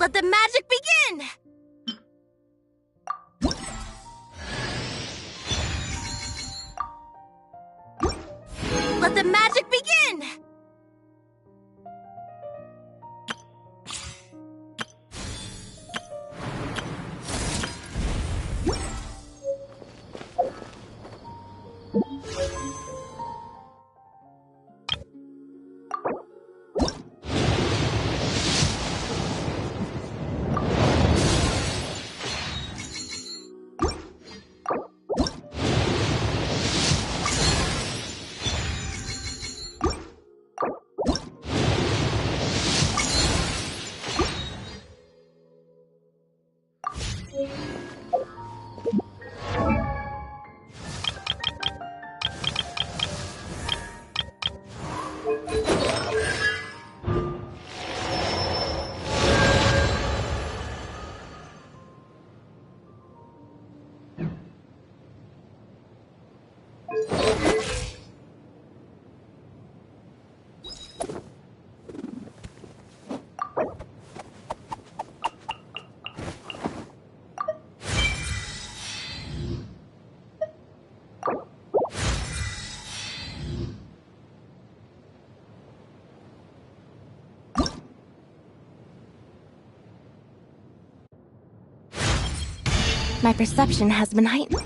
Let the magic begin! Let the magic begin! My perception has been heightened.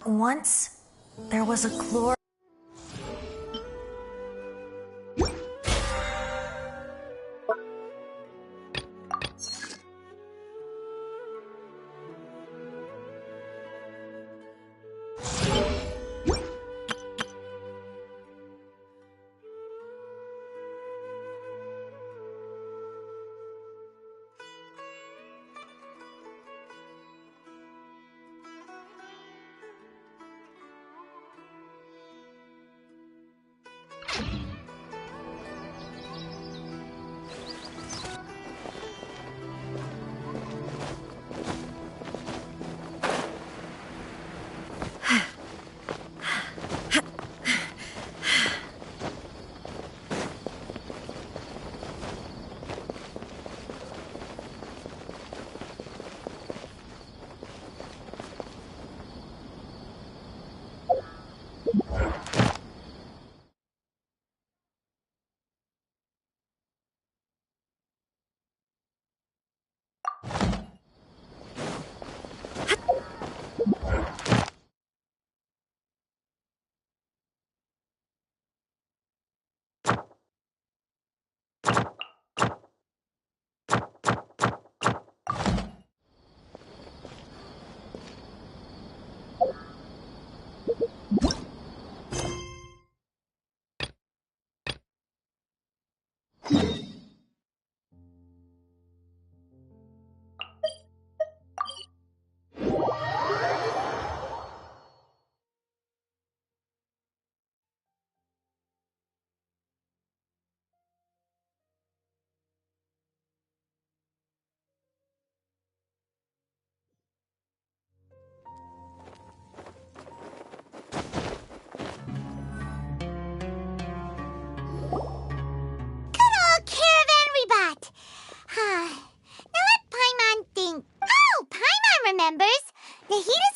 Once, there was a glorious...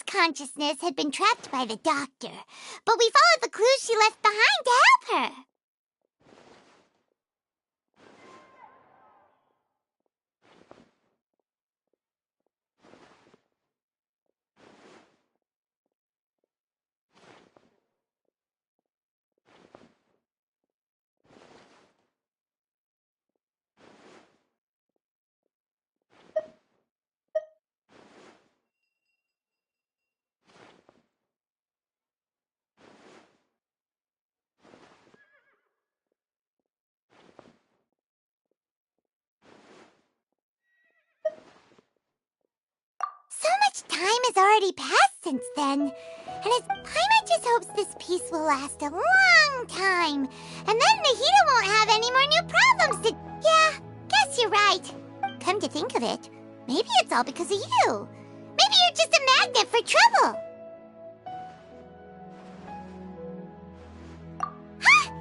Consciousness had been trapped by the doctor, but we followed the clues she left behind to help her. already passed since then. And Paimon just hopes this peace will last a long time. And then Nahida won't have any more new problems to... Yeah, guess you're right. Come to think of it, maybe it's all because of you. Maybe you're just a magnet for trouble. Huh?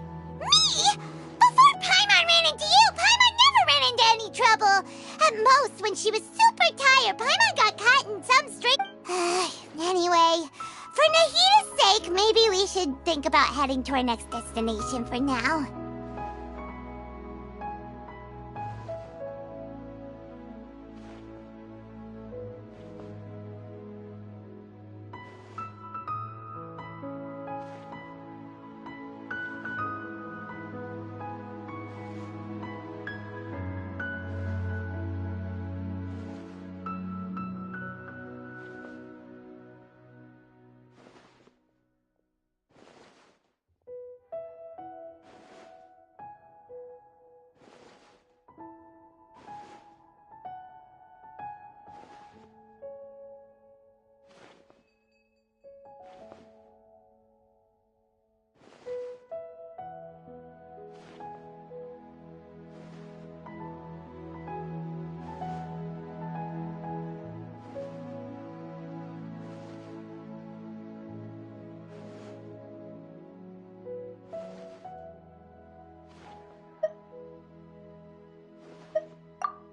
Me? Before Paimon ran into you, Paimon never ran into any trouble. At most, when she was super tired, Paimon got caught in some string... Anyway, for Nahida's sake, maybe we should think about heading to our next destination for now.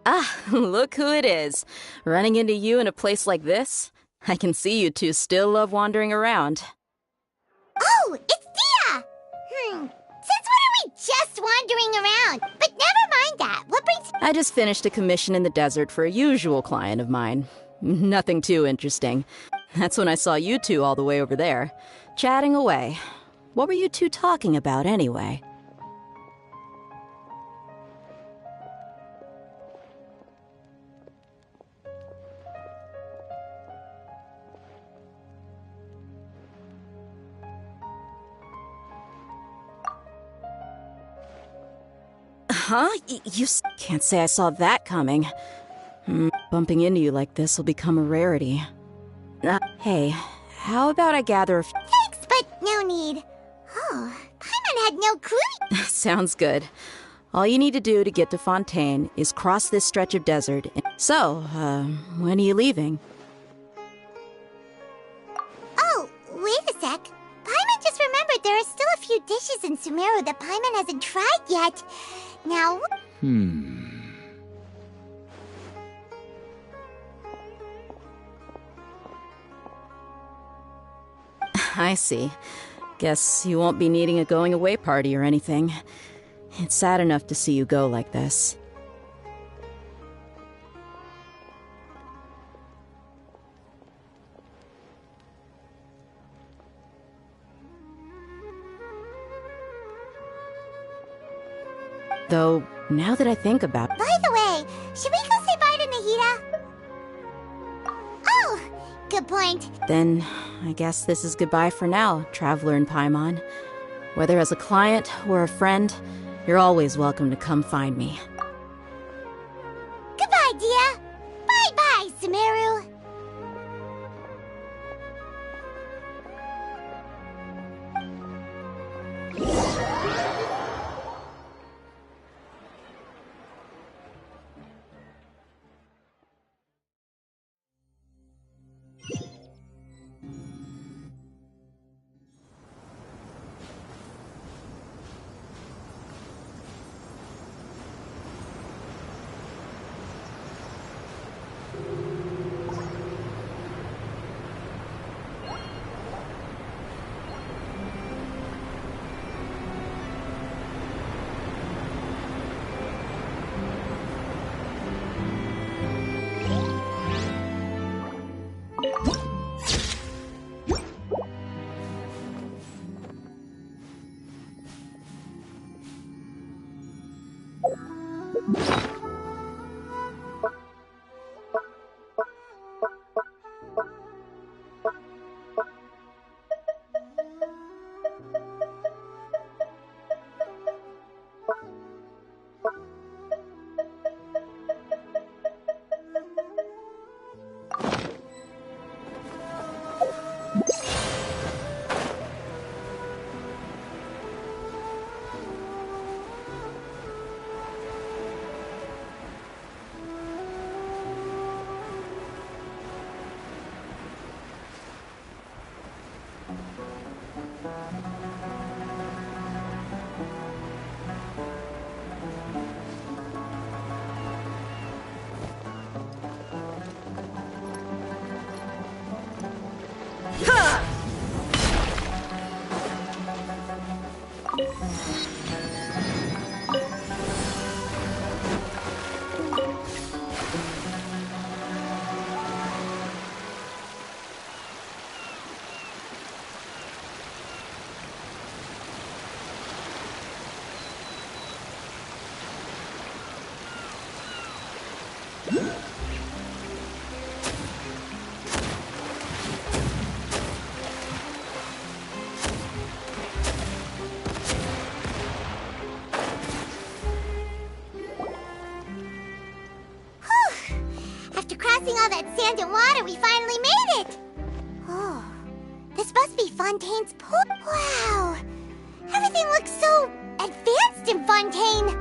Ah, look who it is. Running into you in a place like this? I can see you two still love wandering around. Oh, it's Dia! Since when are we just wandering around? But never mind that. What brings... I just finished a commission in the desert for a usual client of mine. Nothing too interesting. That's when I saw you two all the way over there, chatting away. What were you two talking about anyway? Huh? Can't say I saw that coming. Bumping into you like this will become a rarity. Hey, how about I gather Thanks, but no need. Oh, Paimon had no clue. Sounds good. All you need to do to get to Fontaine is cross this stretch of desert. So, when are you leaving? Oh, wait a sec. Paimon just remembered there are still a few dishes in Sumeru that Paimon hasn't tried yet. Now... I see. Guess you won't be needing a going-away party or anything. It's sad enough to see you go like this. Though, now that I think about it... By the way, should we go say bye to Nahida? Oh, good point. Then, I guess this is goodbye for now, Traveler in Paimon. Whether as a client or a friend, you're always welcome to come find me. Goodbye, Dia. Bye-bye, Sumeru. After crossing all that sand and water, we finally made it! Oh, this must be Fontaine's pool. Wow! Everything looks so advanced in Fontaine!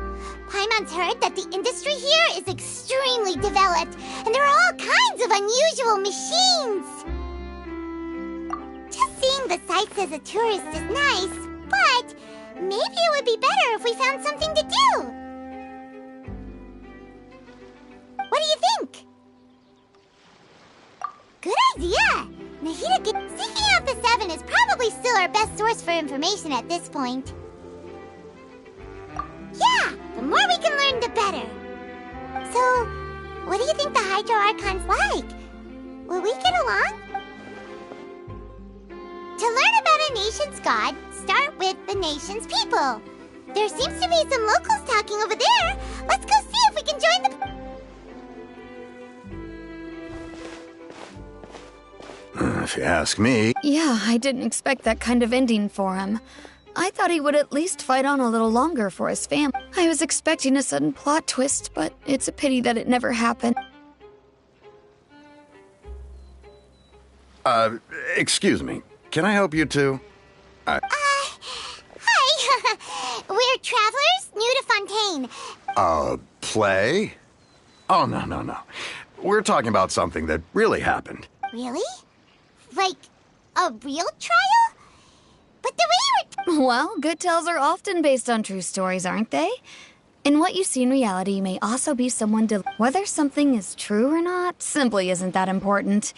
Paimon's heard that the industry here is extremely developed, and there are all kinds of unusual machines! Just seeing the sights as a tourist is nice, but maybe it would be better if we found something to do! What do you think? Good idea! Seeking out the Seven is probably still our best source for information at this point. Yeah, the more we can learn, the better. So, what do you think the Hydro Archon's like? Will we get along? To learn about a nation's god, start with the nation's people. There seems to be some locals talking over there. Let's go see if we can join the... If you ask me... Yeah, I didn't expect that kind of ending for him. I thought he would at least fight on a little longer for his family. I was expecting a sudden plot twist, but it's a pity that it never happened. Excuse me. Can I help you two? Hi. We're travelers new to Fontaine. Play? Oh, no. We're talking about something that really happened. Really? Like, a real trial? But the way you were... Well, good tales are often based on true stories, aren't they? And what you see in reality may also be someone whether something is true or not simply isn't that important.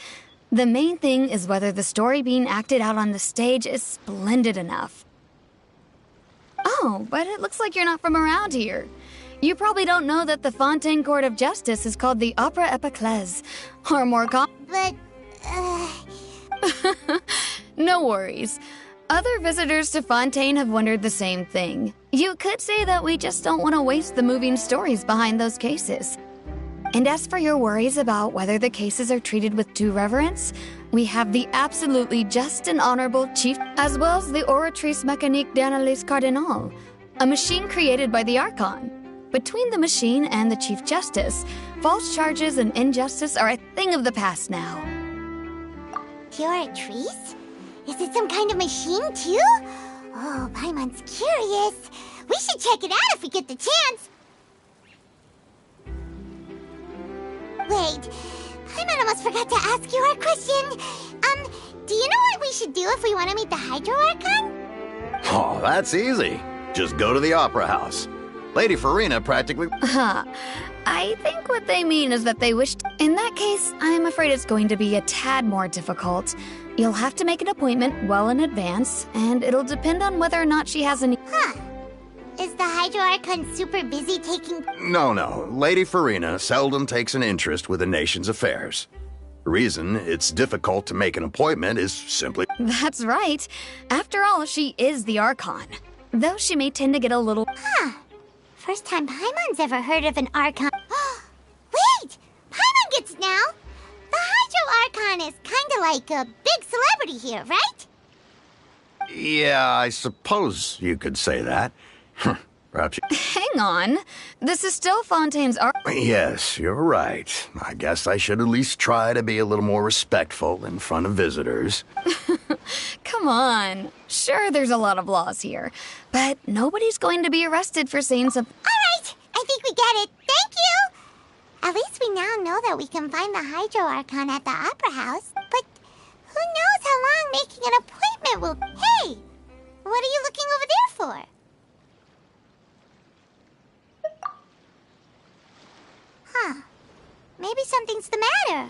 The main thing is whether the story being acted out on the stage is splendid enough. Oh, but it looks like you're not from around here. You probably don't know that the Fontaine Court of Justice is called the Opera Epiclese, or more But, No worries. Other visitors to Fontaine have wondered the same thing. You could say that we just don't want to waste the moving stories behind those cases. And as for your worries about whether the cases are treated with due reverence, we have the absolutely just and honorable chief, as well as the Oratrice Mécanique d'Analyse Cardinal, a machine created by the Archon. Between the machine and the Chief Justice, false charges and injustice are a thing of the past now. Oratrice? Is it some kind of machine, too? Oh, Paimon's curious. We should check it out if we get the chance. Wait, Paimon almost forgot to ask you our question. Do you know what we should do if we want to meet the Hydro Archon? Oh, that's easy. Just go to the Opera House. Lady Farina practically... I think what they mean is that they wish In that case, I'm afraid it's going to be a tad more difficult. You'll have to make an appointment well in advance, and it'll depend on whether or not she has any... Is the Hydro Archon super busy taking... No. Lady Farina seldom takes an interest with the nation's affairs. The reason it's difficult to make an appointment is simply... That's right. After all, she is the Archon. Though she may tend to get a little... First time Paimon's ever heard of an Archon. Wait! Paimon gets it now! The Hydro Archon is kinda like a big celebrity here, right? Yeah, I suppose you could say that. Perhaps you... Hang on. This is still Fontaine's Yes, you're right. I guess I should at least try to be a little more respectful in front of visitors. Come on. Sure, there's a lot of laws here, but nobody's going to be arrested for saying something. All right, I think we get it. Thank you! At least we now know that we can find the Hydro Archon at the Opera House, but who knows how long making an appointment will... Hey! What are you looking over there for? Maybe something's the matter.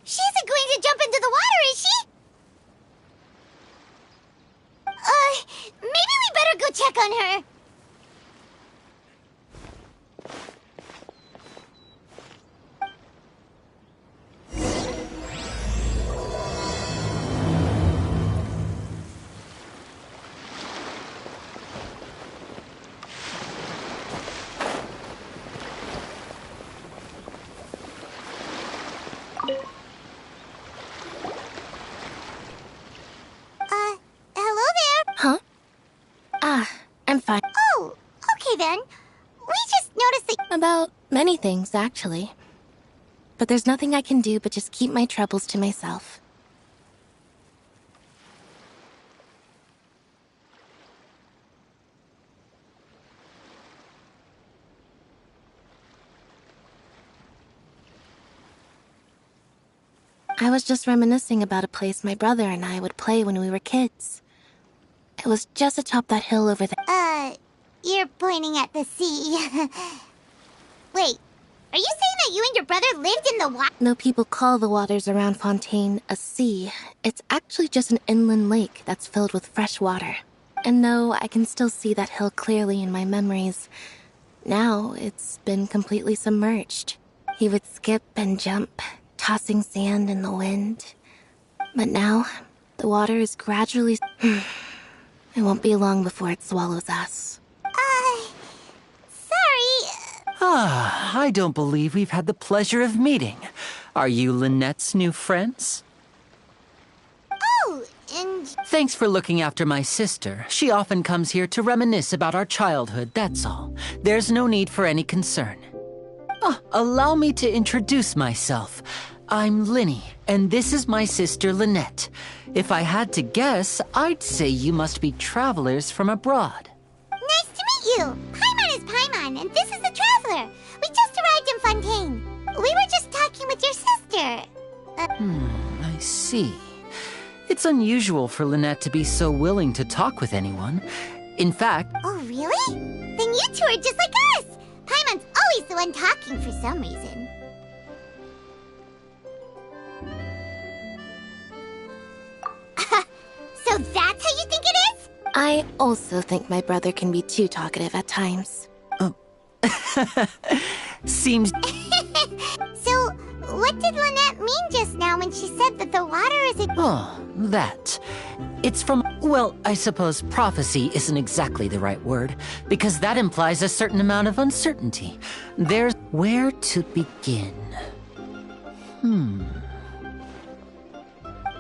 She isn't going to jump into the water, is she? Maybe we better check on her. Hello there. Huh? I'm fine. Oh, okay then. We just noticed that... About many things, actually. But there's nothing I can do but just keep my troubles to myself. I was just reminiscing about a place my brother and I would play when we were kids. It was just atop that hill over there. You're pointing at the sea. Wait, are you saying that you and your brother lived in the water? No people call the waters around Fontaine a sea. It's actually just an inland lake that's filled with fresh water. And no, I can still see that hill clearly in my memories. Now, it's been completely submerged. He would skip and jump, tossing sand in the wind. But now, the water is gradually... It won't be long before it swallows us. Sorry. I don't believe we've had the pleasure of meeting. Are you Lynette's new friends? Oh, and... Thanks for looking after my sister. She often comes here to reminisce about our childhood, that's all. There's no need for any concern. Allow me to introduce myself. I'm Linny, and this is my sister Lynette. If I had to guess, I'd say you must be travelers from abroad. Nice to meet you. Paimon is Paimon, and this is the Traveler. We just arrived in Fontaine. We were just talking with your sister. I see. It's unusual for Lynette to be so willing to talk with anyone. In fact... Oh, really? Then you two are just like us. Paimon's always the one talking for some reason. So that's how you think it is? I also think my brother can be too talkative at times. Seems... So, what did Lynette mean just now when she said that the water is a... Oh, that. It's from... Well, I suppose prophecy isn't exactly the right word, because that implies a certain amount of uncertainty. There's... Where to begin?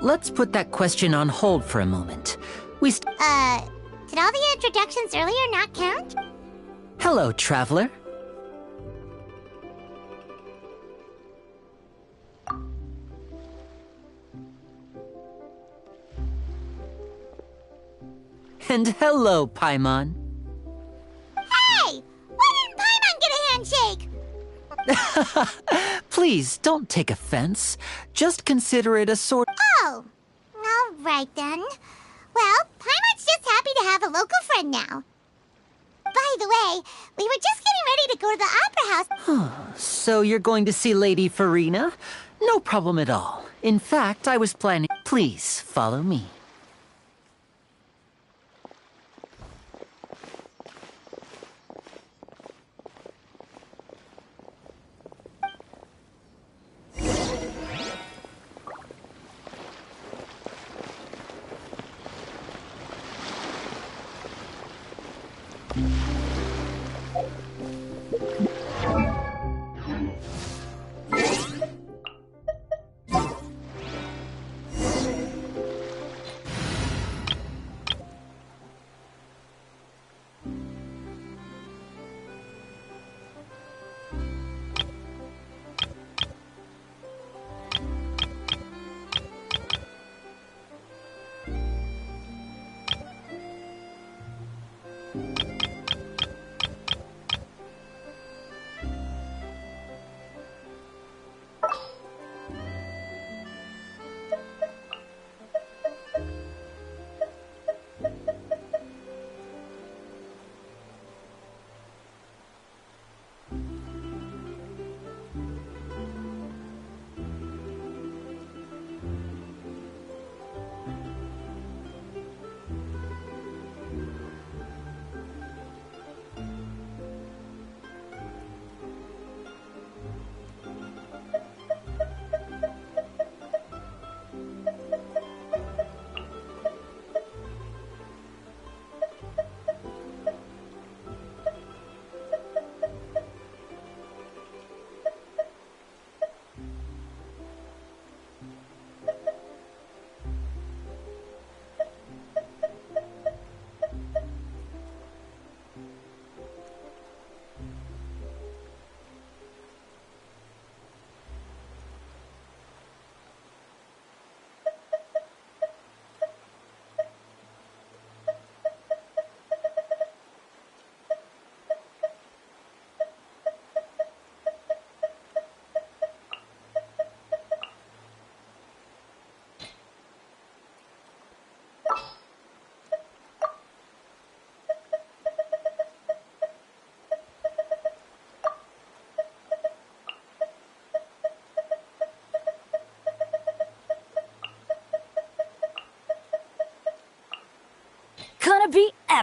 Let's put that question on hold for a moment. Did all the introductions earlier not count? Hello, traveler. And hello, Paimon. Hey! Why didn't Paimon get a handshake? Please, don't take offense. Just consider it a sort... Oh, all right then. Well, Paimon's just happy to have a local friend now. By the way, we were just getting ready to go to the opera house. So you're going to see Lady Farina? No problem at all. In fact, I was planning... Please, follow me.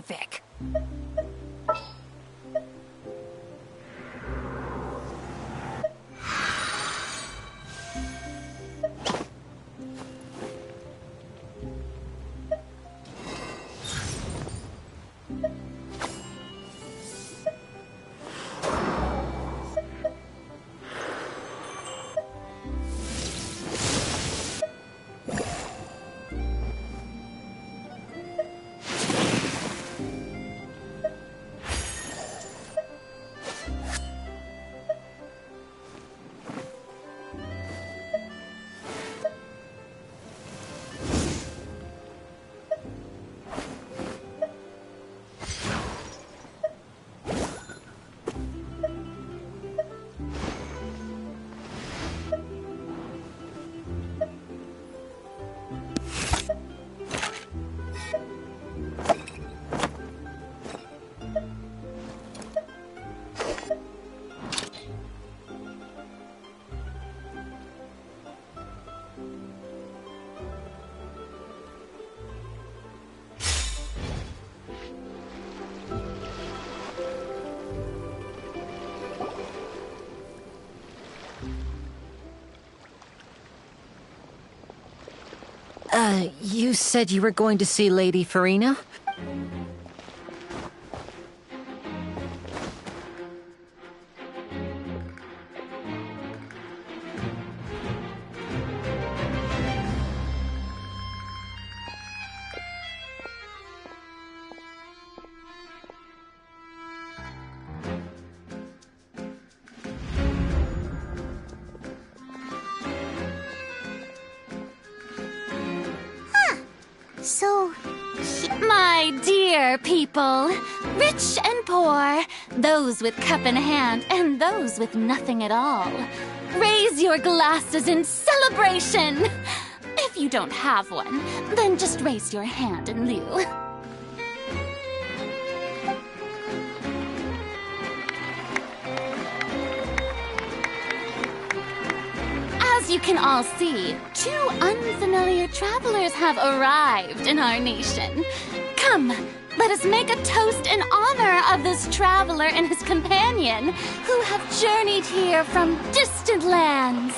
traffic. You said you were going to see Lady Farina? So, My dear people, rich and poor, those with cup in hand and those with nothing at all, raise your glasses in celebration. If you don't have one, then just raise your hand in lieu. As you can all see, two unfamiliar travelers have arrived in our nation. Come, let us make a toast in honor of this traveler and his companion who have journeyed here from distant lands.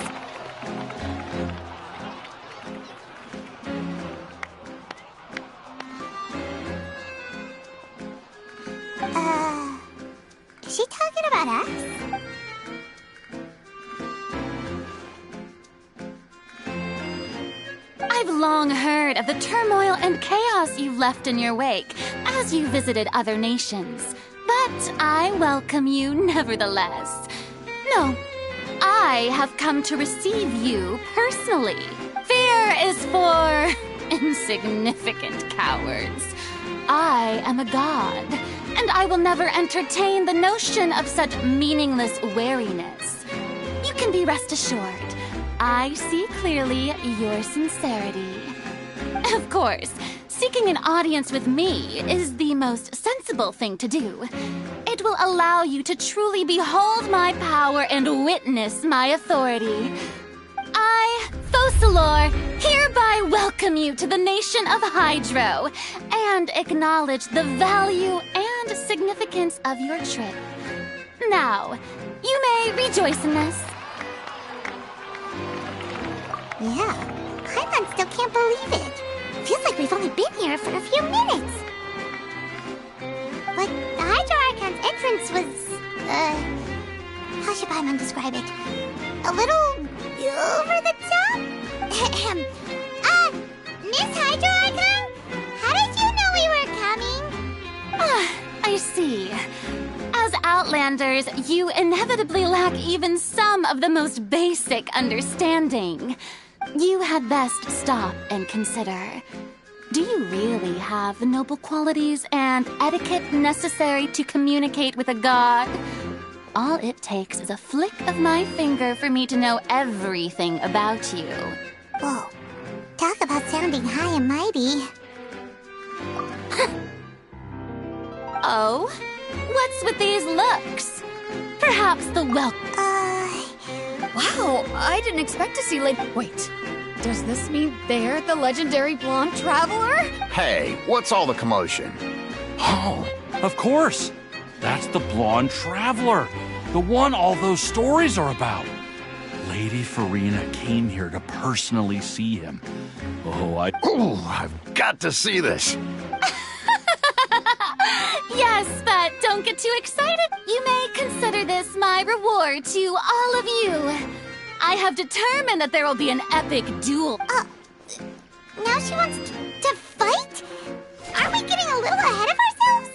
is she talking about us? I've long heard of the turmoil and chaos you left in your wake as you visited other nations, but I welcome you nevertheless. No, I have come to receive you personally. Fear is for insignificant cowards. I am a god, and I will never entertain the notion of such meaningless wariness. You can be rest assured. I see clearly your sincerity. Of course, seeking an audience with me is the most sensible thing to do. It will allow you to truly behold my power and witness my authority. I, Focalor, hereby welcome you to the nation of Hydro and acknowledge the value and significance of your trip. Now, you may rejoice in this. Yeah, Paimon still can't believe it. Feels like we've only been here for a few minutes. But the Hydro Archon's entrance was, how should Paimon describe it? A little over the top? Miss Hydro Archon? How did you know we were coming? I see. As Outlanders, you inevitably lack even some of the most basic understanding. You had best stop and consider. Do you really have the noble qualities and etiquette necessary to communicate with a god? All it takes is a flick of my finger for me to know everything about you. Whoa, talk about sounding high and mighty. Oh? What's with these looks? Perhaps the Wow, I didn't expect to see Wait, does this mean they're the legendary blonde traveler? Hey, what's all the commotion? Oh, of course. That's the blonde traveler. The one all those stories are about. Lady Farina came here to personally see him. I've got to see this. Yes, but don't get too excited. You may consider this my reward to all of you. I have determined that there will be an epic duel. Now she wants to fight? Aren't we getting a little ahead of ourselves?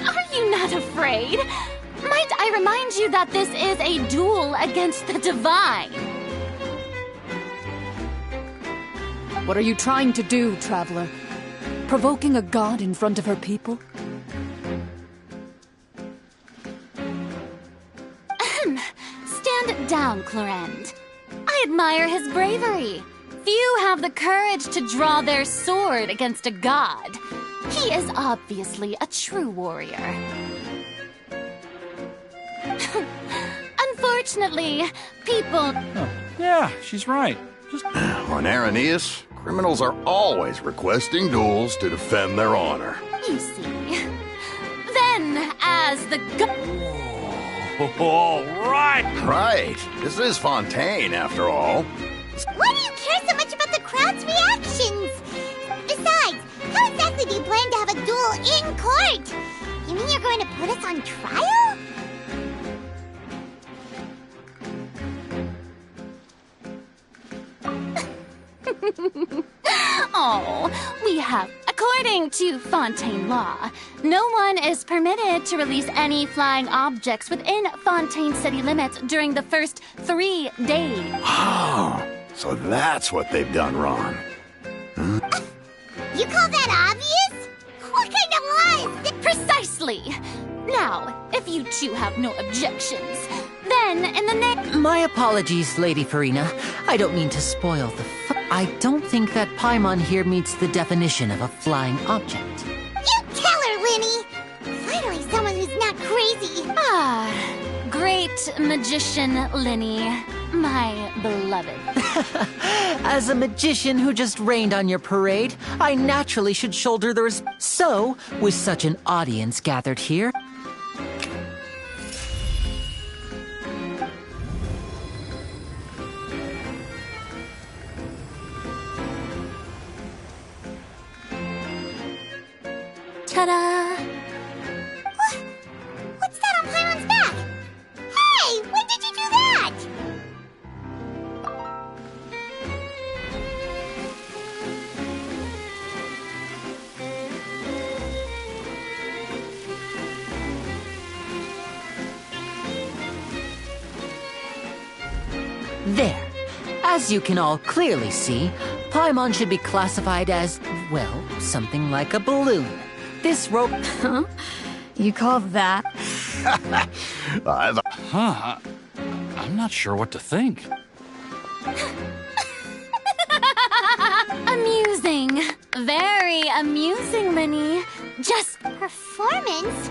Are you not afraid? Might I remind you that this is a duel against the divine? What are you trying to do, traveler? Provoking a god in front of her people? Stand down, Clorend. I admire his bravery. Few have the courage to draw their sword against a god. He is obviously a true warrior. Unfortunately, people... Yeah, she's right. On Araneus, criminals are always requesting duels to defend their honor. You see. Then, as the All right. Right. This is Fontaine, after all. Why do you care so much about the crowd's reactions? Besides, how exactly do you plan to have a duel in court? You mean you're going to put us on trial? Oh, we have. According to Fontaine law, no one is permitted to release any flying objects within Fontaine city limits during the first 3 days. Oh, so that's what they've done wrong. You call that obvious? What kind of law is this? Precisely. Now, if you two have no objections, then in the next... My apologies, Lady Farina. I don't mean to spoil the I don't think that Paimon here meets the definition of a flying object. You tell her, Linny! Finally, someone who's not crazy. Great magician, Linny. My beloved. As a magician who just rained on your parade, I naturally should shoulder the So, with such an audience gathered here... Ta-da! What's that on Paimon's back? Hey, when did you do that? There. As you can all clearly see, Paimon should be classified as, well, something like a balloon. This rope... Huh? You call that? I'm not sure what to think. Amusing. Very amusing, Linny. Just Performance?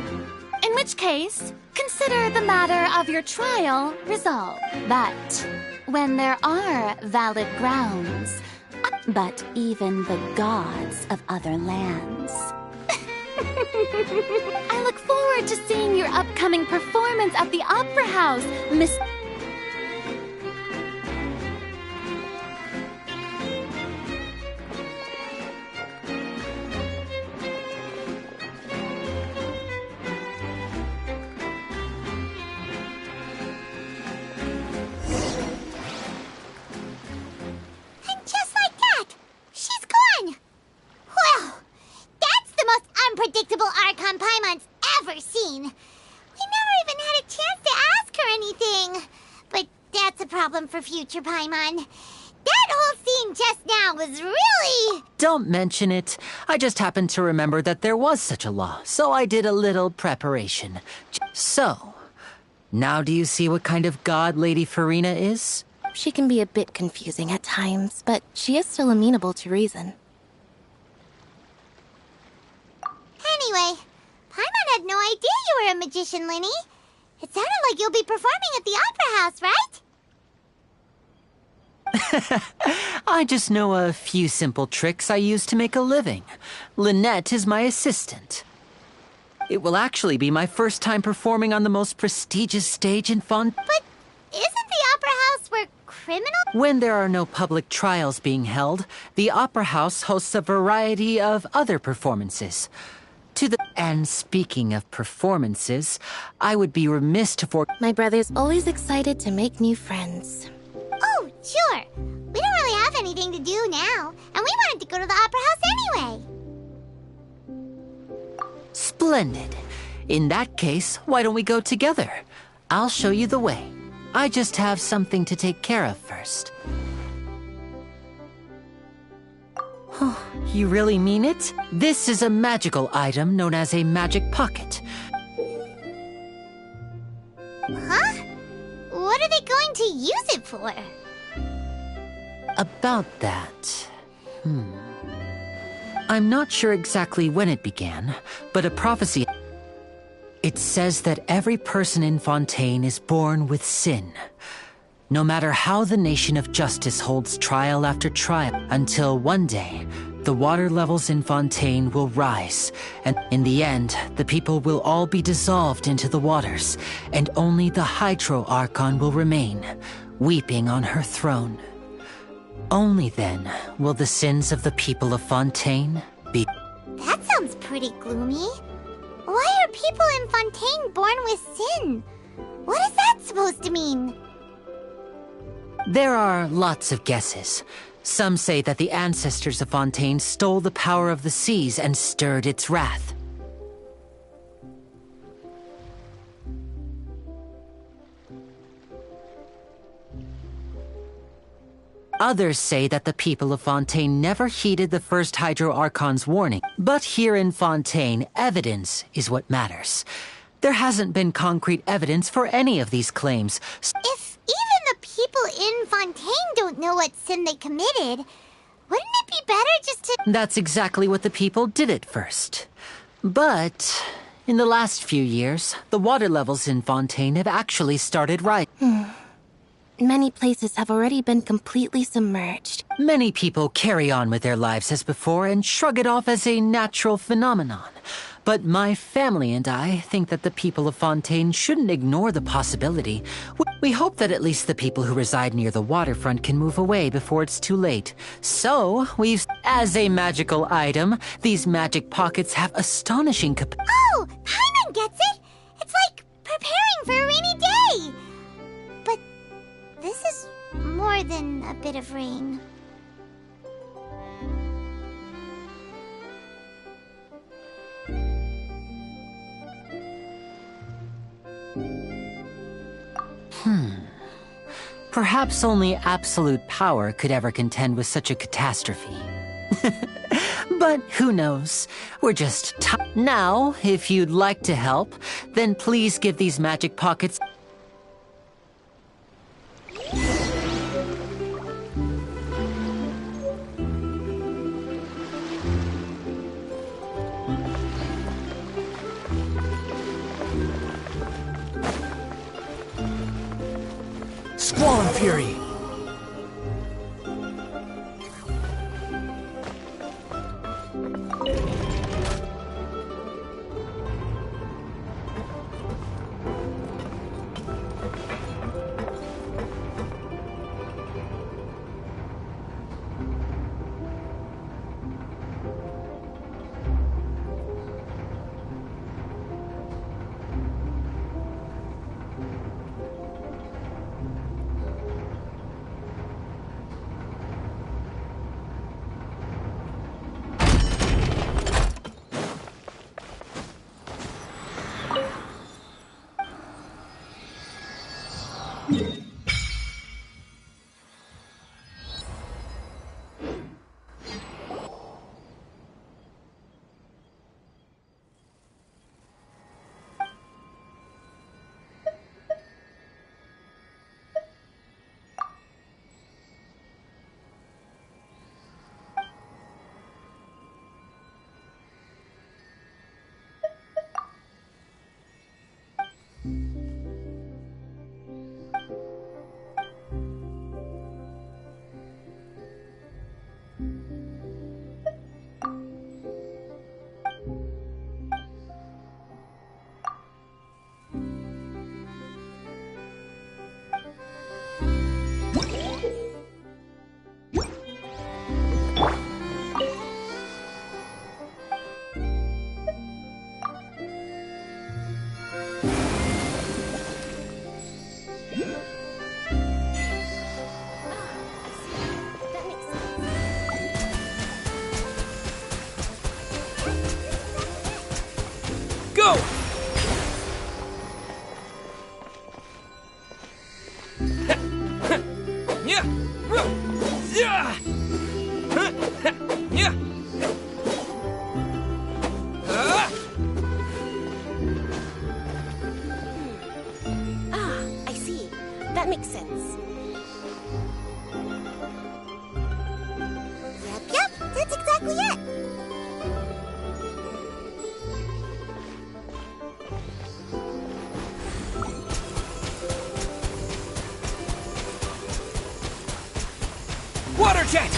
in which case, consider the matter of your trial resolved. But when there are valid grounds, but even the gods of other lands. I look forward to seeing your upcoming performance at the Opera House, Miss... And just like that, she's gone! Well, that's the most unpredictable Archon Paimon's ever seen. We never even had a chance to ask her anything. But that's a problem for future Paimon. That whole scene just now was really... Don't mention it. I just happened to remember that there was such a law, so I did a little preparation. So, now do you see what kind of god Lady Farina is? She can be a bit confusing at times, but she is still amenable to reason. Anyway, Paimon had no idea you were a magician, Linny. It sounded like you'll be performing at the Opera House, right? I just know a few simple tricks I use to make a living. Lynette is my assistant. It will actually be my first time performing on the most prestigious stage in But isn't the Opera House where criminals... When there are no public trials being held, the Opera House hosts a variety of other performances. And speaking of performances, I would be remiss to My brother's always excited to make new friends. Oh, sure. We don't really have anything to do now, and we wanted to go to the Opera House anyway. Splendid. In that case, why don't we go together? I'll show you the way. I just have something to take care of first. You really mean it? This is a magical item known as a magic pocket. Huh? What are they going to use it for? About that... I'm not sure exactly when it began, but a prophecy... It says that every person in Fontaine is born with sin. No matter how the nation of justice holds trial after trial, until one day, the water levels in Fontaine will rise, and in the end, the people will all be dissolved into the waters, and only the Hydro Archon will remain, weeping on her throne. Only then will the sins of the people of Fontaine be... That sounds pretty gloomy. Why are people in Fontaine born with sin? What is that supposed to mean? There are lots of guesses. Some say that the ancestors of Fontaine stole the power of the seas and stirred its wrath. Others say that the people of Fontaine never heeded the first Hydro Archon's warning. But here in Fontaine, evidence is what matters. There hasn't been concrete evidence for any of these claims. If even the people in Fontaine don't know what sin they committed, wouldn't it be better just to... That's exactly what the people did at first. But in the last few years, the water levels in Fontaine have actually started rising. Many places have already been completely submerged. Many people carry on with their lives as before and shrug it off as a natural phenomenon. But my family and I think that the people of Fontaine shouldn't ignore the possibility. We hope that at least the people who reside near the waterfront can move away before it's too late. So, as a magical item, these magic pockets have astonishing Oh, Paimon gets it! It's like preparing for a rainy day! But this is more than a bit of rain. Perhaps only absolute power could ever contend with such a catastrophe. But who knows? We're just Now, if you'd like to help, then please give these magic pockets... Squall Fury! that makes sense. Yep, that's exactly it. Water jet!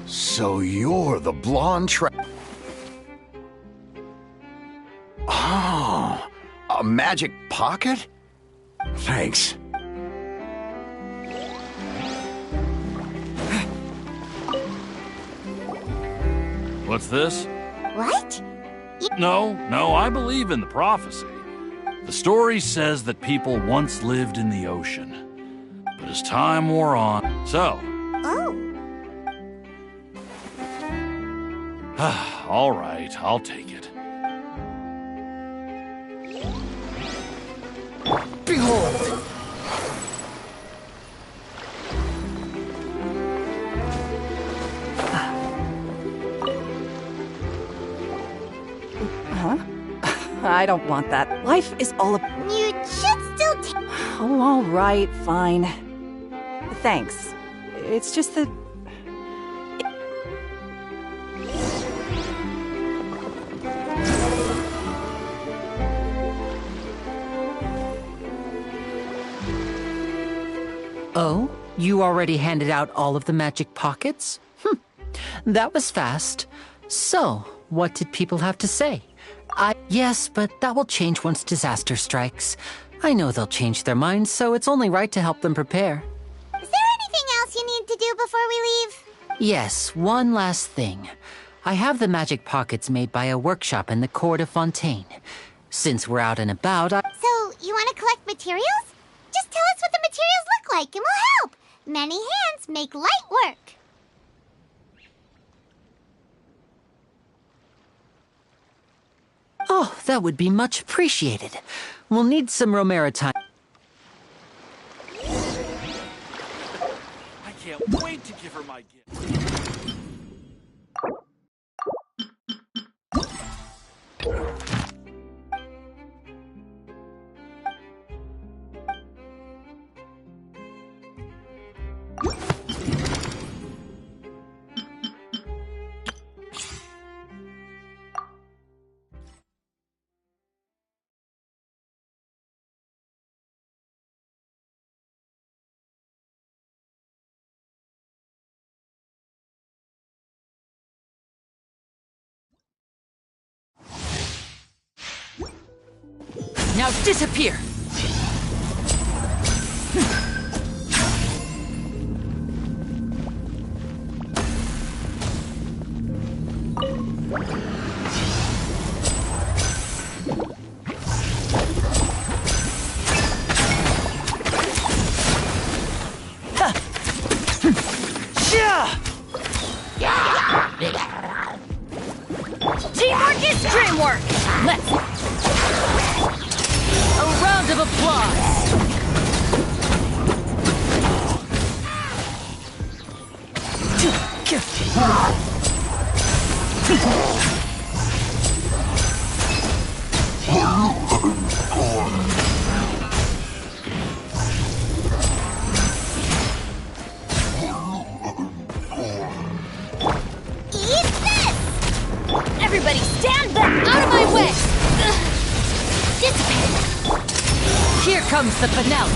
So you're the blonde Oh, a magic pocket? Thanks. What's this? What? No, I believe in the prophecy. The story says that people once lived in the ocean. But as time wore on, so... Oh. All right, I'll take it. Behold! Huh? I don't want that. Life is all about... You should still take... Oh, all right, fine. Thanks. It's just that... Oh? You already handed out all of the magic pockets? That was fast. So, what did people have to say? Yes, but that will change once disaster strikes. I know they'll change their minds, so it's only right to help them prepare. Is there anything else you need to do before we leave? Yes, one last thing. I have the magic pockets made by a workshop in the court of Fontaine. Since we're out and about, So, you want to collect materials? Just tell us what the materials look like and we'll help. Many hands make light work. Oh, that would be much appreciated. We'll need some Romero time. I can't wait to give her my gift. Now disappear! Teamwork is dreamwork! Let's... A round of applause! Everybody stand back! Out of my way! Dissipate! Here comes the finale!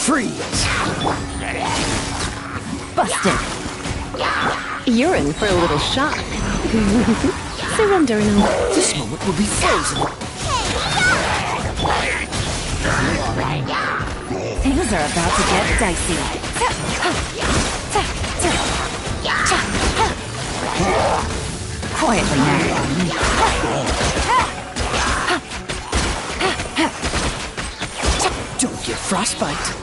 Freeze! Busted! You're in for a little shock. Surrender now. This moment will be frozen. Things are about to get dicey. Quietly Don't get frostbite.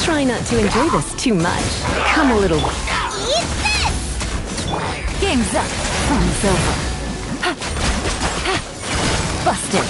Try not to enjoy this too much. Come a little. Game's up. Fun's over. Busted.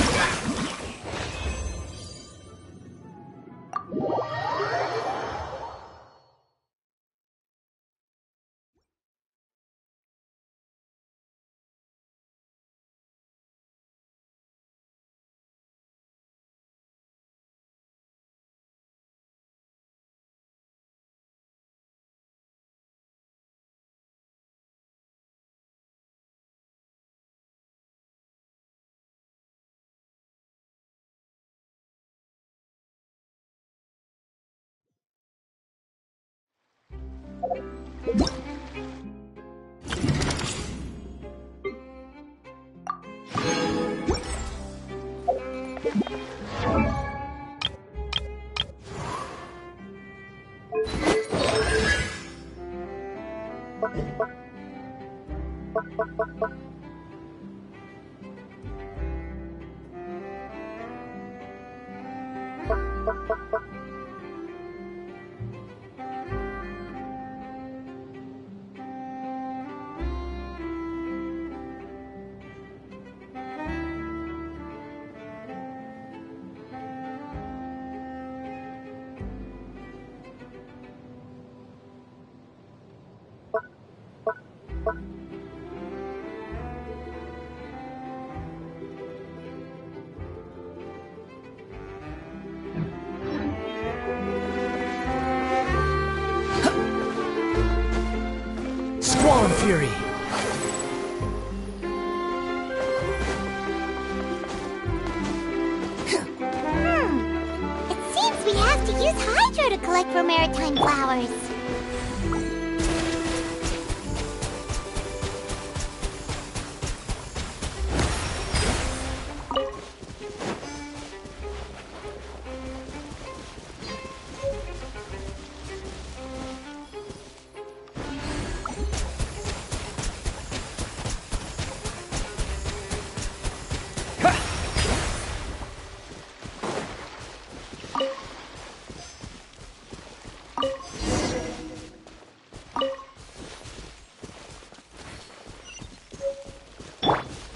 Squall Fury! It seems we have to use Hydro to collect for maritime flowers.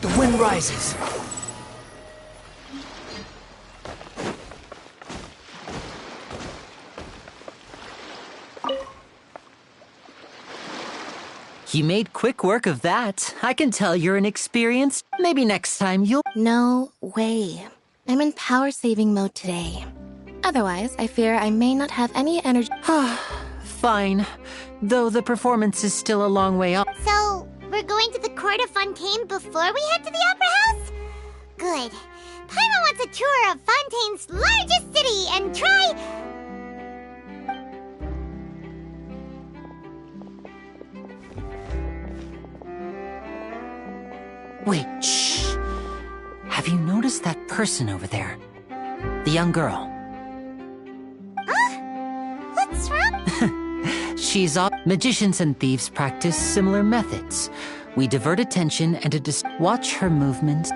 The wind rises. You made quick work of that. I can tell you're inexperienced. Maybe next time you'll... No way. I'm in power saving mode today. Otherwise, I fear I may not have any energy. Fine. Though the performance is still a long way off. So, we're going to the court of Fontaine before we head to the Opera House? Good. Paimon wants a tour of Fontaine's largest city and try... Wait, shh. Have you noticed that person over there? The young girl. Huh? What's wrong? She's off. Magicians and thieves practice similar methods. We divert attention and watch her movements.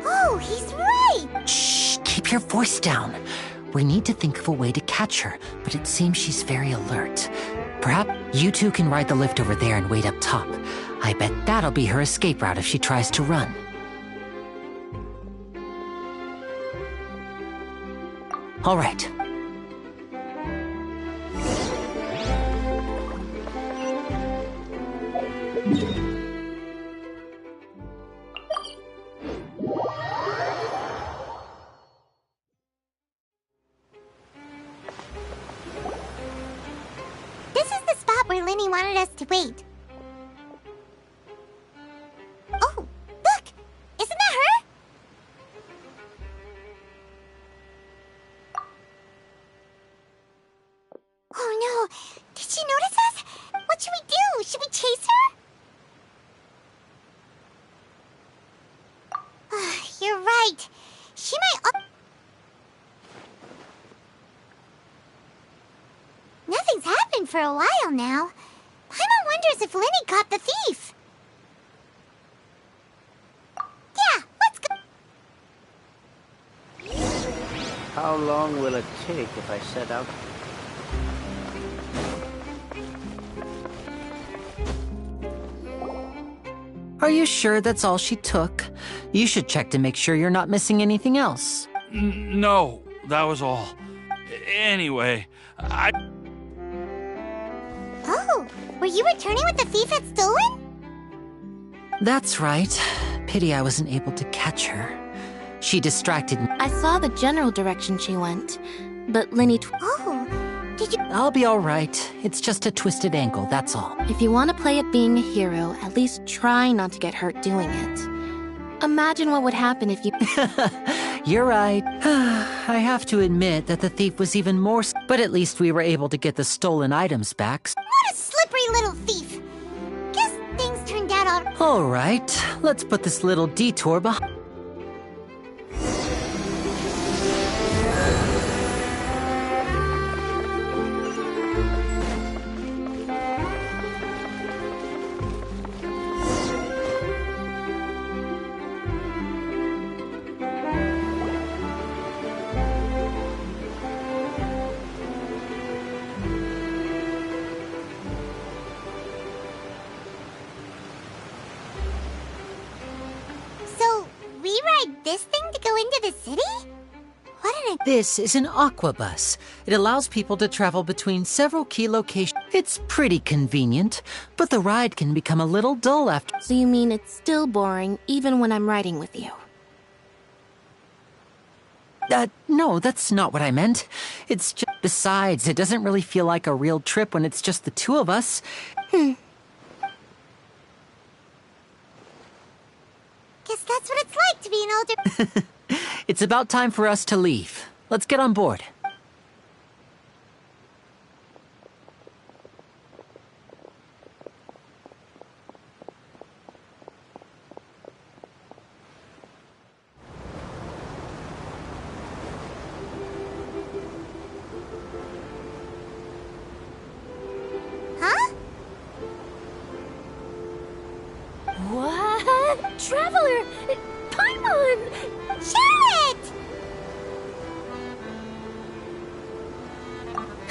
Oh, he's right! Shh, keep your voice down. We need to think of a way to catch her, but it seems she's very alert. Perhaps you two can ride the lift over there and wait up top. I bet that'll be her escape route if she tries to run. All right. This is the spot where Linny wanted us to wait. Oh, look! Isn't that her? Oh no! Did she notice us? What should we do? Should we chase her? You're right. She might... Nothing's happened for a while now. Paimon wonders if Linny caught the thief. Yeah, let's go. How long will it take if I set out? Are you sure that's all she took? You should check to make sure you're not missing anything else. No, that was all. Anyway, Oh, were you returning what the thief had stolen? That's right. Pity I wasn't able to catch her. She distracted me. I saw the general direction she went, but Linny... Oh, did you... I'll be all right. It's just a twisted ankle, that's all. If you want to play at being a hero, at least try not to get hurt doing it. Imagine what would happen if you... You're right. I have to admit that the thief was even more... But at least we were able to get the stolen items back. What a slippery little thief! Guess things turned out all... All right, let's put this little detour behind... So, we ride this thing to go into the city? What an... This is an aqua bus. It allows people to travel between several key locations. It's pretty convenient, but the ride can become a little dull after... So you mean it's still boring, even when I'm riding with you? No, that's not what I meant. It's just... Besides, it doesn't really feel like a real trip when it's just the two of us. Guess that's what it's like to be an older... It's about time for us to leave. Let's get on board. Huh? What? Traveler! Paimon! Charlotte!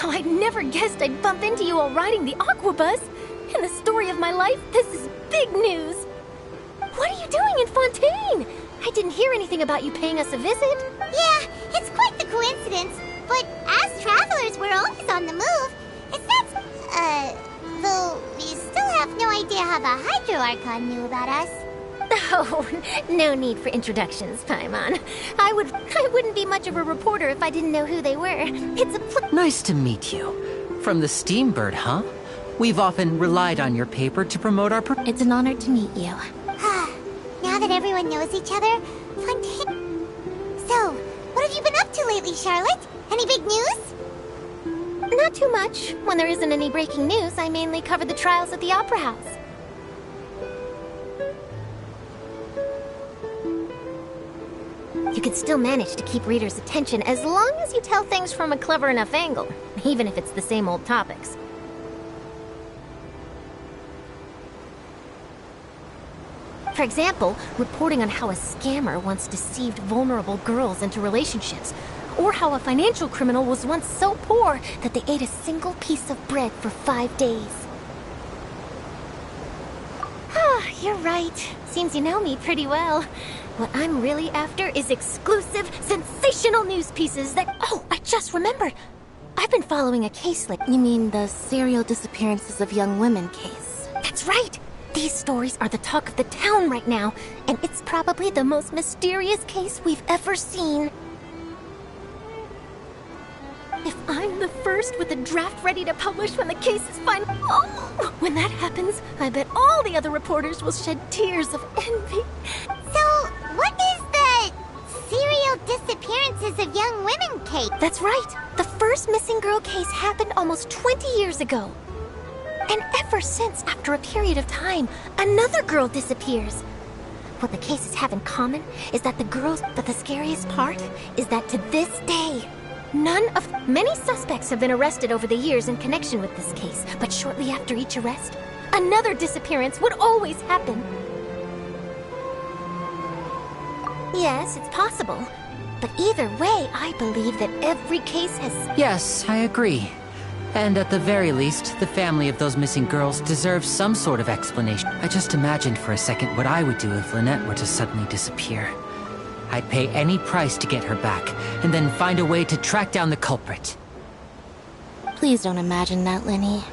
Oh, I'd never guessed I'd bump into you while riding the aqua bus. In the story of my life, this is big news. What are you doing in Fontaine? I didn't hear anything about you paying us a visit. Yeah, it's quite the coincidence. But as travelers, we're always on the move. It's not... though we still have no idea how the Hydro Archon knew about us. Oh, no need for introductions, Paimon. I wouldn't be much of a reporter if I didn't know who they were. It's a Nice to meet you. From the Steambird, huh? We've often relied on your paper to promote our... It's an honor to meet you. Now that everyone knows each other, Fontaine... So, what have you been up to lately, Charlotte? Any big news? Not too much. When there isn't any breaking news, I mainly cover the trials at the Opera House. You can still manage to keep readers' attention as long as you tell things from a clever enough angle, even if it's the same old topics. For example, reporting on how a scammer once deceived vulnerable girls into relationships, or how a financial criminal was once so poor that they ate a single piece of bread for 5 days. You're right. Seems you know me pretty well. What I'm really after is exclusive, sensational news pieces that... Oh, I just remembered. I've been following a case like... You mean the serial disappearances of young women case? That's right. These stories are the talk of the town right now, and it's probably the most mysterious case we've ever seen. If I'm the first with a draft ready to publish when the case is final... Oh! When that happens, I bet all the other reporters will shed tears of envy. So, what is the serial disappearances of young women case? That's right. The first missing girl case happened almost 20 years ago. And ever since, after a period of time, another girl disappears. What the cases have in common is that the scariest part is that to this day, many suspects have been arrested over the years in connection with this case, but shortly after each arrest, another disappearance would always happen. Yes, it's possible. But either way, I believe that every case has... Yes, I agree. And at the very least, the family of those missing girls deserves some sort of explanation. I just imagined for a second what I would do if Lynette were to suddenly disappear. I'd pay any price to get her back, and then find a way to track down the culprit. Please don't imagine that, Lenny.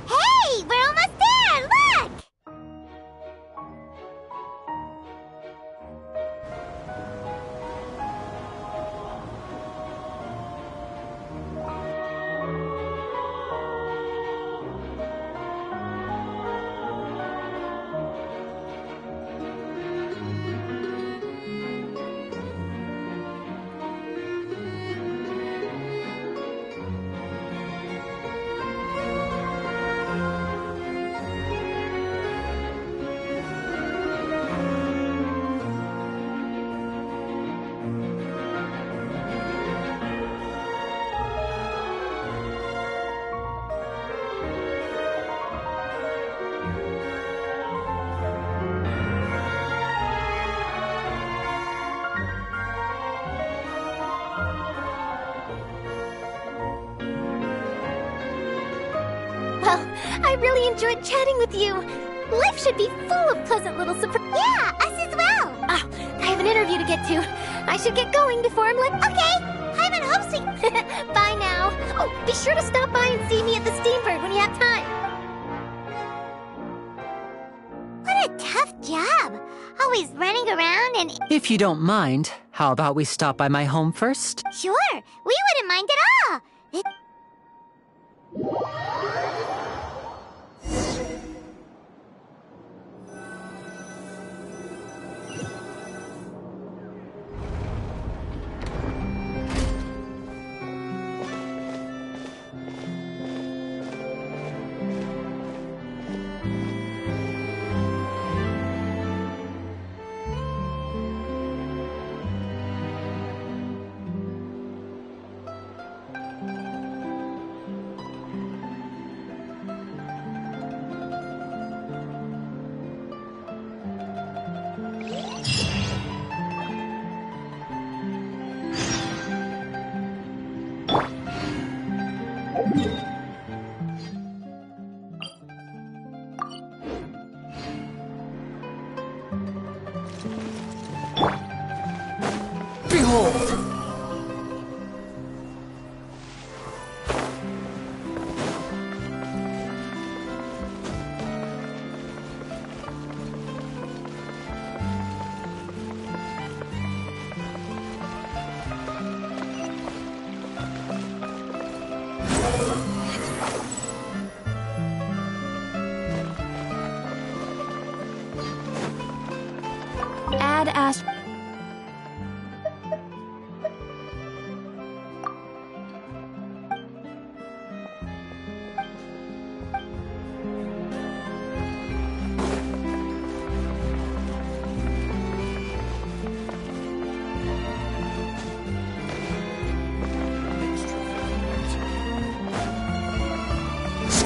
Hey, we're almost there! Look! Well, I really enjoyed chatting with you. Life should be full of pleasant little surprises. Yeah, us as well. I have an interview to get to. I should get going before I'm late. Okay, Hyman hopes we... Bye now. Oh, be sure to stop by and see me at the Steambird when you have time. What a tough job. Always running around and... If you don't mind, how about we stop by my home first? Sure, we wouldn't mind at all.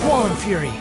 Squall and Fury.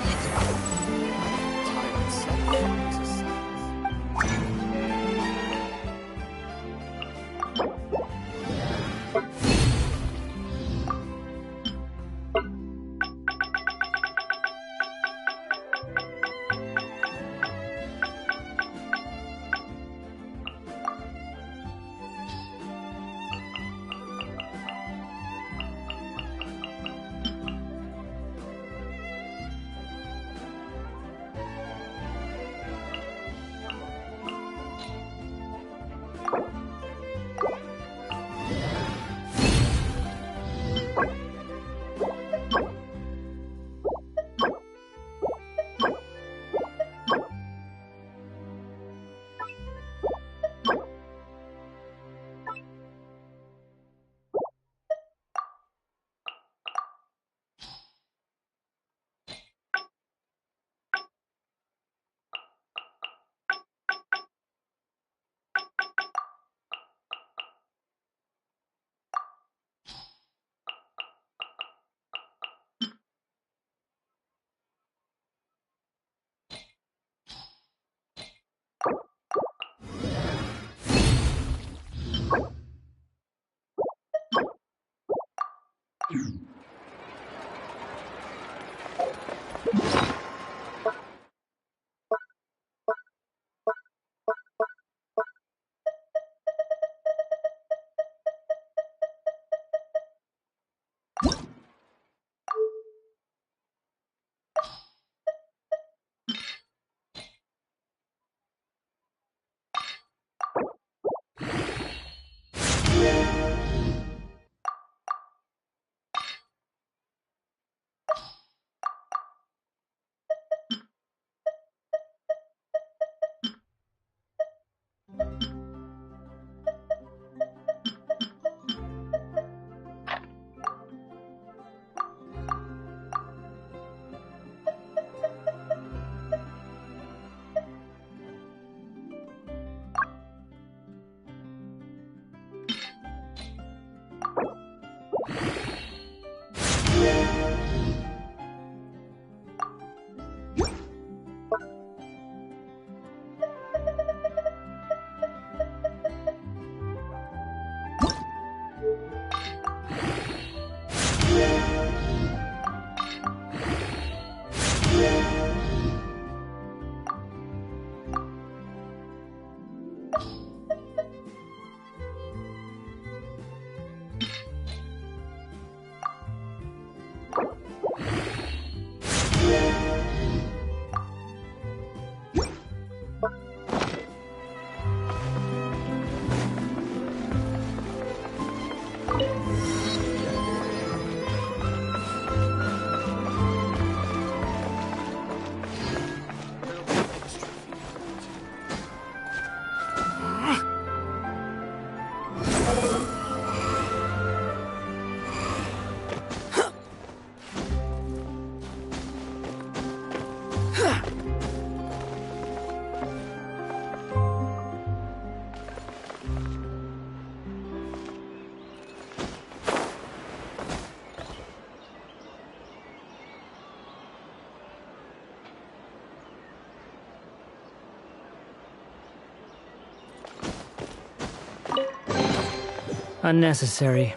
Unnecessary.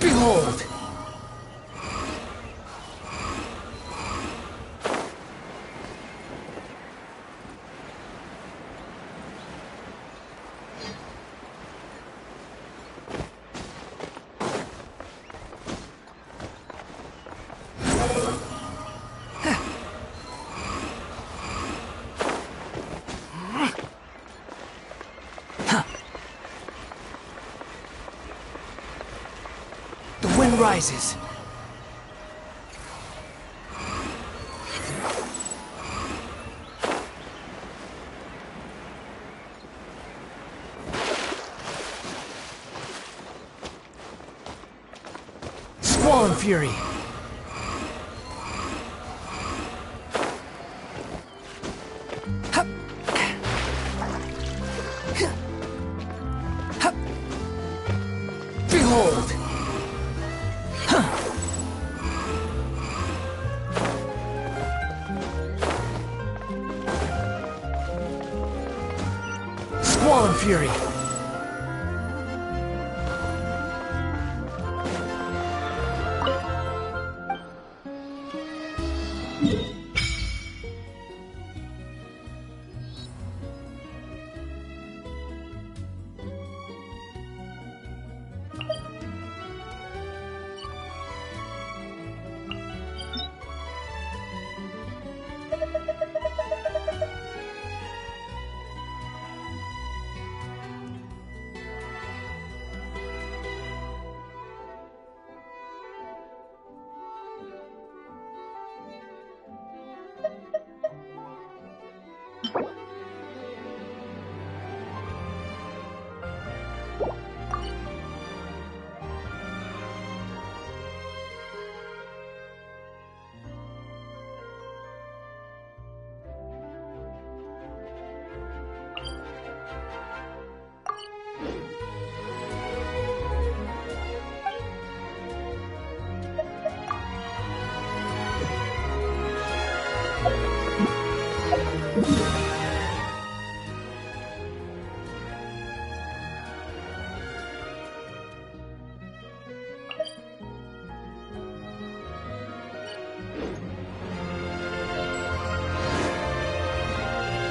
Behold! The wind rises. Squall and Fury. Behold! Fury!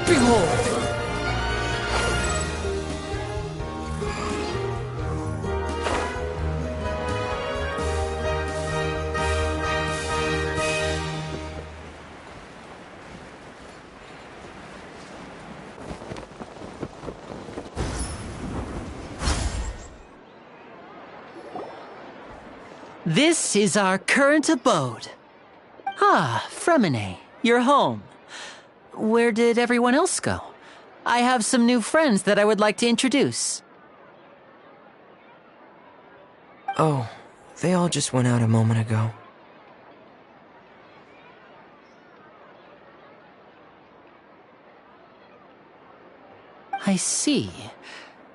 Behold! This is our current abode. Ah, Fremine, you're home. Where did everyone else go? I have some new friends that I would like to introduce. Oh, they all just went out a moment ago. I see.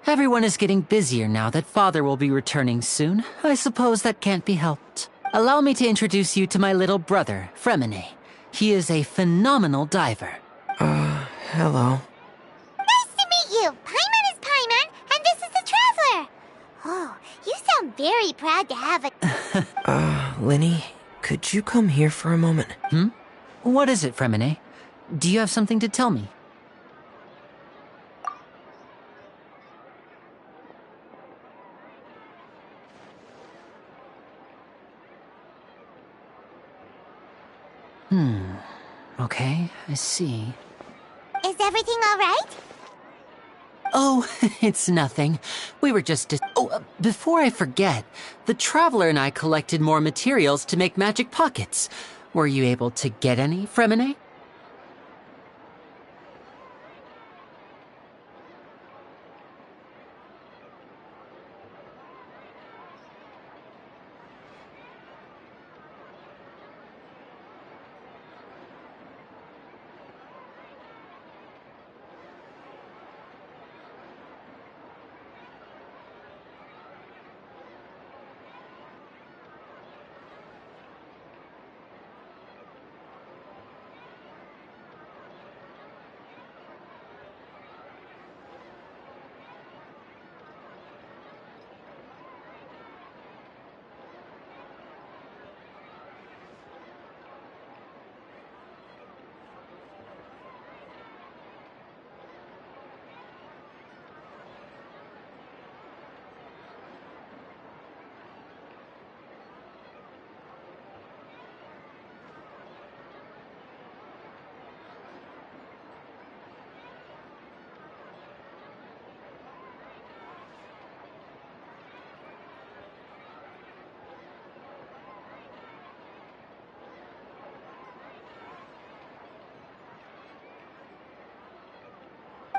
Everyone is getting busier now that Father will be returning soon. I suppose that can't be helped. Allow me to introduce you to my little brother, Fremine. He is a phenomenal diver. Hello. Nice to meet you! Paimon is Paimon, and this is the Traveler! Oh, you sound very proud to have a... Linny, could you come here for a moment? What is it, Fremine? Do you have something to tell me? Okay, I see. Is everything all right? Oh, it's nothing. We were just... before I forget, the Traveler and I collected more materials to make magic pockets. Were you able to get any, Fremine?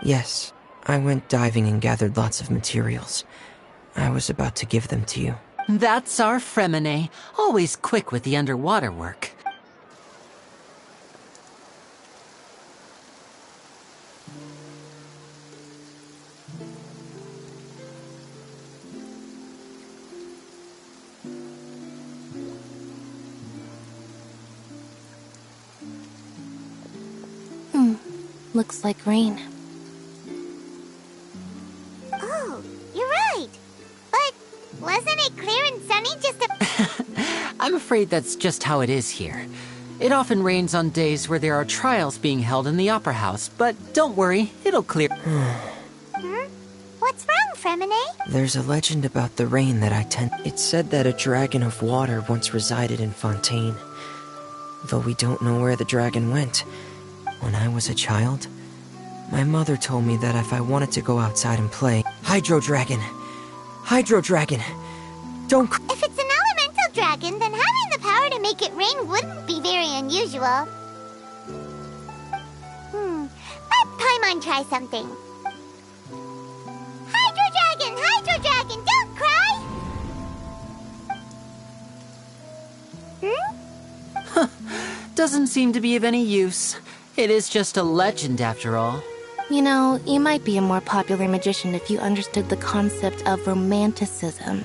Yes, I went diving and gathered lots of materials. I was about to give them to you. That's our Fremine, always quick with the underwater work. Looks like rain. Oh, you're right. But wasn't it clear and sunny just a... I'm afraid that's just how it is here. It often rains on days where there are trials being held in the Opera House, but don't worry, it'll clear. What's wrong, Fremine? There's a legend about the rain that I tend... It's said that a dragon of water once resided in Fontaine. Though we don't know where the dragon went. When I was a child, my mother told me that if I wanted to go outside and play... Hydro Dragon! Hydro Dragon! Don't... If it's an elemental dragon, then having the power to make it rain wouldn't be very unusual. Let Paimon try something. Hydro Dragon, don't cry! Doesn't seem to be of any use. It is just a legend after all. You know, you might be a more popular magician if you understood the concept of romanticism.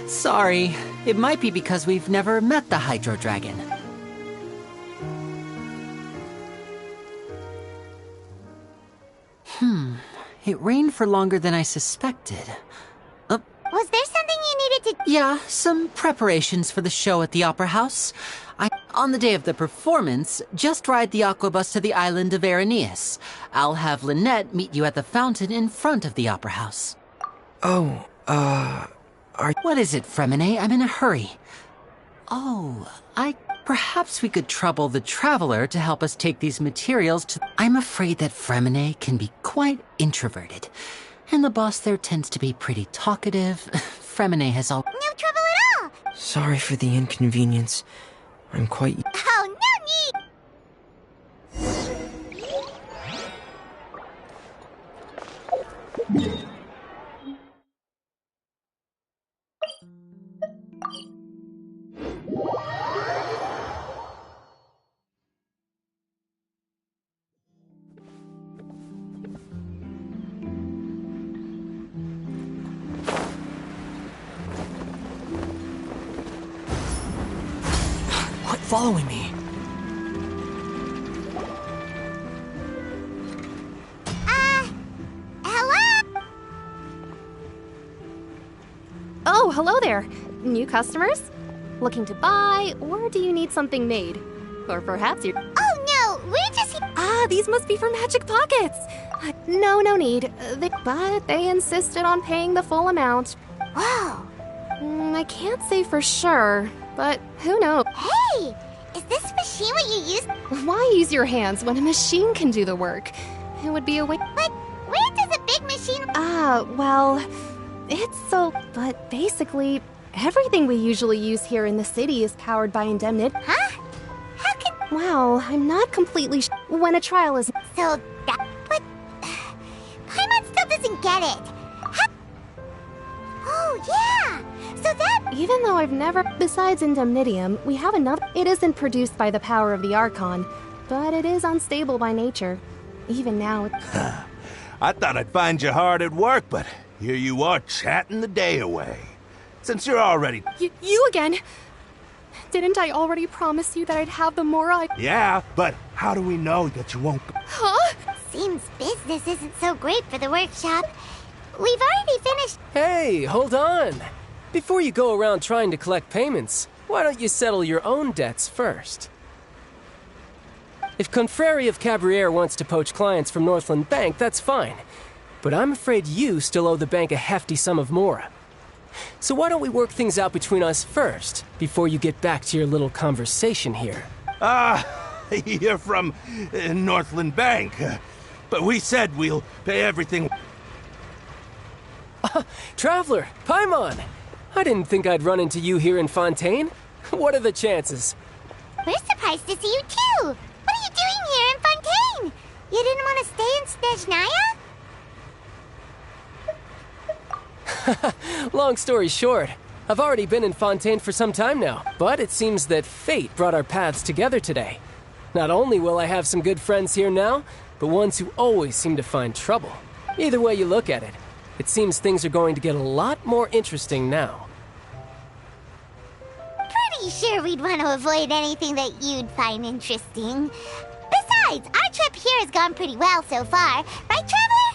Sorry, it might be because we've never met the Hydro Dragon. It rained for longer than I suspected. Was there something you needed to... Yeah, some preparations for the show at the Opera House. On the day of the performance, just ride the aquabus to the island of Araneus. I'll have Lynette meet you at the fountain in front of the Opera House. Oh, What is it, Fremine? I'm in a hurry. Oh, Perhaps we could trouble the Traveler to help us take these materials to... I'm afraid that Fremine can be quite introverted. And the boss there tends to be pretty talkative. Fremine has all... No trouble at all! Sorry for the inconvenience. I'm quite... Oh, no need! Following me. Hello? Oh, hello there. New customers? Looking to buy, or do you need something made? Or perhaps you're... Oh, no, we're just... These must be for Magic Pockets. No need. But they insisted on paying the full amount. Whoa. I can't say for sure, but who knows? Hey! Is this machine what you use? Why use your hands when a machine can do the work? It would be a way... But where does a big machine... Well... It's so... But basically, everything we usually use here in the city is powered by Indemnit. Huh? How can... Well, I'm not completely when a trial is... So that... But... Paimon still doesn't get it. Oh, yeah! So that... Even though I've never... Besides Indemnitium, we have another... It isn't produced by the power of the Archon, but it is unstable by nature. Even now... I thought I'd find you hard at work, but here you are chatting the day away. Since you're already... You again? Didn't I already promise you that I'd have the Mora? Yeah, but how do we know that you won't... Huh? Seems business isn't so great for the workshop. We've already finished... Hey, hold on! Before you go around trying to collect payments, why don't you settle your own debts first? If Confreri of Cabriere wants to poach clients from Northland Bank, that's fine. But I'm afraid you still owe the bank a hefty sum of Mora. So why don't we work things out between us first, before you get back to your little conversation here? You're from Northland Bank. But we said we'll pay everything... Traveler, Paimon! I didn't think I'd run into you here in Fontaine. What are the chances? We're surprised to see you too! What are you doing here in Fontaine? You didn't want to stay in Snezhnaya? Long story short, I've already been in Fontaine for some time now, but it seems that fate brought our paths together today. Not only will I have some good friends here now, but ones who always seem to find trouble. Either way you look at it, it seems things are going to get a lot more interesting now. Pretty sure we'd want to avoid anything that you'd find interesting. Besides, our trip here has gone pretty well so far. Right, Traveler?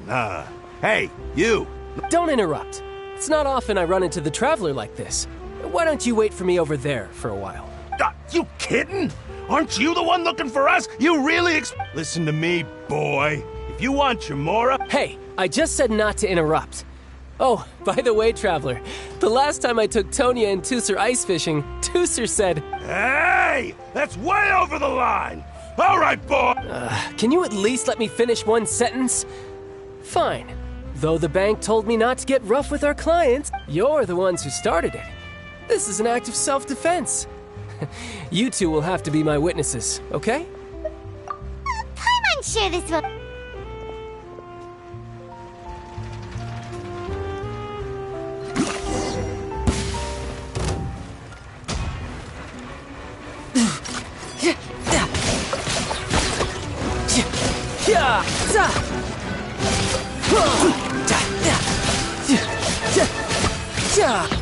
Hey, you! Don't interrupt. It's not often I run into the Traveler like this. Why don't you wait for me over there for a while? You kidding? Aren't you the one looking for us? You really Listen to me, boy. If you want your Mora... Hey, I just said not to interrupt. Oh, by the way, Traveler, the last time I took Tonya and Tusser ice fishing, Tusser said... Hey! That's way over the line! All right, boy! Can you at least let me finish one sentence? Fine. Though the bank told me not to get rough with our clients, you're the ones who started it. This is an act of self-defense. You two will have to be my witnesses, okay? I'm unsure this will...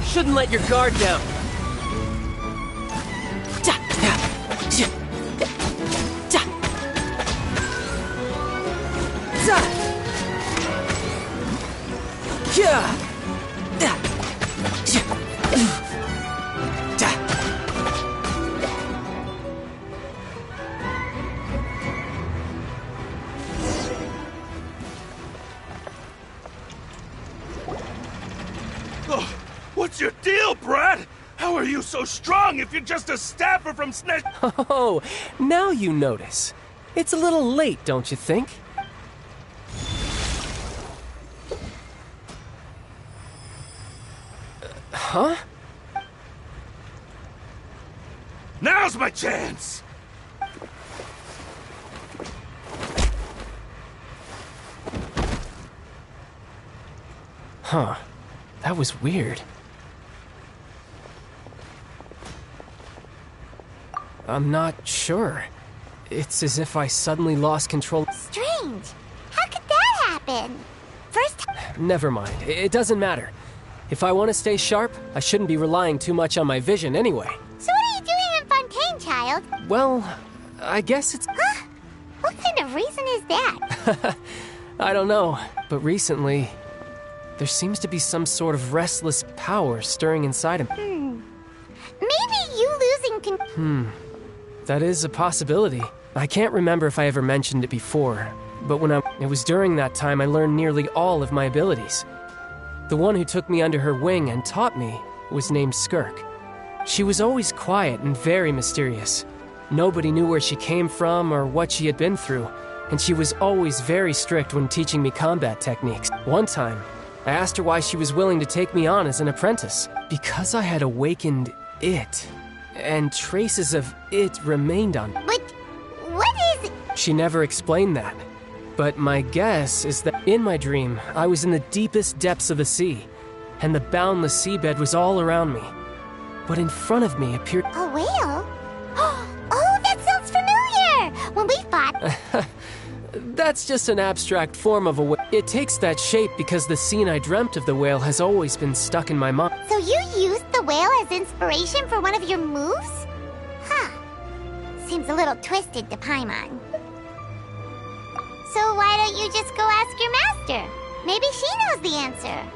Shouldn't let your guard down. What's your deal, Brad? How are you so strong if you're just a staffer from Snesh... Oh, now you notice. It's a little late, don't you think? Huh? Now's my chance! Huh. That was weird. I'm not sure. It's as if I suddenly lost control. Strange. How could that happen? First... Never mind. It doesn't matter. If I want to stay sharp, I shouldn't be relying too much on my vision anyway. So what are you doing in Fontaine, child? Well, I guess it's... Huh? What kind of reason is that? I don't know, but recently, there seems to be some sort of restless power stirring inside him. Maybe you losing That is a possibility. I can't remember if I ever mentioned it before, but it was during that time I learned nearly all of my abilities. The one who took me under her wing and taught me was named Skirk. She was always quiet and very mysterious. Nobody knew where she came from or what she had been through, and she was always very strict when teaching me combat techniques. One time, I asked her why she was willing to take me on as an apprentice. Because I had awakened it, and traces of it remained on me. But what is... She never explained that. But my guess is that in my dream, I was in the deepest depths of the sea, and the boundless seabed was all around me. But in front of me appeared... A whale? Oh, that sounds familiar! When we fought... That's just an abstract form of a whale. It takes that shape because the scene I dreamt of the whale has always been stuck in my mind. So you used the whale as inspiration for one of your moves? Huh. Seems a little twisted to Paimon. So why don't you just go ask your master? Maybe she knows the answer.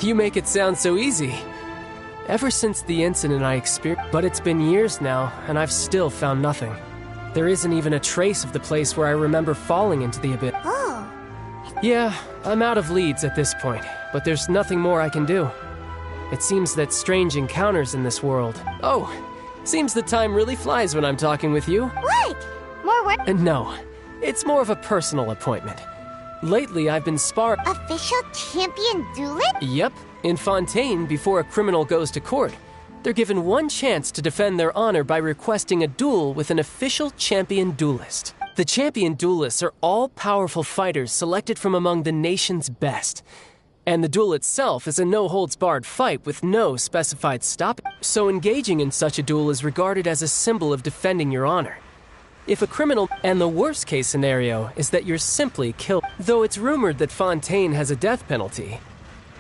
You make it sound so easy. Ever since the incident I experienced, but it's been years now, and I've still found nothing. There isn't even a trace of the place where I remember falling into the abyss. Oh. Yeah, I'm out of leads at this point, but there's nothing more I can do. It seems that strange encounters in this world. Oh, seems the time really flies when I'm talking with you. What? More work? No, it's more of a personal appointment. Lately, I've been sparring... Official champion duelist? Yep, in Fontaine before a criminal goes to court. They're given one chance to defend their honor by requesting a duel with an official champion duelist. The champion duelists are all-powerful fighters selected from among the nation's best. And the duel itself is a no-holds-barred fight with no specified stopping. So engaging in such a duel is regarded as a symbol of defending your honor. If a criminal, and the worst case scenario is that you're simply killed. Though it's rumored that Fontaine has a death penalty.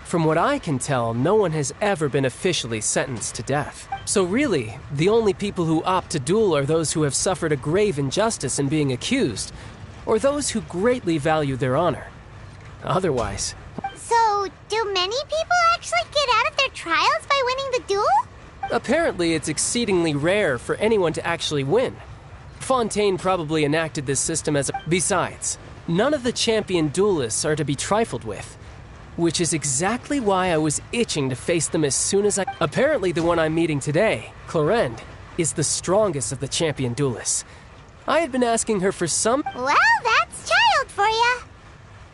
From what I can tell, no one has ever been officially sentenced to death. So really, the only people who opt to duel are those who have suffered a grave injustice in being accused, or those who greatly value their honor. Otherwise... So, do many people actually get out of their trials by winning the duel? Apparently, it's exceedingly rare for anyone to actually win. Fontaine probably enacted this system as a... Besides, none of the champion duelists are to be trifled with. Which is exactly why I was itching to face them as soon as I... Apparently the one I'm meeting today, Clorinde, is the strongest of the champion duelists. I had been asking her for some... Well, that's child for ya.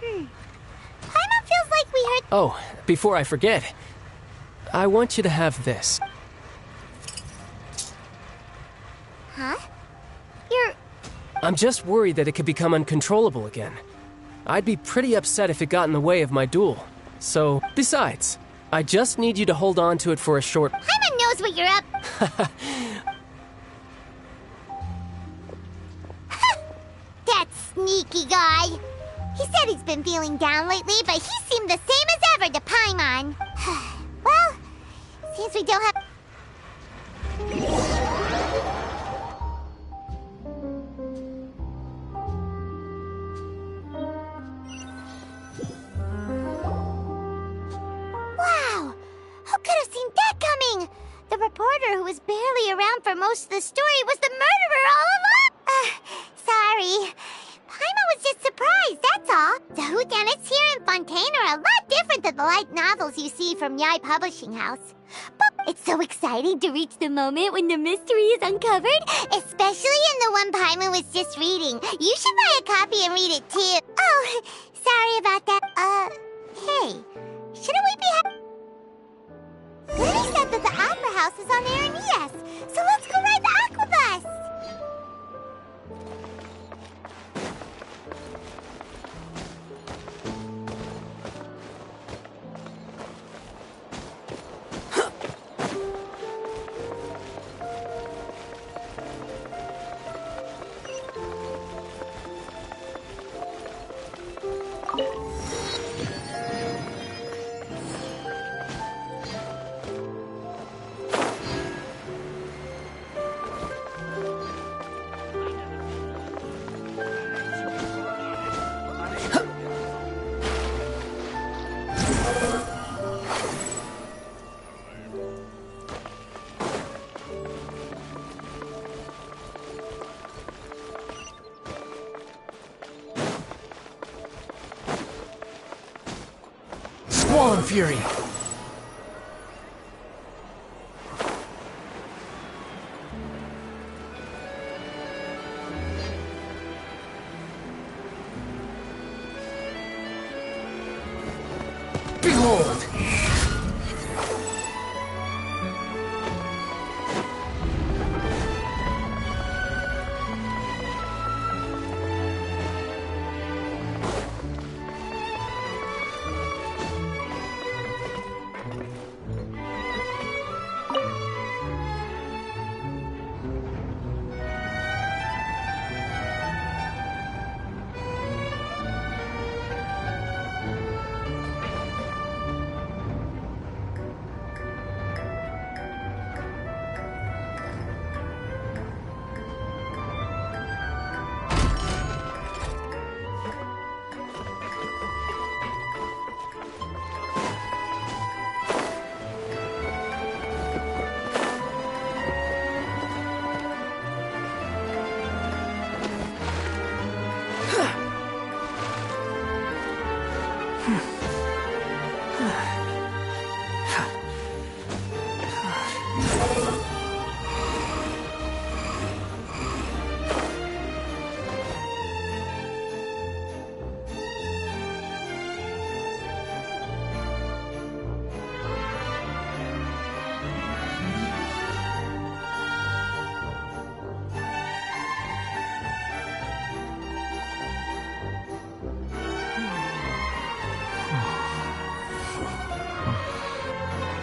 Paimon feels like we heard... Oh, before I forget, I want you to have this. Huh? I'm just worried that it could become uncontrollable again. I'd be pretty upset if it got in the way of my duel. So, besides, I just need you to hold on to it for a short... Paimon knows what you're up... That sneaky guy. He said he's been feeling down lately, but he seemed the same as ever to Paimon. Well, since we don't have... Wow! Who could have seen that coming? The reporter who was barely around for most of the story was the murderer all along! Sorry. Paimon was just surprised, that's all. The whodunits here in Fontaine are a lot different than the light novels you see from Yai Publishing House. But it's so exciting to reach the moment when the mystery is uncovered, especially in the one Paimon was just reading. You should buy a copy and read it too. Oh, sorry about that. Hey, shouldn't we be Goody said that the Opera House is on Aranias, so let's go ride the Aquabus! Swan Fury! Behold!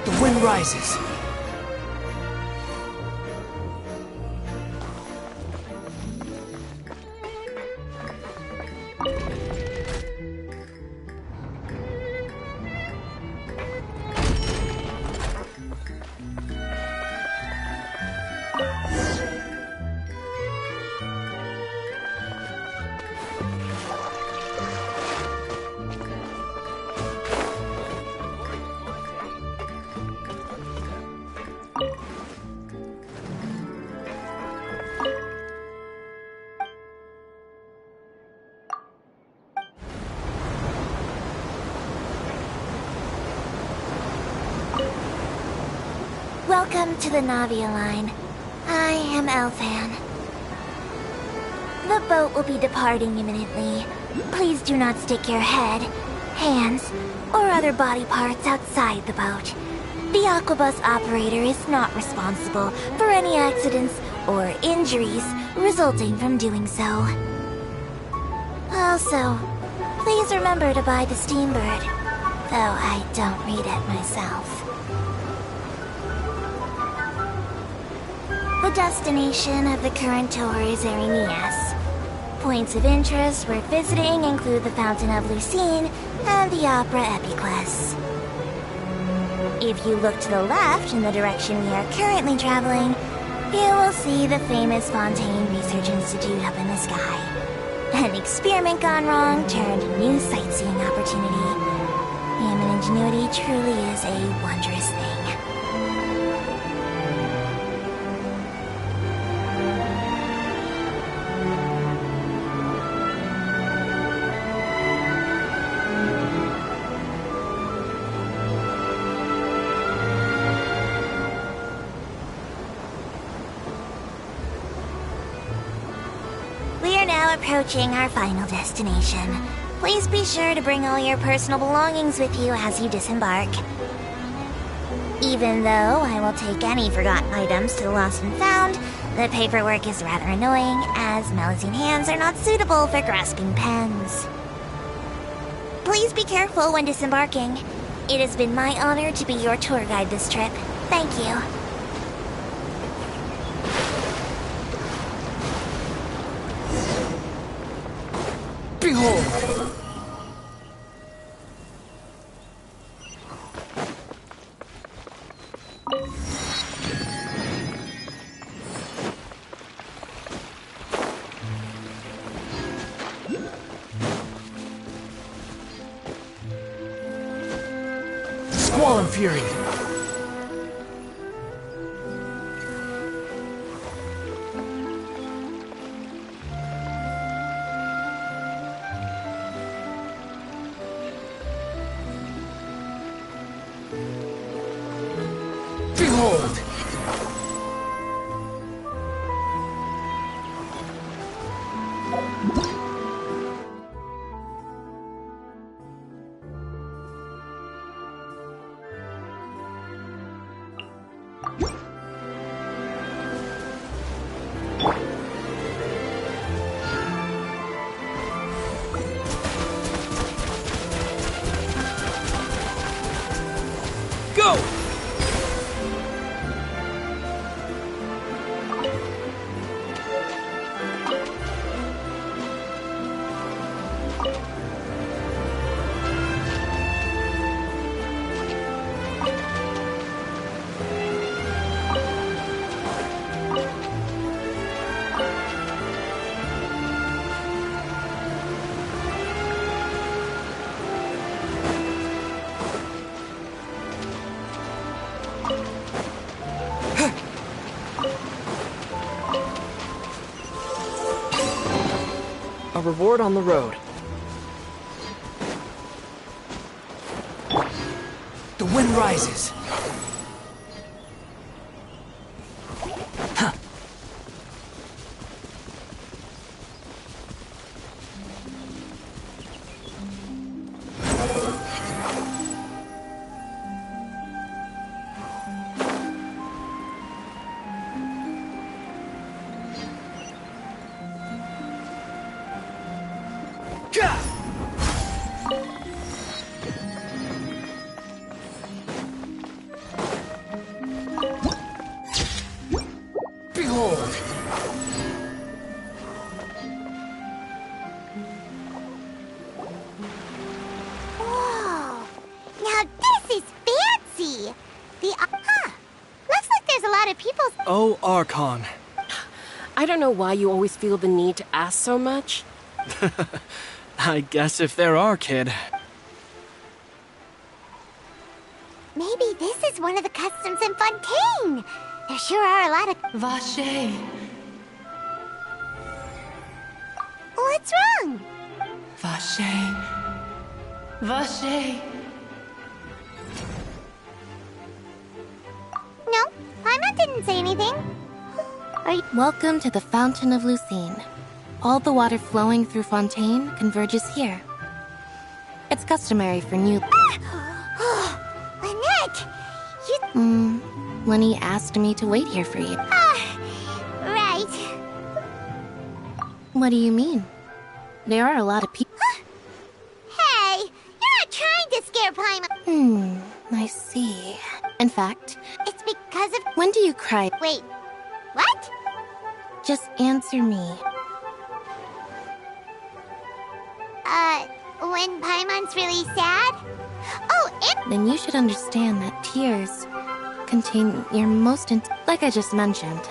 The wind rises. Welcome to the Navia line. I am Elfan. The boat will be departing imminently. Please do not stick your head, hands, or other body parts outside the boat. The Aquabus operator is not responsible for any accidents or injuries resulting from doing so. Also, please remember to buy the Steambird, though I don't read it myself. The destination of the current tour is Erinias. Points of interest worth visiting include the Fountain of Lucine and the Opera Epiclese. If you look to the left in the direction we are currently traveling, you will see the famous Fontaine Research Institute up in the sky. An experiment gone wrong turned a new sightseeing opportunity. Human ingenuity truly is a wondrous thing. Approaching our final destination. Please be sure to bring all your personal belongings with you as you disembark. Even though I will take any forgotten items to the lost and found, the paperwork is rather annoying, as Melusine hands are not suitable for grasping pens. Please be careful when disembarking. It has been my honor to be your tour guide this trip. Thank you. Behold! Squall Fury! Behold! Go! A reward on the road. The wind rises. Huh. Behold! Whoa! Now this is fancy! Looks like there's a lot of people. Oh, Archon. I don't know why you always feel the need to ask so much. I guess if there are, kid. Maybe this is one of the customs in Fontaine! There sure are a lot of... Vache. What's wrong? Vache. Vache. No, Paimon didn't say anything. Welcome to the Fountain of Lucine. All the water flowing through Fontaine converges here. It's customary for new... Lynette! You... Lenny asked me to wait here for you. Right. What do you mean? There are a lot of people... Hey! You're not trying to scare Paimon! I see. In fact... It's because of... When do you cry? Wait, what? Just answer me. When Paimon's really sad? Oh, and... Then you should understand that tears contain your most... Like I just mentioned,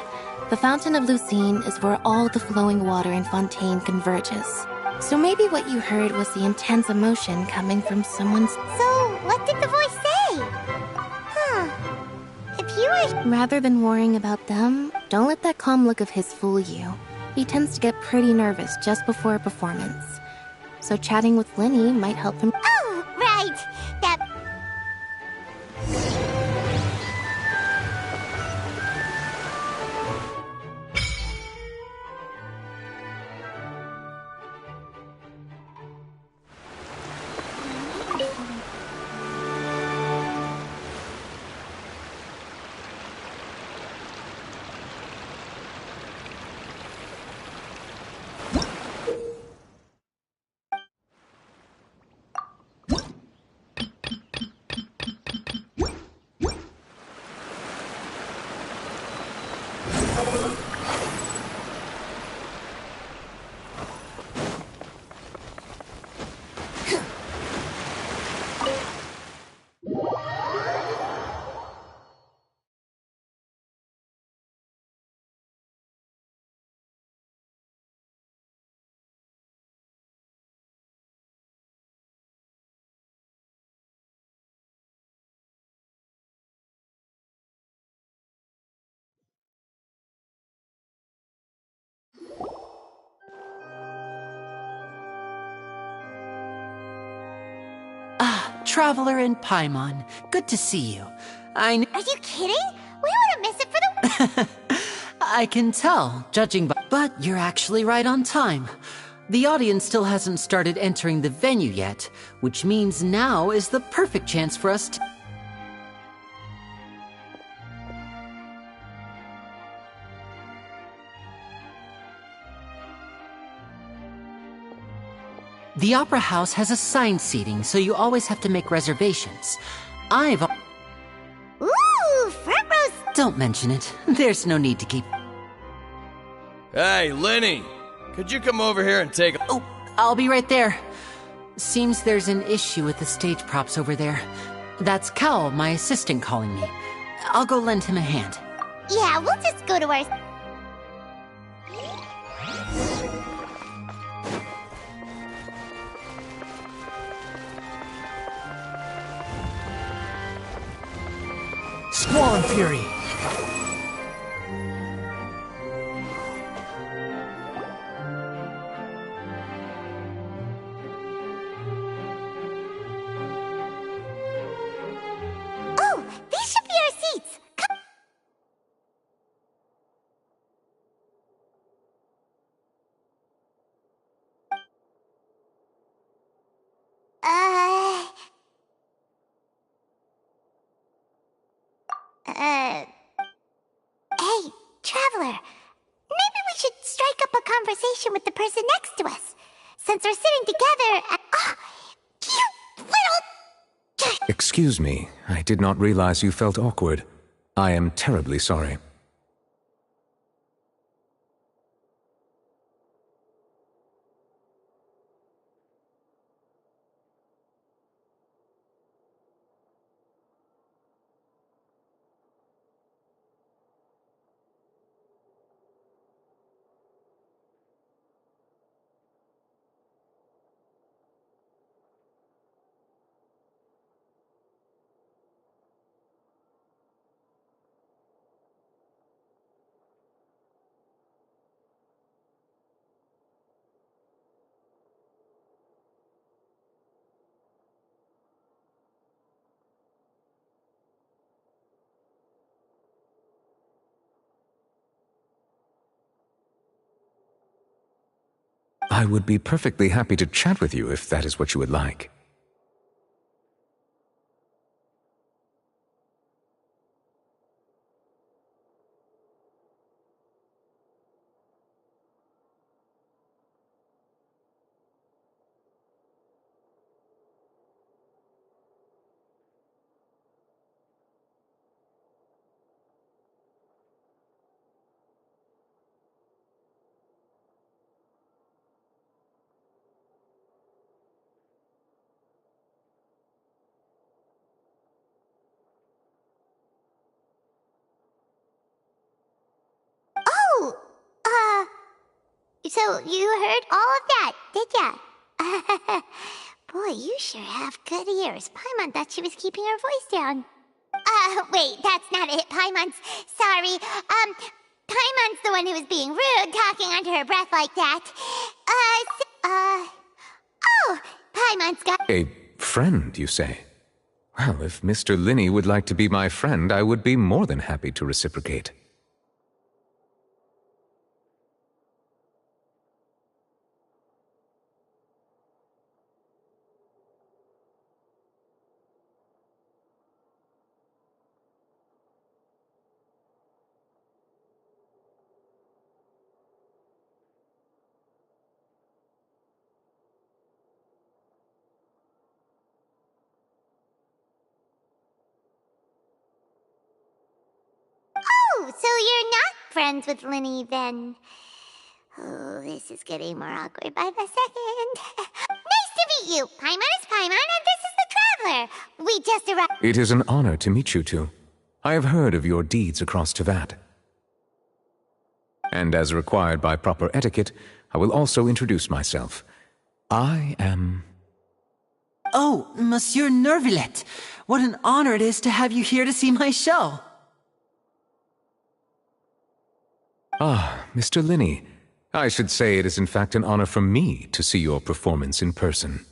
the Fountain of Lucine is where all the flowing water in Fontaine converges. So maybe what you heard was the intense emotion coming from someone's... So, what did the voice say? If you were... Rather than worrying about them, don't let that calm look of his fool you. He tends to get pretty nervous just before a performance. So chatting with Lenny might help him... Oh, right! That... Traveler in Paimon. Good to see you. Are you kidding? We wouldn't miss it for the... I can tell, judging by... But you're actually right on time. The audience still hasn't started entering the venue yet, which means now is the perfect chance for us to... The Opera House has assigned seating, so you always have to make reservations. Ooh, front rows... Don't mention it. There's no need to keep... Hey, Lenny! Could you come over here and take a... Oh, I'll be right there. Seems there's an issue with the stage props over there. That's Cal, my assistant, calling me. I'll go lend him a hand. Yeah, we'll just go to our... Squall and Fury! Oh, these should be our seats! Come... Hey, Traveler. Maybe we should strike up a conversation with the person next to us. Since we're sitting together and... Oh, you little... Excuse me, I did not realize you felt awkward. I am terribly sorry. I would be perfectly happy to chat with you if that is what you would like. Oh, so you heard all of that, did ya? Boy, you sure have good ears. Paimon thought she was keeping her voice down. Wait, that's not it, Paimon's. Sorry. Paimon's the one who was being rude, talking under her breath like that. Oh, Paimon's got... A friend, you say? Well, if Mr. Linney would like to be my friend, I would be more than happy to reciprocate. Oh, so you're not friends with Linny, then. Oh, this is getting more awkward by the second. Nice to meet you. Paimon is Paimon, and this is the Traveler. We just arrived. It is an honor to meet you two. I have heard of your deeds across Tevat. And as required by proper etiquette, I will also introduce myself. I am... Oh, Monsieur Nervillet. What an honor it is to have you here to see my show. Ah, Mr. Linney. I should say it is in fact an honor for me to see your performance in person.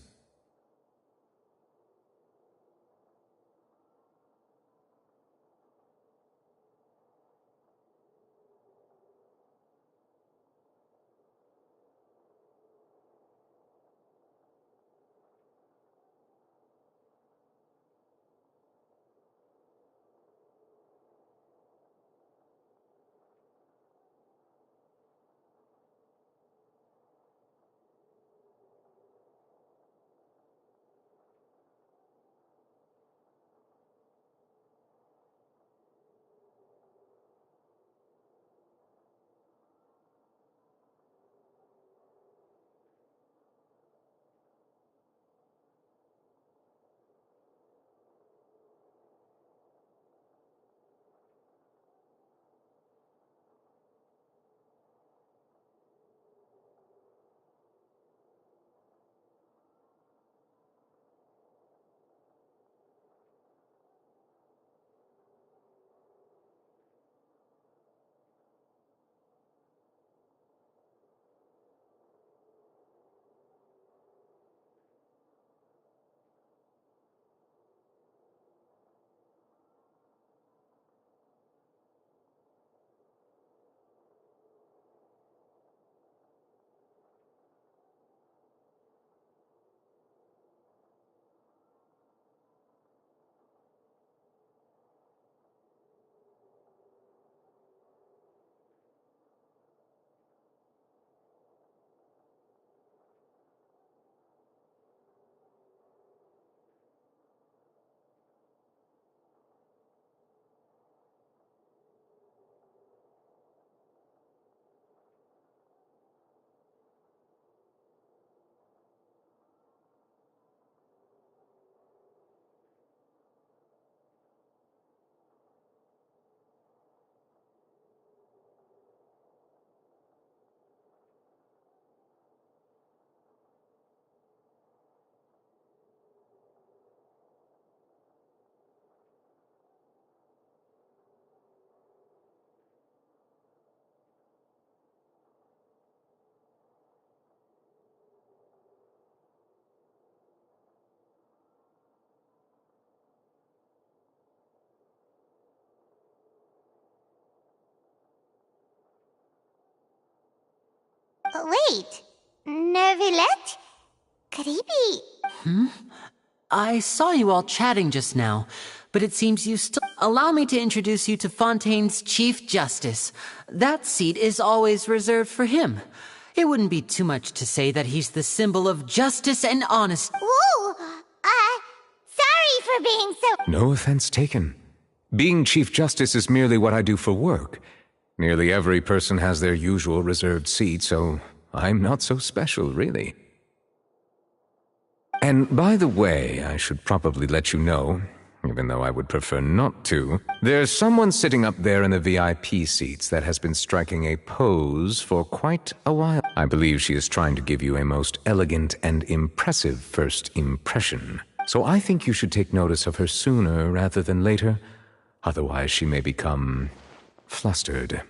Wait, Nervillette? Could he be... I saw you all chatting just now, but it seems you still... Allow me to introduce you to Fontaine's Chief Justice. That seat is always reserved for him. It wouldn't be too much to say that he's the symbol of justice and honesty. Ooh, sorry for being so... No offense taken. Being Chief Justice is merely what I do for work. Nearly every person has their usual reserved seat, so I'm not so special, really. And by the way, I should probably let you know, even though I would prefer not to, there's someone sitting up there in the VIP seats that has been striking a pose for quite a while. I believe she is trying to give you a most elegant and impressive first impression. So I think you should take notice of her sooner rather than later. Otherwise she may become flustered.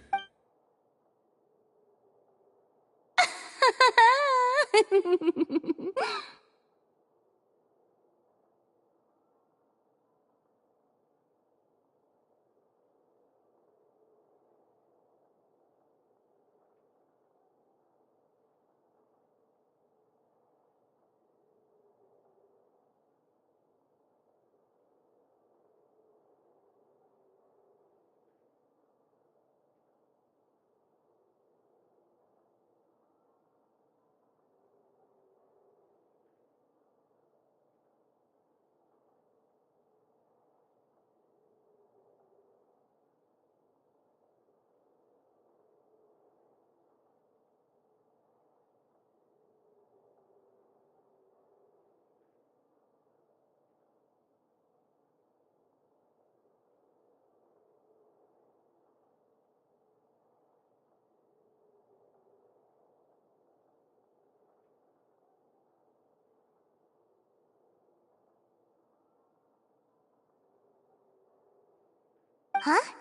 Huh?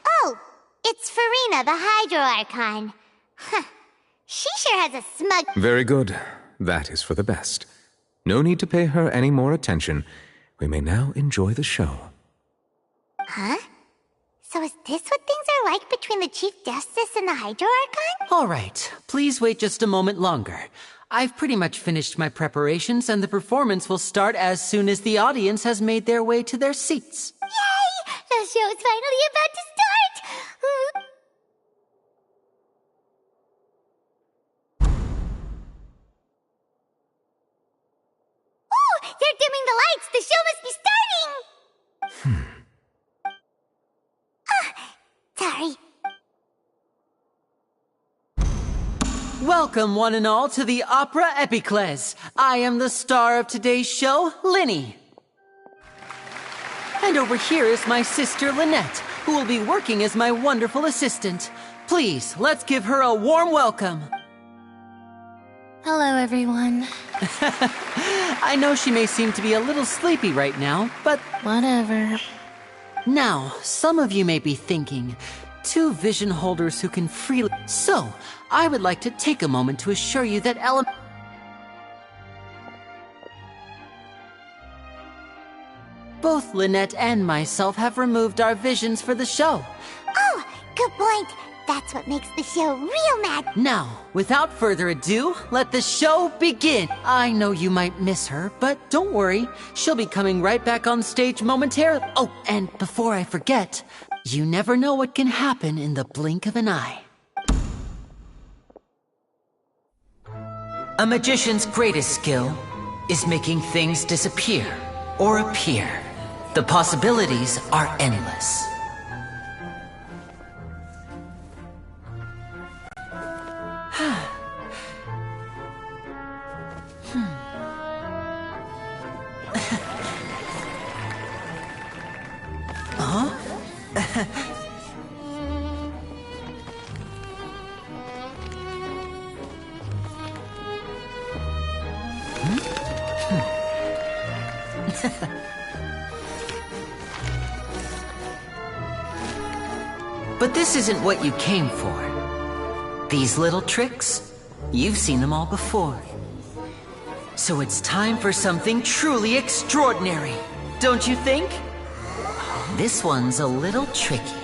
Oh, it's Farina, the Hydro Archon. Huh. She sure has a smug... Very good. That is for the best. No need to pay her any more attention. We may now enjoy the show. Huh? So is this what things are like between the Chief Justice and the Hydro Archon? All right, please wait just a moment longer. I've pretty much finished my preparations, and the performance will start as soon as the audience has made their way to their seats. Yay! The show's finally about to start! Oh, they're dimming the lights! The show must be starting! Sorry. Welcome, one and all, to the Opera Epiclese. I am the star of today's show, Linny. And over here is my sister, Lynette, who will be working as my wonderful assistant. Please, let's give her a warm welcome. Hello, everyone. I know she may seem to be a little sleepy right now, but... Whatever. Now, some of you may be thinking, two vision holders who can freely... So, I would like to take a moment to assure you that both Lynette and myself have removed our visions for the show. Oh, good point. That's what makes the show real mad. Now, without further ado, let the show begin. I know you might miss her, but don't worry. She'll be coming right back on stage momentarily. Oh, and before I forget, you never know what can happen in the blink of an eye. A magician's greatest skill is making things disappear or appear. The possibilities are endless. But this isn't what you came for. These little tricks, you've seen them all before. So it's time for something truly extraordinary, don't you think? This one's a little tricky.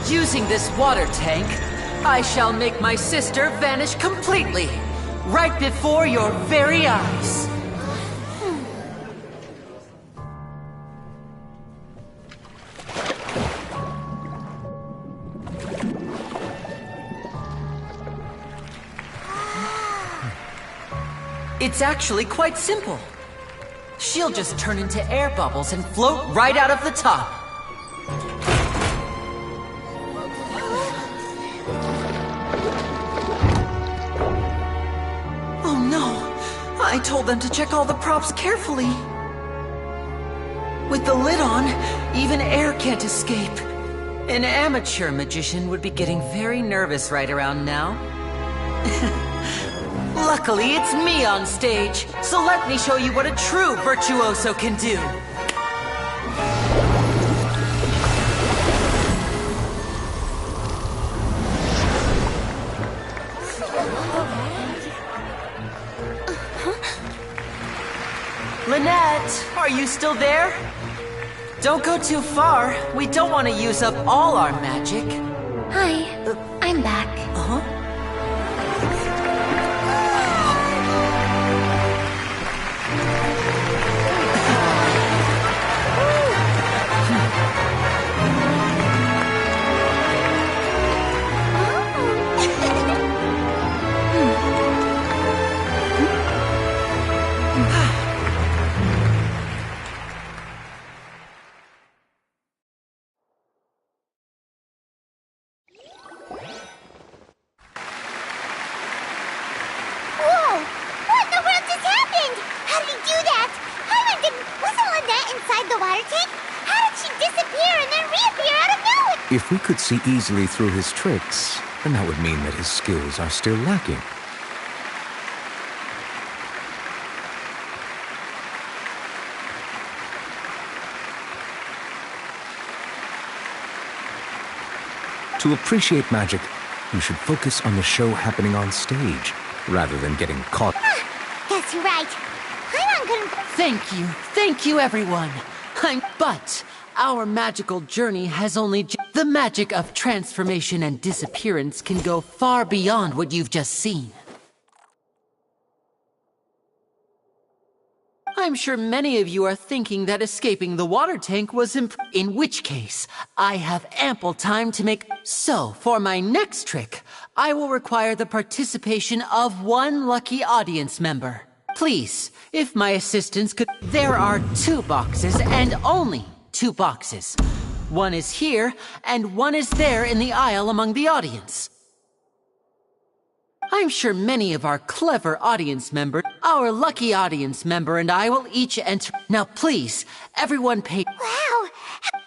Using this water tank, I shall make my sister vanish completely, right before your very eyes. It's actually quite simple. She'll just turn into air bubbles and float right out of the top. Oh no! I told them to check all the props carefully. With the lid on, even air can't escape. An amateur magician would be getting very nervous right around now. Luckily, it's me on stage, so let me show you what a true virtuoso can do. Lynette, are you still there? Don't go too far. We don't want to use up all our magic. Hi, I'm back. Uh-huh. If we could see easily through his tricks, then that would mean that his skills are still lacking. To appreciate magic, you should focus on the show happening on stage, rather than getting caught. Guess you're right. Thank you, everyone. But our magical journey has only the magic of transformation and disappearance can go far beyond what you've just seen. I'm sure many of you are thinking that escaping the water tank was in which case, I have ample time to make. So, for my next trick, I will require the participation of one lucky audience member. Please, if my assistants could. There are 2 boxes and only 2 boxes. One is here, and one is there in the aisle among the audience. I'm sure many of our clever audience members, our lucky audience member and I will each enter. Now please, everyone pay. Wow!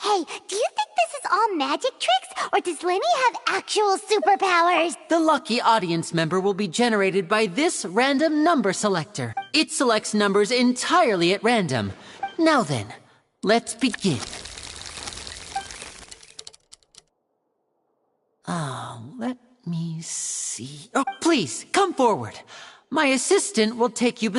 Hey, do you think this is all magic tricks, or does Lenny have actual superpowers? The lucky audience member will be generated by this random number selector. It selects numbers entirely at random. Now then, let's begin. Let me see. Oh, please, come forward. My assistant will take you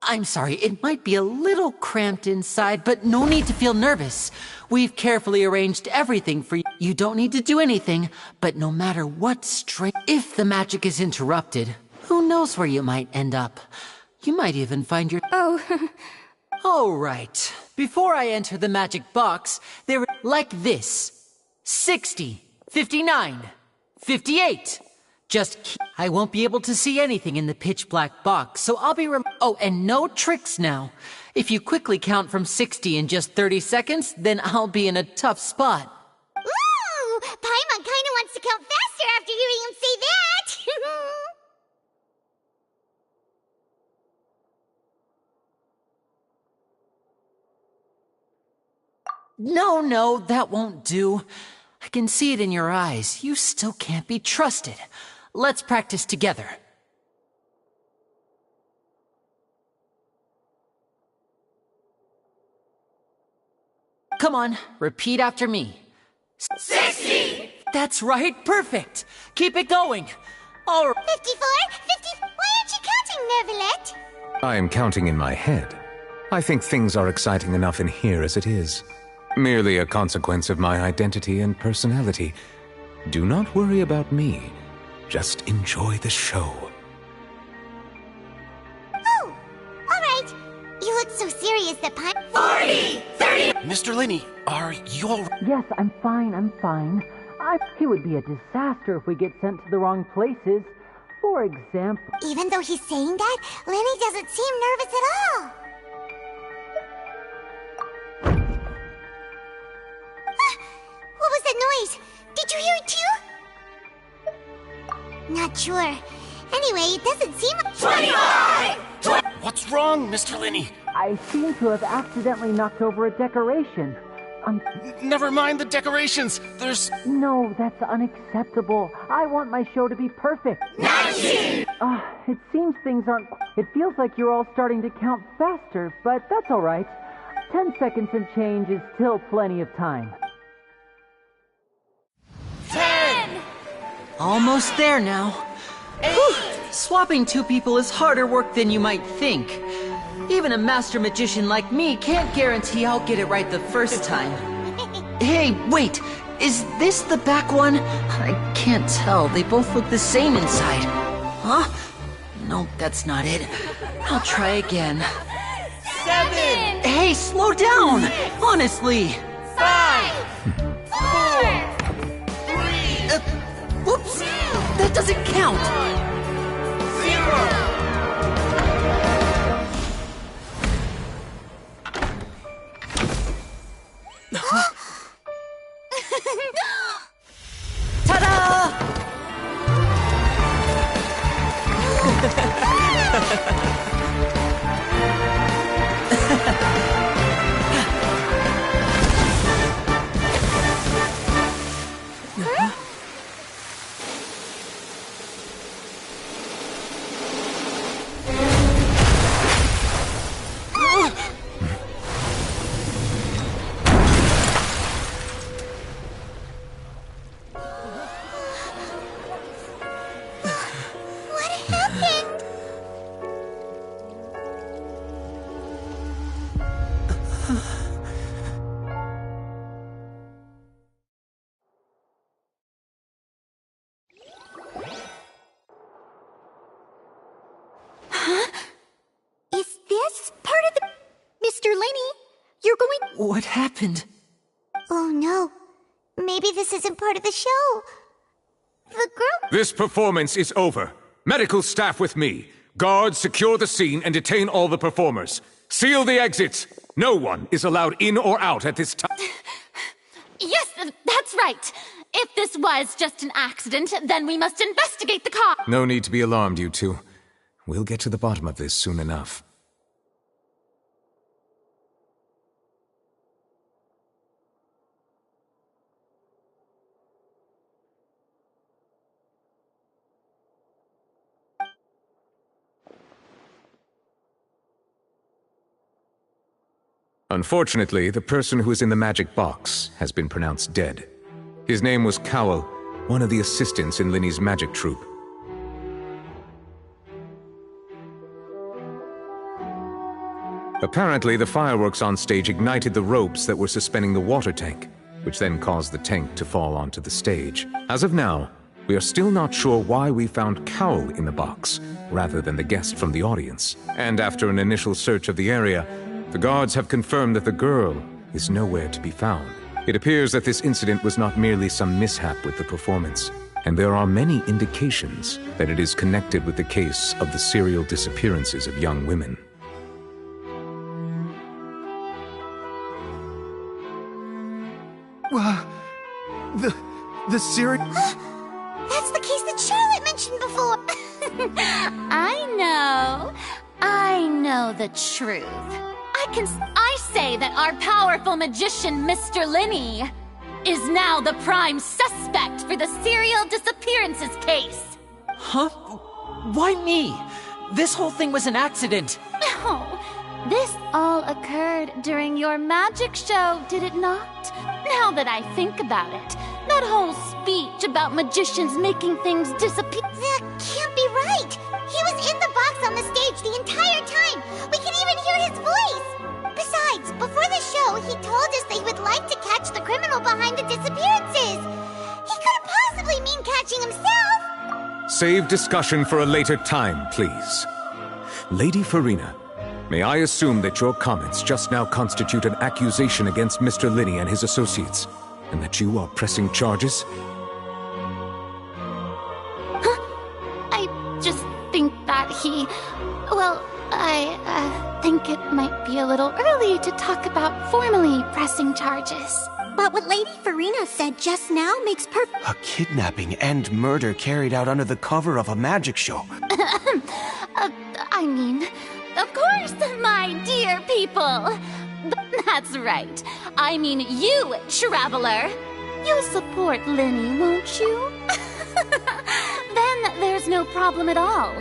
I'm sorry, it might be a little cramped inside, but no need to feel nervous. We've carefully arranged everything for you. You don't need to do anything, but no matter what if the magic is interrupted, who knows where you might end up. You might even find your— Oh. All right. Before I enter the magic box, there like this. 60, 59, 58. I won't be able to see anything in the pitch black box, so I'll be oh, and no tricks now. If you quickly count from 60 in just 30 seconds, then I'll be in a tough spot. Ooh! Paimon kinda wants to count faster after hearing him say that! No, that won't do. I can see it in your eyes. You still can't be trusted. Let's practice together. Come on, repeat after me. 60! That's right, perfect. Keep it going. All right. 54, 50... Why aren't you counting, Nervalet? I am counting in my head. I think things are exciting enough in here as it is. Merely a consequence of my identity and personality. Do not worry about me. Just enjoy the show. Oh, all right. You look so serious that 40, 30... Mr. Linney, are you all right? Yes, I'm fine. It would be a disaster if we get sent to the wrong places. For example... Even though he's saying that, Lenny doesn't seem nervous at all. What was that noise? Did you hear it too? Not sure. Anyway, it doesn't seem... 25! What's wrong, Mr. Linney? I seem to have accidentally knocked over a decoration. Never mind the decorations. There's... No, that's unacceptable. I want my show to be perfect. 19! It seems things aren't... It feels like you're all starting to count faster, but that's all right. 10 seconds and change is still plenty of time. 10! Almost there now. Whew. Swapping two people is harder work than you might think. Even a master magician like me can't guarantee I'll get it right the first time. Hey, wait! Is this the back one? I can't tell. They both look the same inside. Huh? Nope, that's not it. I'll try again. 7! Hey, slow down! Honestly! 5! 4! 3! Whoops! That doesn't count! 0! Ta-da! What happened? Oh no. Maybe this isn't part of the show. The girl... This performance is over. Medical staff with me. Guards, secure the scene and detain all the performers. Seal the exits. No one is allowed in or out at this time. Yes, that's right. If this was just an accident, then we must investigate the cause. No need to be alarmed, you two. We'll get to the bottom of this soon enough. Unfortunately, the person who is in the magic box has been pronounced dead. His name was Cowell, one of the assistants in Linny's magic troupe. Apparently, the fireworks on stage ignited the ropes that were suspending the water tank, which then caused the tank to fall onto the stage. As of now, we are still not sure why we found Cowell in the box, rather than the guest from the audience. And after an initial search of the area, the guards have confirmed that the girl is nowhere to be found. It appears that this incident was not merely some mishap with the performance, and there are many indications that it is connected with the case of the serial disappearances of young women. The serial... That's the case that Charlotte mentioned before! I know the truth. I say that our powerful magician, Mr. Linney, is now the prime suspect for the serial disappearances case. Huh? Why me? This whole thing was an accident. Oh, this all occurred during your magic show, did it not? Now that I think about it, that whole speech about magicians making things disappear... That can't be right! He was in the box on the stage the entire time! We can even hear his voice! Besides, before the show, he told us that he would like to save discussion for a later time, please. Lady Farina, may I assume that your comments just now constitute an accusation against Mr. Linney and his associates, and that you are pressing charges? I just think that well, I think it might be a little early to talk about formally pressing charges. But what Lady Farina said just now makes perfect— A kidnapping and murder carried out under the cover of a magic show. I mean, of course, my dear people. That's right. I mean you, Traveler. You'll support Linney, won't you? Then there's no problem at all.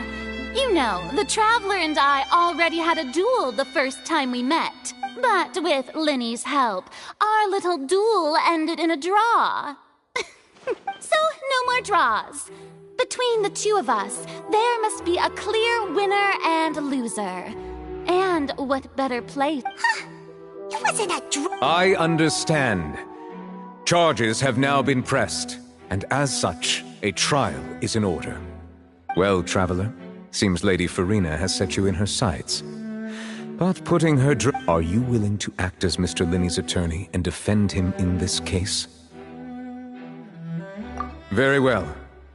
You know, the Traveler and I already had a duel the first time we met. But with Linney's help, our little duel ended in a draw. So, no more draws. Between the two of us, there must be a clear winner and loser. And what better place? It wasn't a draw. I understand. Charges have now been pressed, and as such, a trial is in order. Well, Traveler, seems Lady Farina has set you in her sights. But putting her are you willing to act as Mr. Linney's attorney and defend him in this case? Very well.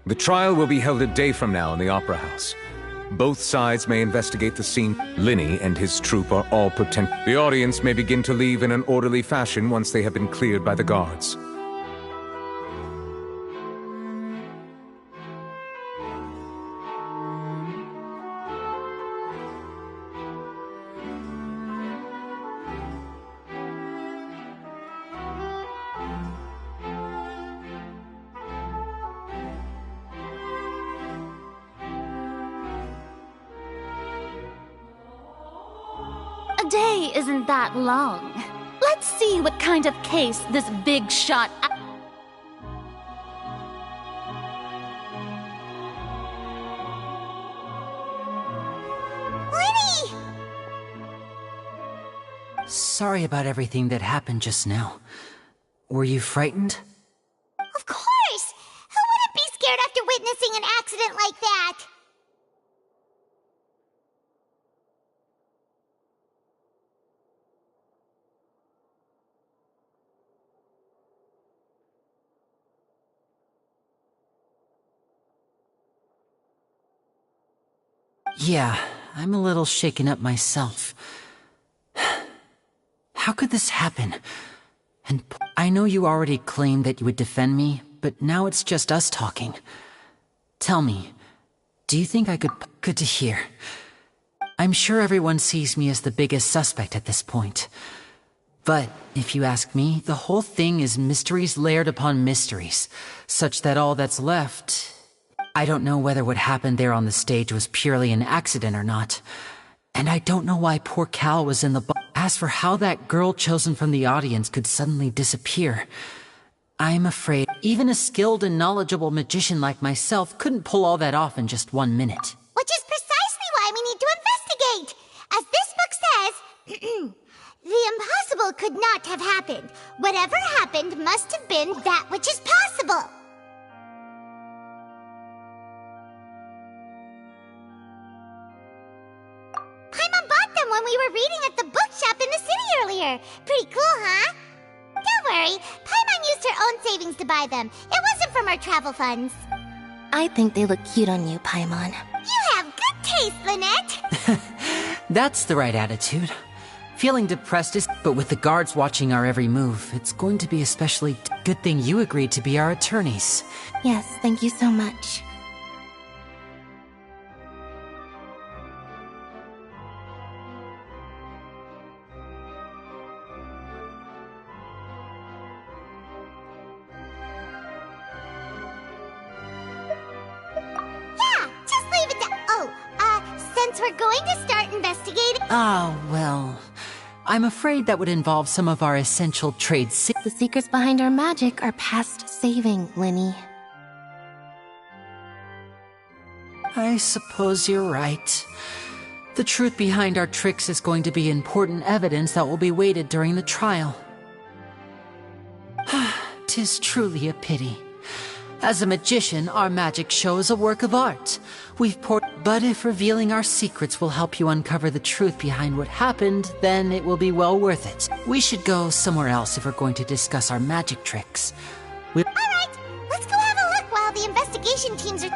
The trial will be held a day from now in the Opera House. Both sides may investigate the scene. Linney and his troupe are all potential. The audience may begin to leave in an orderly fashion once they have been cleared by the guards. A day isn't that long. Let's see what kind of case this big shot. Linney! Sorry about everything that happened just now. Were you frightened? Of course! Who wouldn't be scared after witnessing an accident like that? Yeah, I'm a little shaken up myself. How could this happen? And I know you already claimed that you would defend me, but now it's just us talking. Tell me, do you think I could— Good to hear. I'm sure everyone sees me as the biggest suspect at this point. But if you ask me, the whole thing is mysteries layered upon mysteries, such that all that's left— I don't know whether what happened there on the stage was purely an accident or not. And I don't know why poor Cal was in the As for how that girl chosen from the audience could suddenly disappear, I'm afraid even a skilled and knowledgeable magician like myself couldn't pull all that off in just 1 minute. Which is precisely why we need to investigate. As this book says, the impossible could not have happened. Whatever happened must have been that which is possible. Paimon bought them when we were reading at the bookshop in the city earlier. Pretty cool, huh? Don't worry, Paimon used her own savings to buy them. It wasn't from our travel funds. I think they look cute on you, Paimon. You have good taste, Lynette. That's the right attitude. Feeling depressed is— But with the guards watching our every move, it's going to be especially good thing you agreed to be our attorneys. Yes, thank you so much. Since we're going to start investigating— Ah, well, I'm afraid that would involve some of our essential trade The secrets behind our magic are past saving, Linney. I suppose you're right. The truth behind our tricks is going to be important evidence that will be weighted during the trial. 'Tis truly a pity. As a magician, our magic show is a work of art. But if revealing our secrets will help you uncover the truth behind what happened, then it will be well worth it. We should go somewhere else if we're going to discuss our magic tricks. Alright, let's go have a look while the investigation teams are...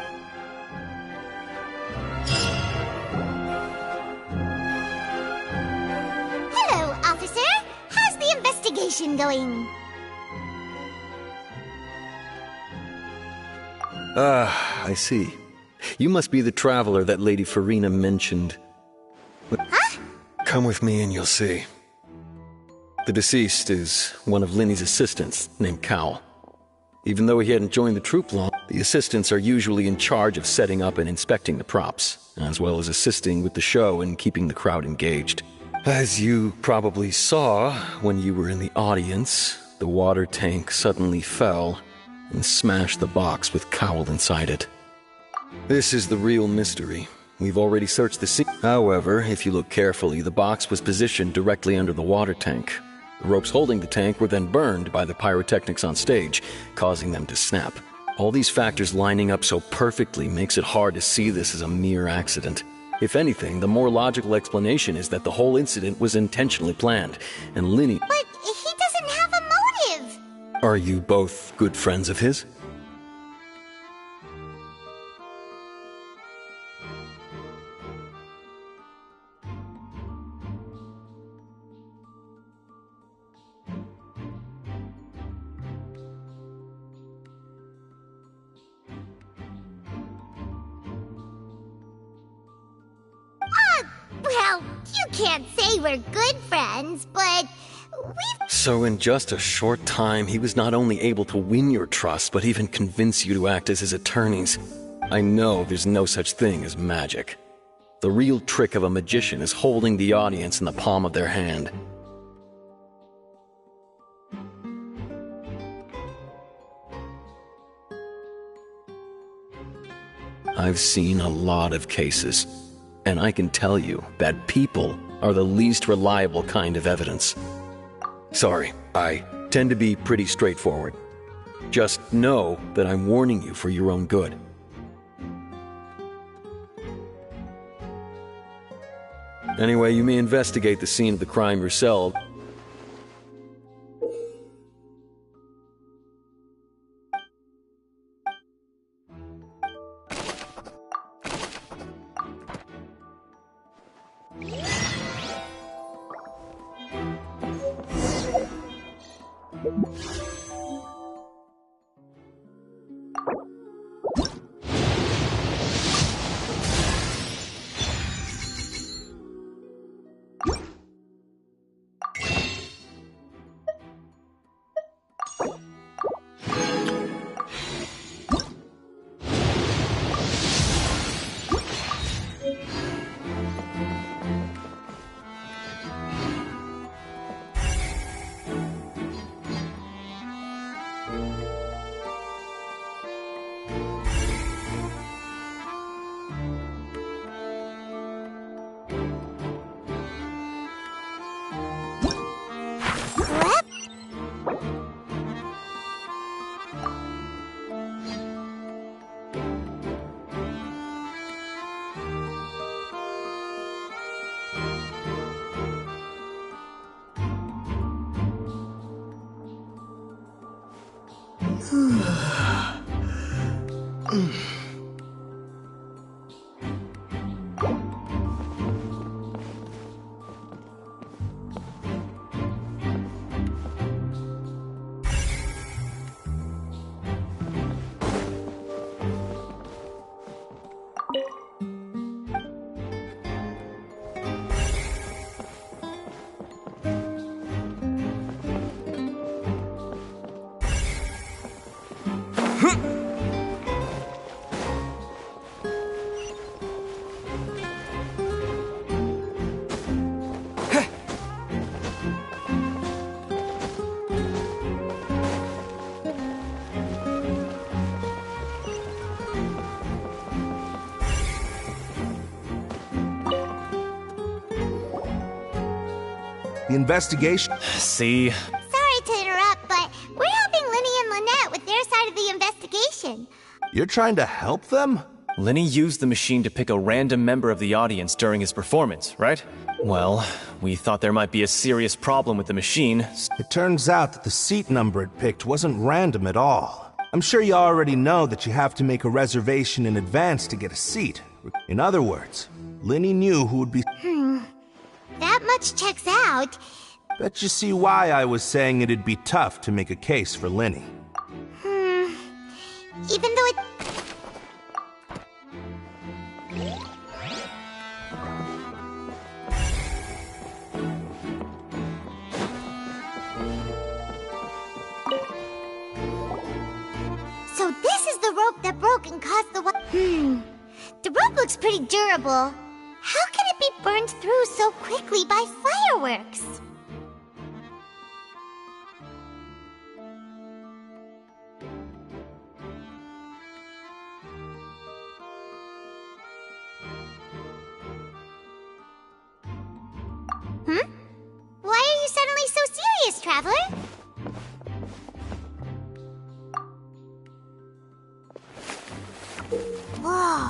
Hello, officer. How's the investigation going? I see. You must be the traveler that Lady Farina mentioned. Huh? Come with me and you'll see. The deceased is one of Linny's assistants, named Cowell. Even though he hadn't joined the troupe long, the assistants are usually in charge of setting up and inspecting the props, as well as assisting with the show and keeping the crowd engaged. As you probably saw when you were in the audience, the water tank suddenly fell and smashed the box with Cowell inside it. This is the real mystery. We've already searched the scene. However, if you look carefully, the box was positioned directly under the water tank. The ropes holding the tank were then burned by the pyrotechnics on stage, causing them to snap. All these factors lining up so perfectly makes it hard to see this as a mere accident. If anything, the more logical explanation is that the whole incident was intentionally planned, and Linny... But he doesn't have a motive! Are you both good friends of his? Well, you can't say we're good friends, but we've... So in just a short time, he was not only able to win your trust, but even convince you to act as his attorneys. I know there's no such thing as magic. The real trick of a magician is holding the audience in the palm of their hand. I've seen a lot of cases, and I can tell you that people are the least reliable kind of evidence. Sorry, I tend to be pretty straightforward. Just know that I'm warning you for your own good. Anyway, you may investigate the scene of the crime yourself. The investigation... See? Sorry to interrupt, but we're helping Linny and Lynette with their side of the investigation. You're trying to help them? Lenny used the machine to pick a random member of the audience during his performance, right? Well, we thought there might be a serious problem with the machine. It turns out that the seat number it picked wasn't random at all. I'm sure you already know that you have to make a reservation in advance to get a seat. In other words, Lenny knew who would be... That much checks out. Bet you see why I was saying it'd be tough to make a case for Lenny. Even though it... So this is the rope that broke and caused the... The rope looks pretty durable. How can it be burned through so quickly by fireworks? Why are you suddenly so serious, Traveler? Whoa!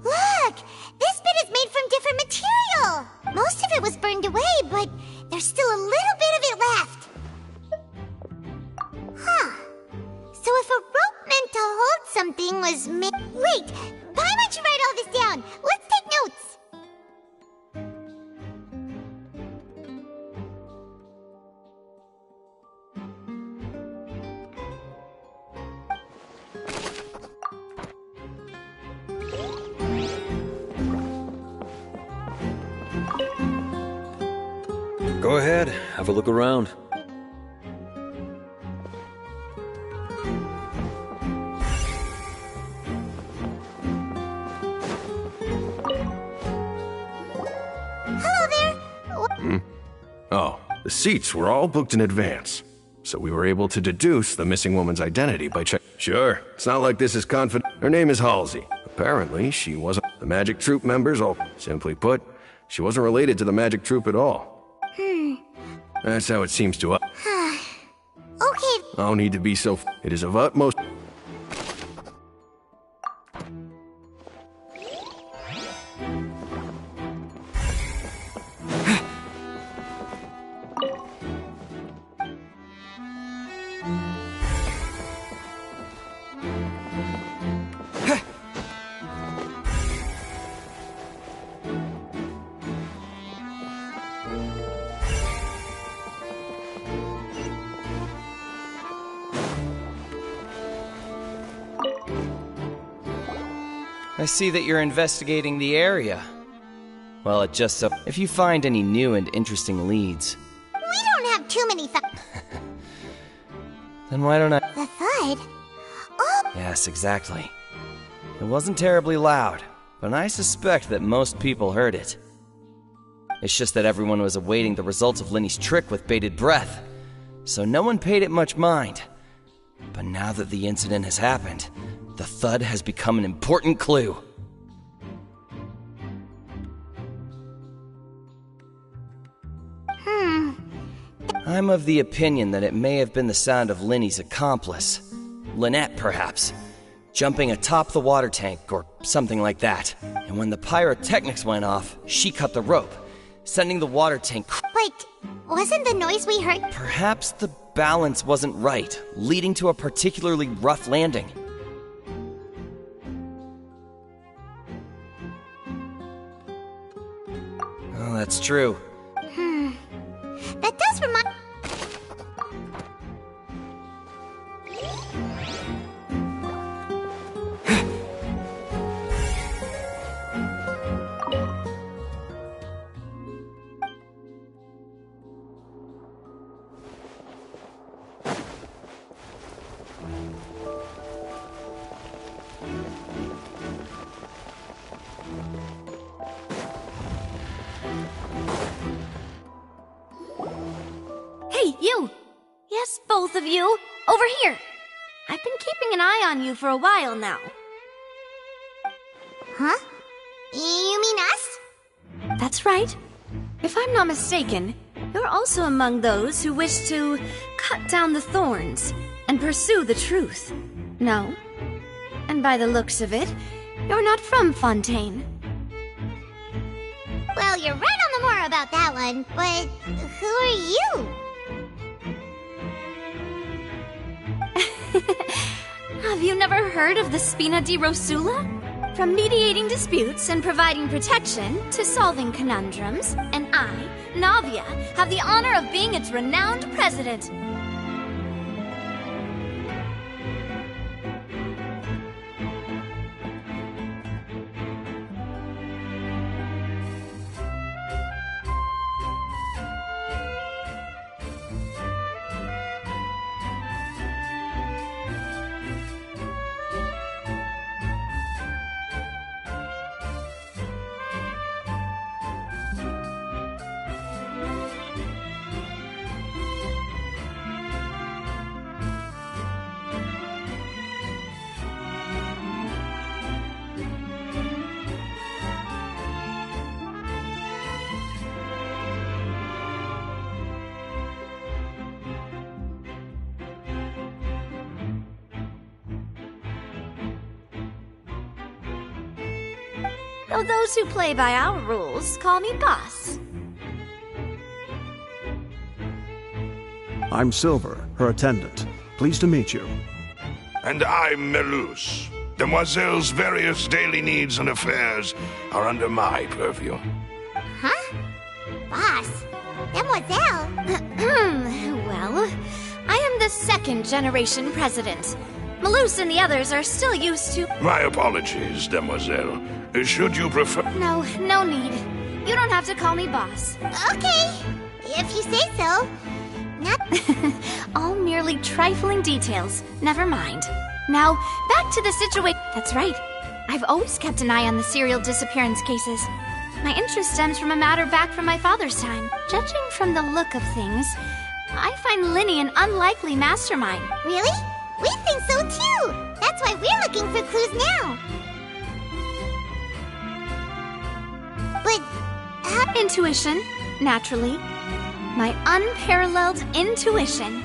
Look! This bit is made from different material! Most of it was burned away, but there's still a little bit of it left. Huh. So if a rope meant to hold something was made... Wait! Why don't you write all this down? Let's take notes! Go ahead, have a look around. Oh, the seats were all booked in advance. So we were able to deduce the missing woman's identity by check. Sure, it's not like this is confident. Her name is Halsey. Apparently, she wasn't the Magic Troupe members. Simply put, she wasn't related to the Magic Troupe at all. That's how it seems to us. Okay. No need to be so... It is of utmost... I see that you're investigating the area. Well, it just so... If you find any new and interesting leads... We don't have too many Then why don't I... The thud? Oh! Yes, exactly. It wasn't terribly loud, but I suspect that most people heard it. It's just that everyone was awaiting the results of Lenny's trick with bated breath, so no one paid it much mind. But now that the incident has happened, the thud has become an important clue. I'm of the opinion that it may have been the sound of Lenny's accomplice. Lynette, perhaps. Jumping atop the water tank, or something like that. And when the pyrotechnics went off, she cut the rope, sending the water tank... Wait, wasn't the noise we heard... Perhaps the balance wasn't right, leading to a particularly rough landing. Oh, that's true. That does remind... Hey, you! Yes, both of you! Over here! I've been keeping an eye on you for a while now. Huh? You mean us? That's right. If I'm not mistaken, you're also among those who wish to cut down the thorns and pursue the truth. No? And And by the looks of it, you're not from Fontaine. Well, you're right on the more about that one, but who are you? Have you never heard of the Spina di Rosula? From mediating disputes and providing protection to solving conundrums, and I, Navia, have the honor of being its renowned president. Though those who play by our rules call me boss. I'm Silver, her attendant. Pleased to meet you. And I'm Melus. Demoiselle's various daily needs and affairs are under my purview. Huh? Boss? Demoiselle? Well, I am the second generation president. Melus and the others are still used to— My apologies, Demoiselle. Should you prefer— No need. You don't have to call me boss. Okay, if you say so. Not— All merely trifling details. Never mind. Now, back to the situation. That's right. I've always kept an eye on the serial disappearance cases. My interest stems from a matter back from my father's time. Judging from the look of things, I find Linny an unlikely mastermind. Really? We think so too! That's why we're looking for clues now. But Intuition, naturally. My unparalleled intuition.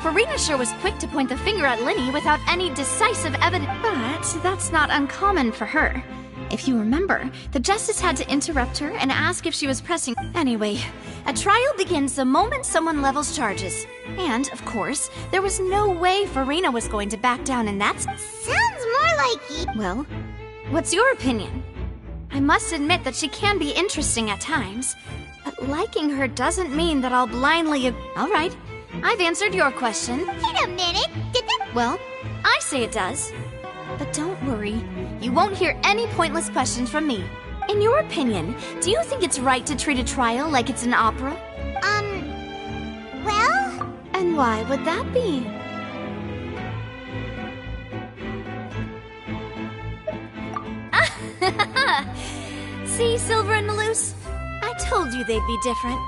Farina sure was quick to point the finger at Linny without any decisive evidence. But that's not uncommon for her. If you remember, the justice had to interrupt her and ask if she was pressing. Anyway, a trial begins the moment someone levels charges. And, of course, there was no way Farina was going to back down in that. Sounds more like— Well, what's your opinion? I must admit that she can be interesting at times, but liking her doesn't mean that I'll blindly— All right, I've answered your question. Wait a minute, did that— Well, I say it does. But don't worry, you won't hear any pointless questions from me. In your opinion, do you think it's right to treat a trial like it's an opera? Well? And why would that be? See, Silver and Melus? I told you they'd be different.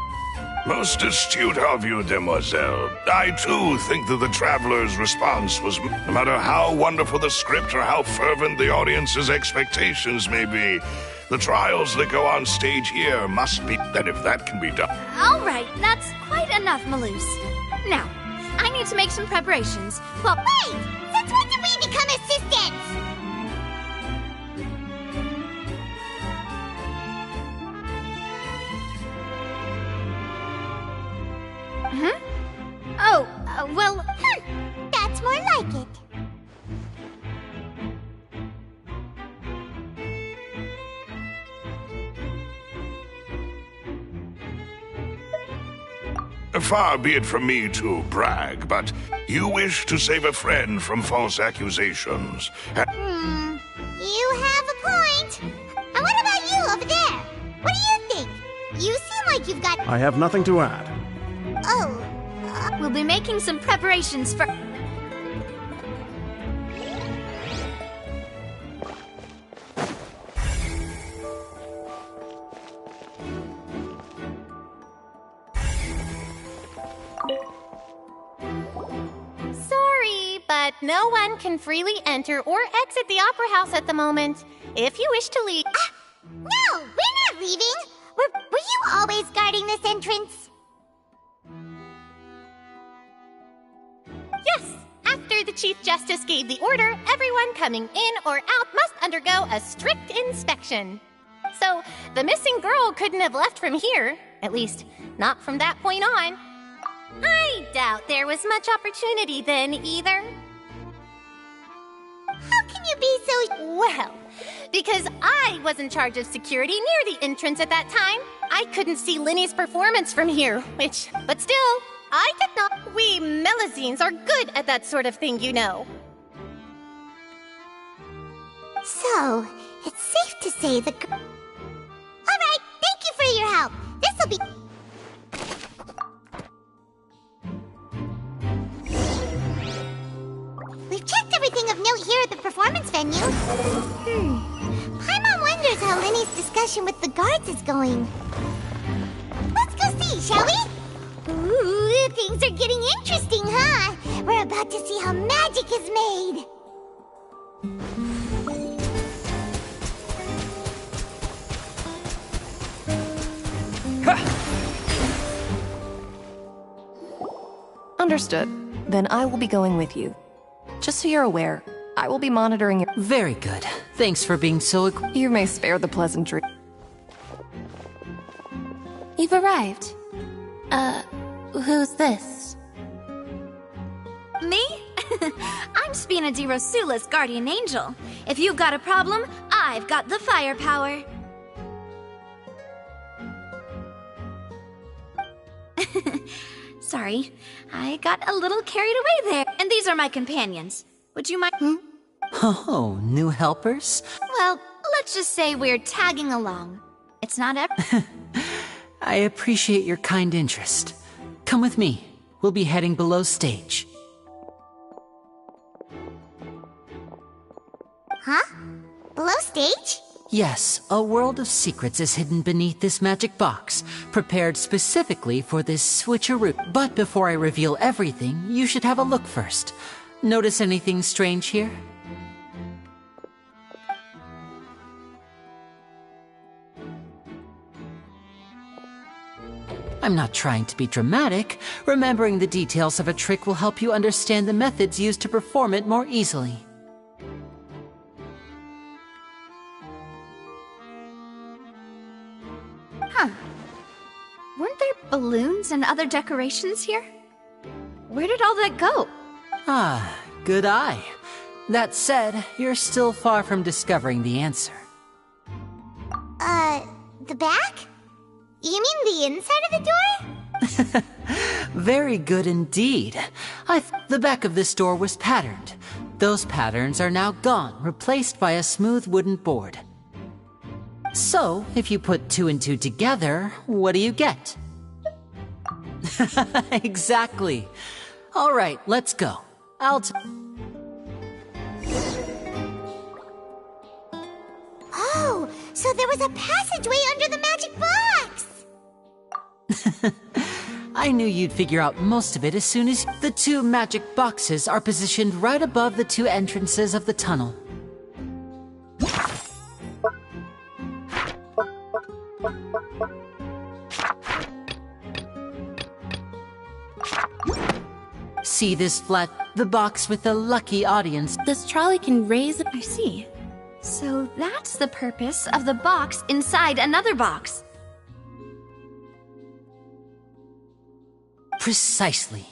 Most astute of you, Demoiselle. I, too, think that the Traveler's response was— No matter how wonderful the script or how fervent the audience's expectations may be, the trials that go on stage here must be— And if that can be done— All right, that's quite enough, Melus. Now, I need to make some preparations. Well, wait! Since when did we become assistants? Oh, well— That's more like it. Far be it from me to brag, but you wish to save a friend from false accusations. You have a point. And what about you over there? What do you think? You seem like you've got— I have nothing to add. Oh. We'll be making some preparations for— Sorry, but no one can freely enter or exit the Opera House at the moment. If you wish to leave— No, we're not leaving. Were you always guarding this entrance? Yes, after the Chief Justice gave the order, everyone coming in or out must undergo a strict inspection. So, the missing girl couldn't have left from here. At least, not from that point on. I doubt there was much opportunity then, either. How can you be so... Well, because I was in charge of security near the entrance at that time. I couldn't see Linny's performance from here, but still, I did not. We Melazines are good at that sort of thing, you know. So, it's safe to say the... Alright, thank you for your help. This'll be... We've checked everything of note here at the performance venue. Paimon wonders how Linny's discussion with the guards is going. Let's go see, shall we? Ooh, things are getting interesting, huh? We're about to see how magic is made. Understood. Then I will be going with you. Just so you're aware, I will be monitoring your... Very good. Thanks for being so... You may spare the pleasantry. You've arrived. Who's this? Me? I'm Spina di Rosula's guardian angel. If you've got a problem, I've got the firepower. Sorry, I got a little carried away there. And these are my companions. Would you mind? Oh, new helpers? Well, let's just say we're tagging along. It's not ever... I appreciate your kind interest. Come with me. We'll be heading below stage. Huh? Below stage? Yes, a world of secrets is hidden beneath this magic box, prepared specifically for this switcheroo. But before I reveal everything, you should have a look first. Notice anything strange here? I'm not trying to be dramatic. Remembering the details of a trick will help you understand the methods used to perform it more easily. Huh. Weren't there balloons and other decorations here? Where did all that go? Ah, good eye. That said, you're still far from discovering the answer. The back? You mean the inside of the door? Very good indeed. The back of this door was patterned. Those patterns are now gone, replaced by a smooth wooden board. So, if you put 2 and 2 together, what do you get? Exactly. All right, let's go. Oh, so there was a passageway under the magic box! I knew you'd figure out most of it as soon as... The 2 magic boxes are positioned right above the 2 entrances of the tunnel. See this the box with the lucky audience? This trolley can raise... I see. So that's the purpose of the box inside another box. Precisely.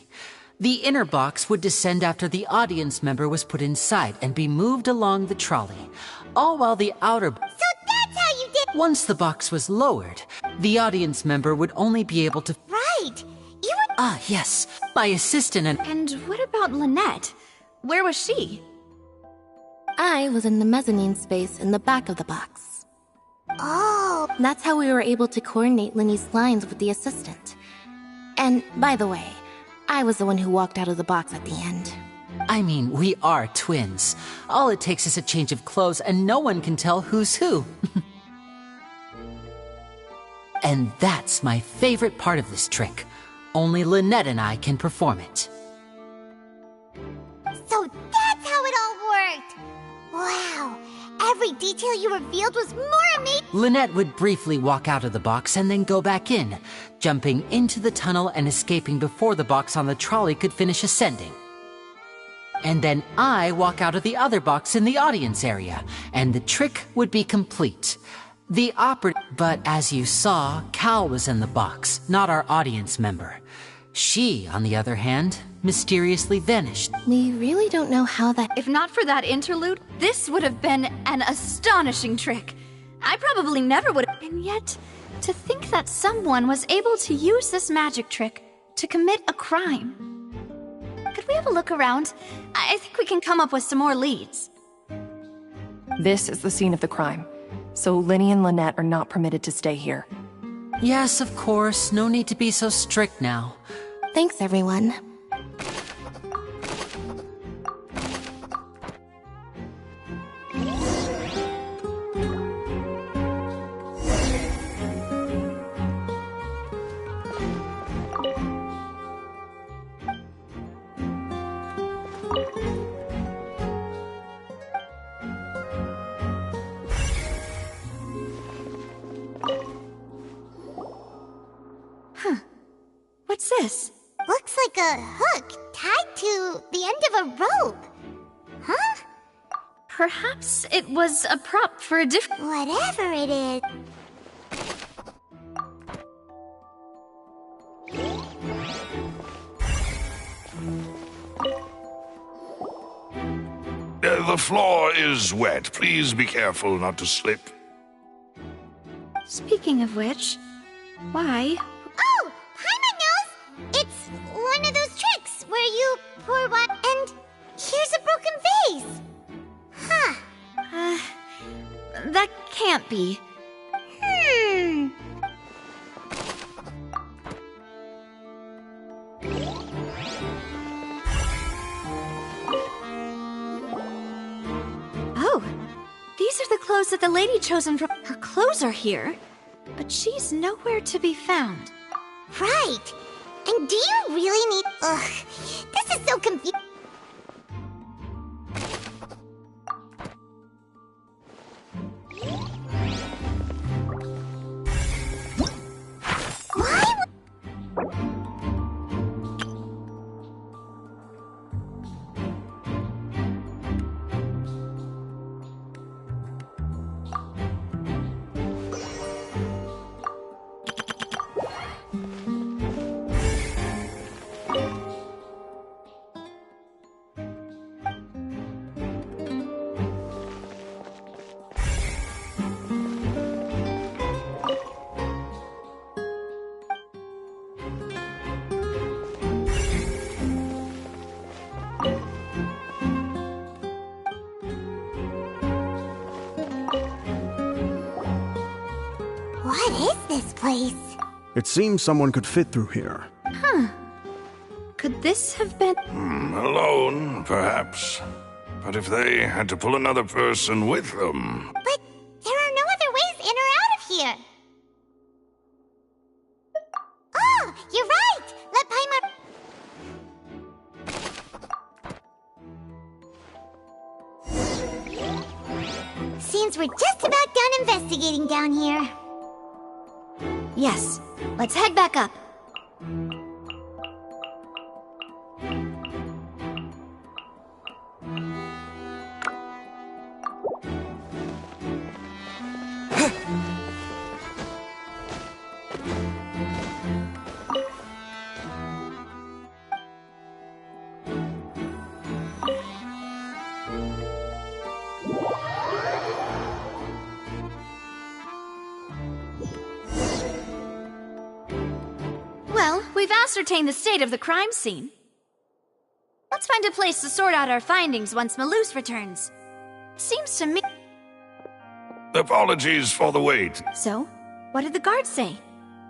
The inner box would descend after the audience member was put inside and be moved along the trolley, all while the outer... So that's how you did... Once the box was lowered, the audience member would only be able to... Right! You were... Ah, yes. My assistant and... And what about Lynette? Where was she? I was in the mezzanine space in the back of the box. Oh. That's how we were able to coordinate Linny's lines with the assistant. And, by the way, I was the one who walked out of the box at the end. I mean, we are twins. All it takes is a change of clothes and no one can tell who's who. And that's my favorite part of this trick. Only Lynette and I can perform it. So that's how it all worked! Wow! Every detail you revealed was more amazing! Lynette would briefly walk out of the box and then go back in, jumping into the tunnel and escaping before the box on the trolley could finish ascending. and then I walk out of the other box in the audience area, and the trick would be complete. But as you saw, Cal was in the box, not our audience member. She, on the other hand, mysteriously vanished. We really don't know how that... If not for that interlude, this would have been an astonishing trick. I probably never would have... And yet, to think that someone was able to use this magic trick to commit a crime. Could we have a look around? I think we can come up with some more leads. This is the scene of the crime, so Linny and Lynette are not permitted to stay here. Yes, of course. No need to be so strict now. Thanks, everyone. What's this? Looks like a hook tied to the end of a rope. Huh? Perhaps it was a prop for a different... Whatever it is. The floor is wet. Please be careful not to slip. Speaking of which, why? Oh! Paimon knows! It's one of those tricks where you pour water and here's a broken vase. Huh. That can't be. Oh, these are the clothes that the lady chosen from... Her clothes are here, but she's nowhere to be found. Right. And do you really need... Ugh, this is so confusing. What is this place? It seems someone could fit through here. Huh. Could this have been... Alone, perhaps. But if they had to pull another person with them... But there are no other ways in or out of here. Oh, you're right! Let Paimon... Seems we're just about done investigating down here. Yes, let's head back up. Well, we've ascertained the state of the crime scene. Let's find a place to sort out our findings once Malouse returns. Seems to me... Apologies for the wait. So, what did the guards say?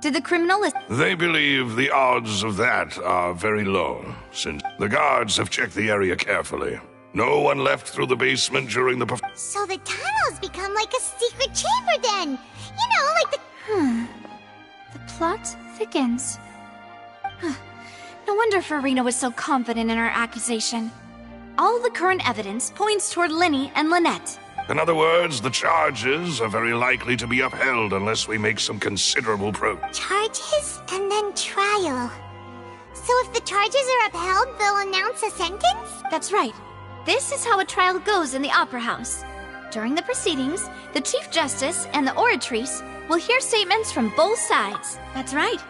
Did the criminal... They believe the odds of that are very low, since the guards have checked the area carefully. No one left through the basement during the... So the tunnels become like a secret chamber then! You know, like the... The plot thickens. No wonder Farina was so confident in our accusation. All the current evidence points toward Linny and Lynette. In other words, the charges are very likely to be upheld unless we make some considerable progress. Charges and then trial. So if the charges are upheld, they'll announce a sentence? That's right. This is how a trial goes in the Opera House. During the proceedings, the Chief Justice and the oratrice will hear statements from both sides. That's right.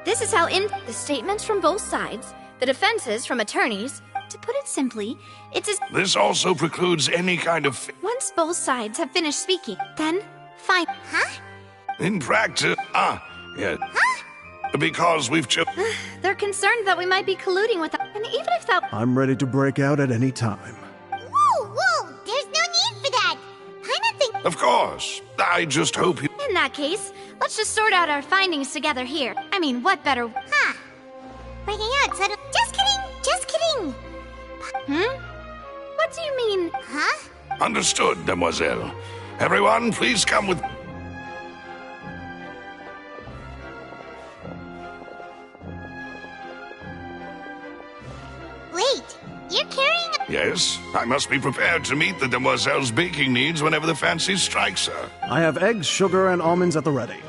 This is how the statements from both sides, the defenses from attorneys. To put it simply, it's as... This also precludes any kind of... Once both sides have finished speaking, then fine. Huh? In practice... yeah. Huh? Because we've They're concerned that we might be colluding with them. And even if that... I'm ready to break out at any time. Whoa! There's no need for that! Paimon thinks... Of course. I just hope you... In that case, let's just sort out our findings together here. I mean, what better... Huh. Breaking out suddenly... Just kidding! What do you mean? Huh? Understood, demoiselle. Everyone, please come with... Wait, you're carrying a... Yes, I must be prepared to meet the demoiselle's baking needs whenever the fancy strikes her. I have eggs, sugar, and almonds at the ready.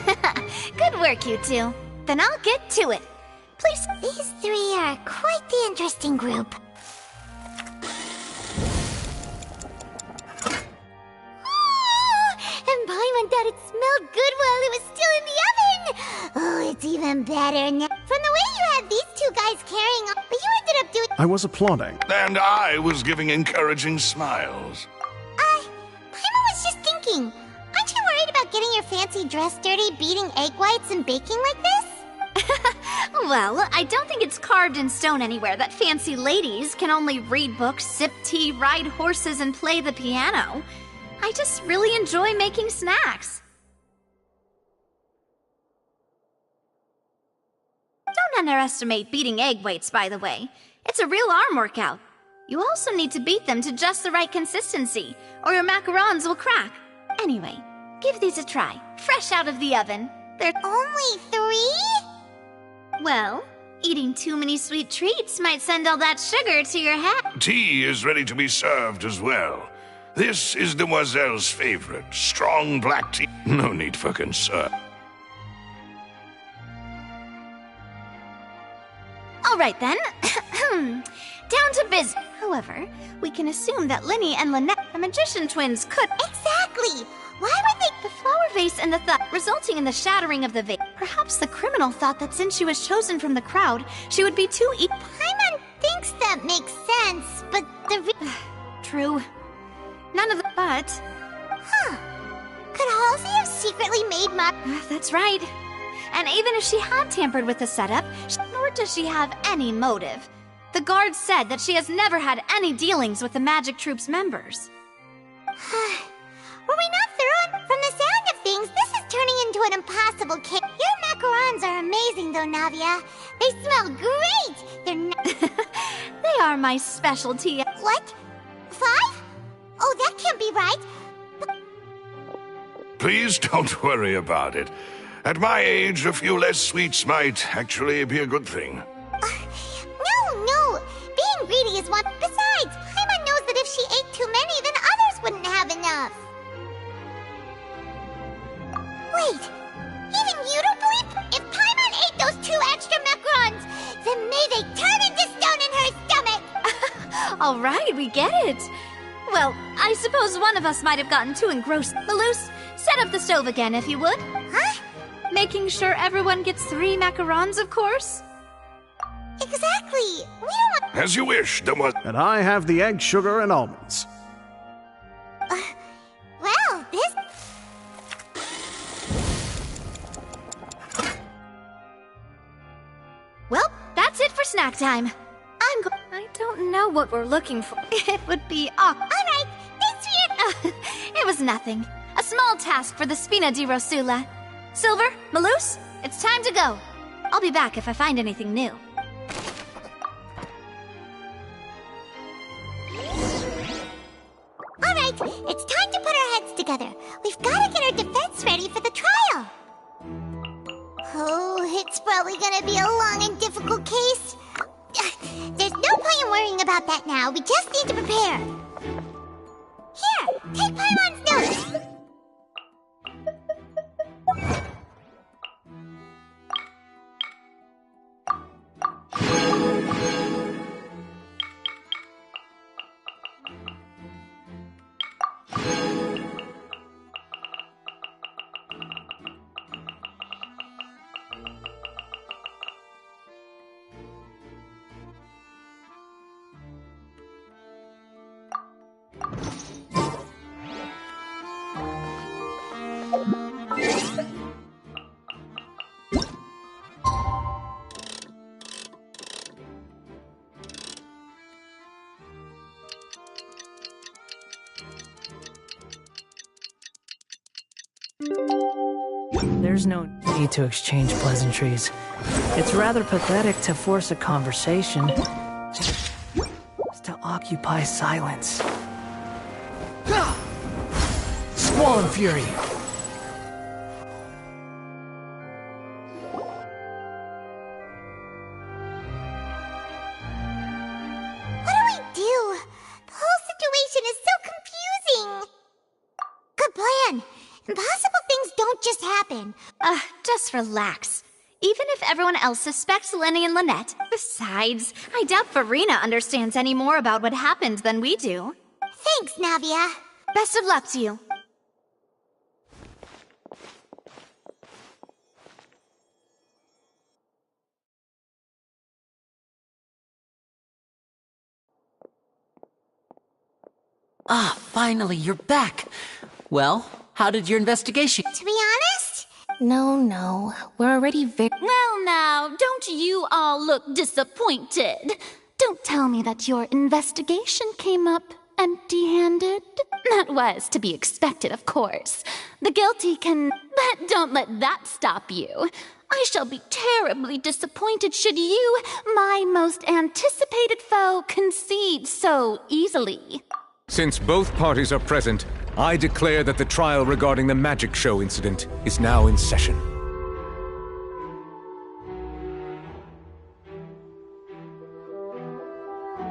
Good work, you two. Then I'll get to it. Please. These three are quite the interesting group. And Paimon thought it smelled good while it was still in the oven! Oh, it's even better now. From the way you had these two guys carrying on, but you ended up doing... I was applauding. And I was giving encouraging smiles. Paimon was just thinking, aren't you worried about getting your fancy dress dirty, beating egg whites and baking like this? Well, I don't think it's carved in stone anywhere that fancy ladies can only read books, sip tea, ride horses, and play the piano. I just really enjoy making snacks. Don't underestimate beating egg weights, by the way. It's a real arm workout. You also need to beat them to just the right consistency, or your macarons will crack. Anyway, give these a try, fresh out of the oven. They're only 3? Well, eating too many sweet treats might send all that sugar to your head. Tea is ready to be served as well. This is demoiselle's favorite, strong black tea. No need for concern. All right then. Down to biz. However, we can assume that Linny and Lynette, the magician twins, could... Exactly! Why would they... The flower vase and the resulting in the shattering of the vase. Perhaps the criminal thought that since she was chosen from the crowd, she would be too Paimon thinks that makes sense, but the True. None of the... But... Huh. Could Halsey have secretly made That's right. And even if she had tampered with the setup, nor does she have any motive. The guard said that she has never had any dealings with the Magic Troop's members. Were we not through? From the sound of things, this is turning into an impossible case. Your macarons are amazing, though, Navia. They smell great! They're They are my specialty. What? 5? Oh, that can't be right. Please don't worry about it. At my age, a few less sweets might actually be a good thing. No. Being greedy is one. Besides, Paimon knows that if she ate too many, then others wouldn't have enough. Wait, even you don't believe? If Paimon ate those 2 extra macarons, then may they turn into stone in her stomach! All right, we get it. Well, I suppose one of us might have gotten too engrossed. Malus, set up the stove again, if you would. Huh? Making sure everyone gets 3 macarons, of course. Exactly. We don't want... As you wish, demoiselle. And I have the egg, sugar, and almonds. Well, this... Well, that's it for snack time. I don't know what we're looking for. It would be awkward. All right, thanks for your... It was nothing. A small task for the Spina di Rosula. Silver, Malus, it's time to go. I'll be back if I find anything new. All right, it's time to put our heads together. We've got to get our defense ready for the trial. Oh, it's probably gonna be a long and difficult case. There's no point in worrying about that now. We just need to prepare. Here, take Paimon's notes. There's no need to exchange pleasantries. It's rather pathetic to force a conversation just to occupy silence. Squall and fury! What do we do? The whole situation is so confusing. Good plan. Impossible things don't just happen. Just relax. Even if everyone else suspects Lenny and Lynette. Besides, I doubt Farina understands any more about what happened than we do. Thanks, Navia. Best of luck to you. Ah, finally, you're back. Well, how did your investigation? To be honest? No. We're already very... Well now, don't you all look disappointed? Don't tell me that your investigation came up empty-handed. That was to be expected, of course. The guilty can... But don't let that stop you. I shall be terribly disappointed should you, my most anticipated foe, concede so easily. Since both parties are present, I declare that the trial regarding the magic show incident is now in session.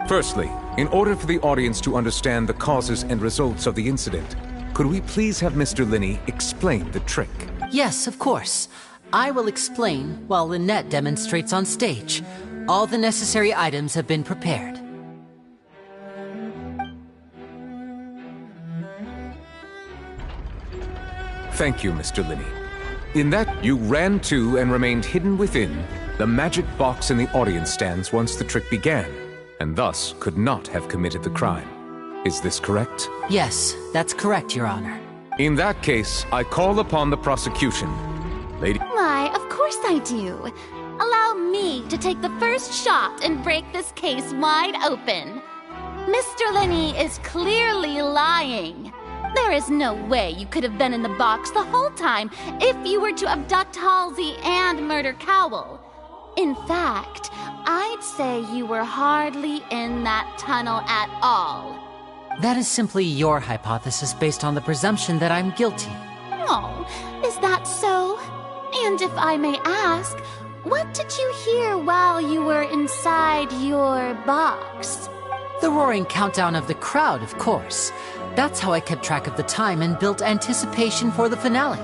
Firstly, in order for the audience to understand the causes and results of the incident, could we please have Mr. Linney explain the trick? Yes, of course. I will explain while Lynette demonstrates on stage. All the necessary items have been prepared. Thank you, Mr. Linney. In that, you ran to and remained hidden within the magic box in the audience stands once the trick began, and thus could not have committed the crime. Is this correct? Yes, that's correct, Your Honor. In that case, I call upon the prosecution. Lady... Why, of course I do. Allow me to take the first shot and break this case wide open. Mr. Linney is clearly lying. There is no way you could have been in the box the whole time if you were to abduct Halsey and murder Cowell. In fact, I'd say you were hardly in that tunnel at all. That is simply your hypothesis based on the presumption that I'm guilty. Oh, is that so? And if I may ask, what did you hear while you were inside your box? The roaring countdown of the crowd, of course. That's how I kept track of the time and built anticipation for the finale.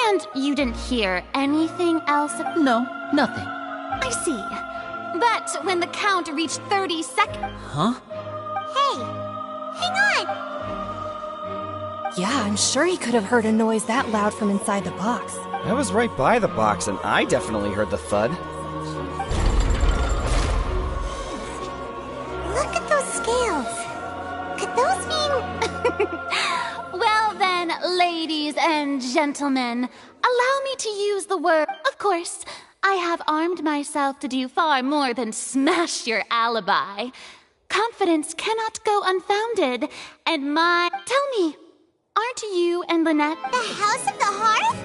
And you didn't hear anything else? No, nothing. I see. But when the count reached 30 seconds... Huh? Hey, hang on! Yeah, I'm sure he could have heard a noise that loud from inside the box. I was right by the box, and I definitely heard the thud. Look at those scales. Could those mean... Well then, ladies and gentlemen, allow me to use the word... Of course, I have armed myself to do far more than smash your alibi. Confidence cannot go unfounded, and my... Tell me, aren't you and Lynette... The House of the Hearth?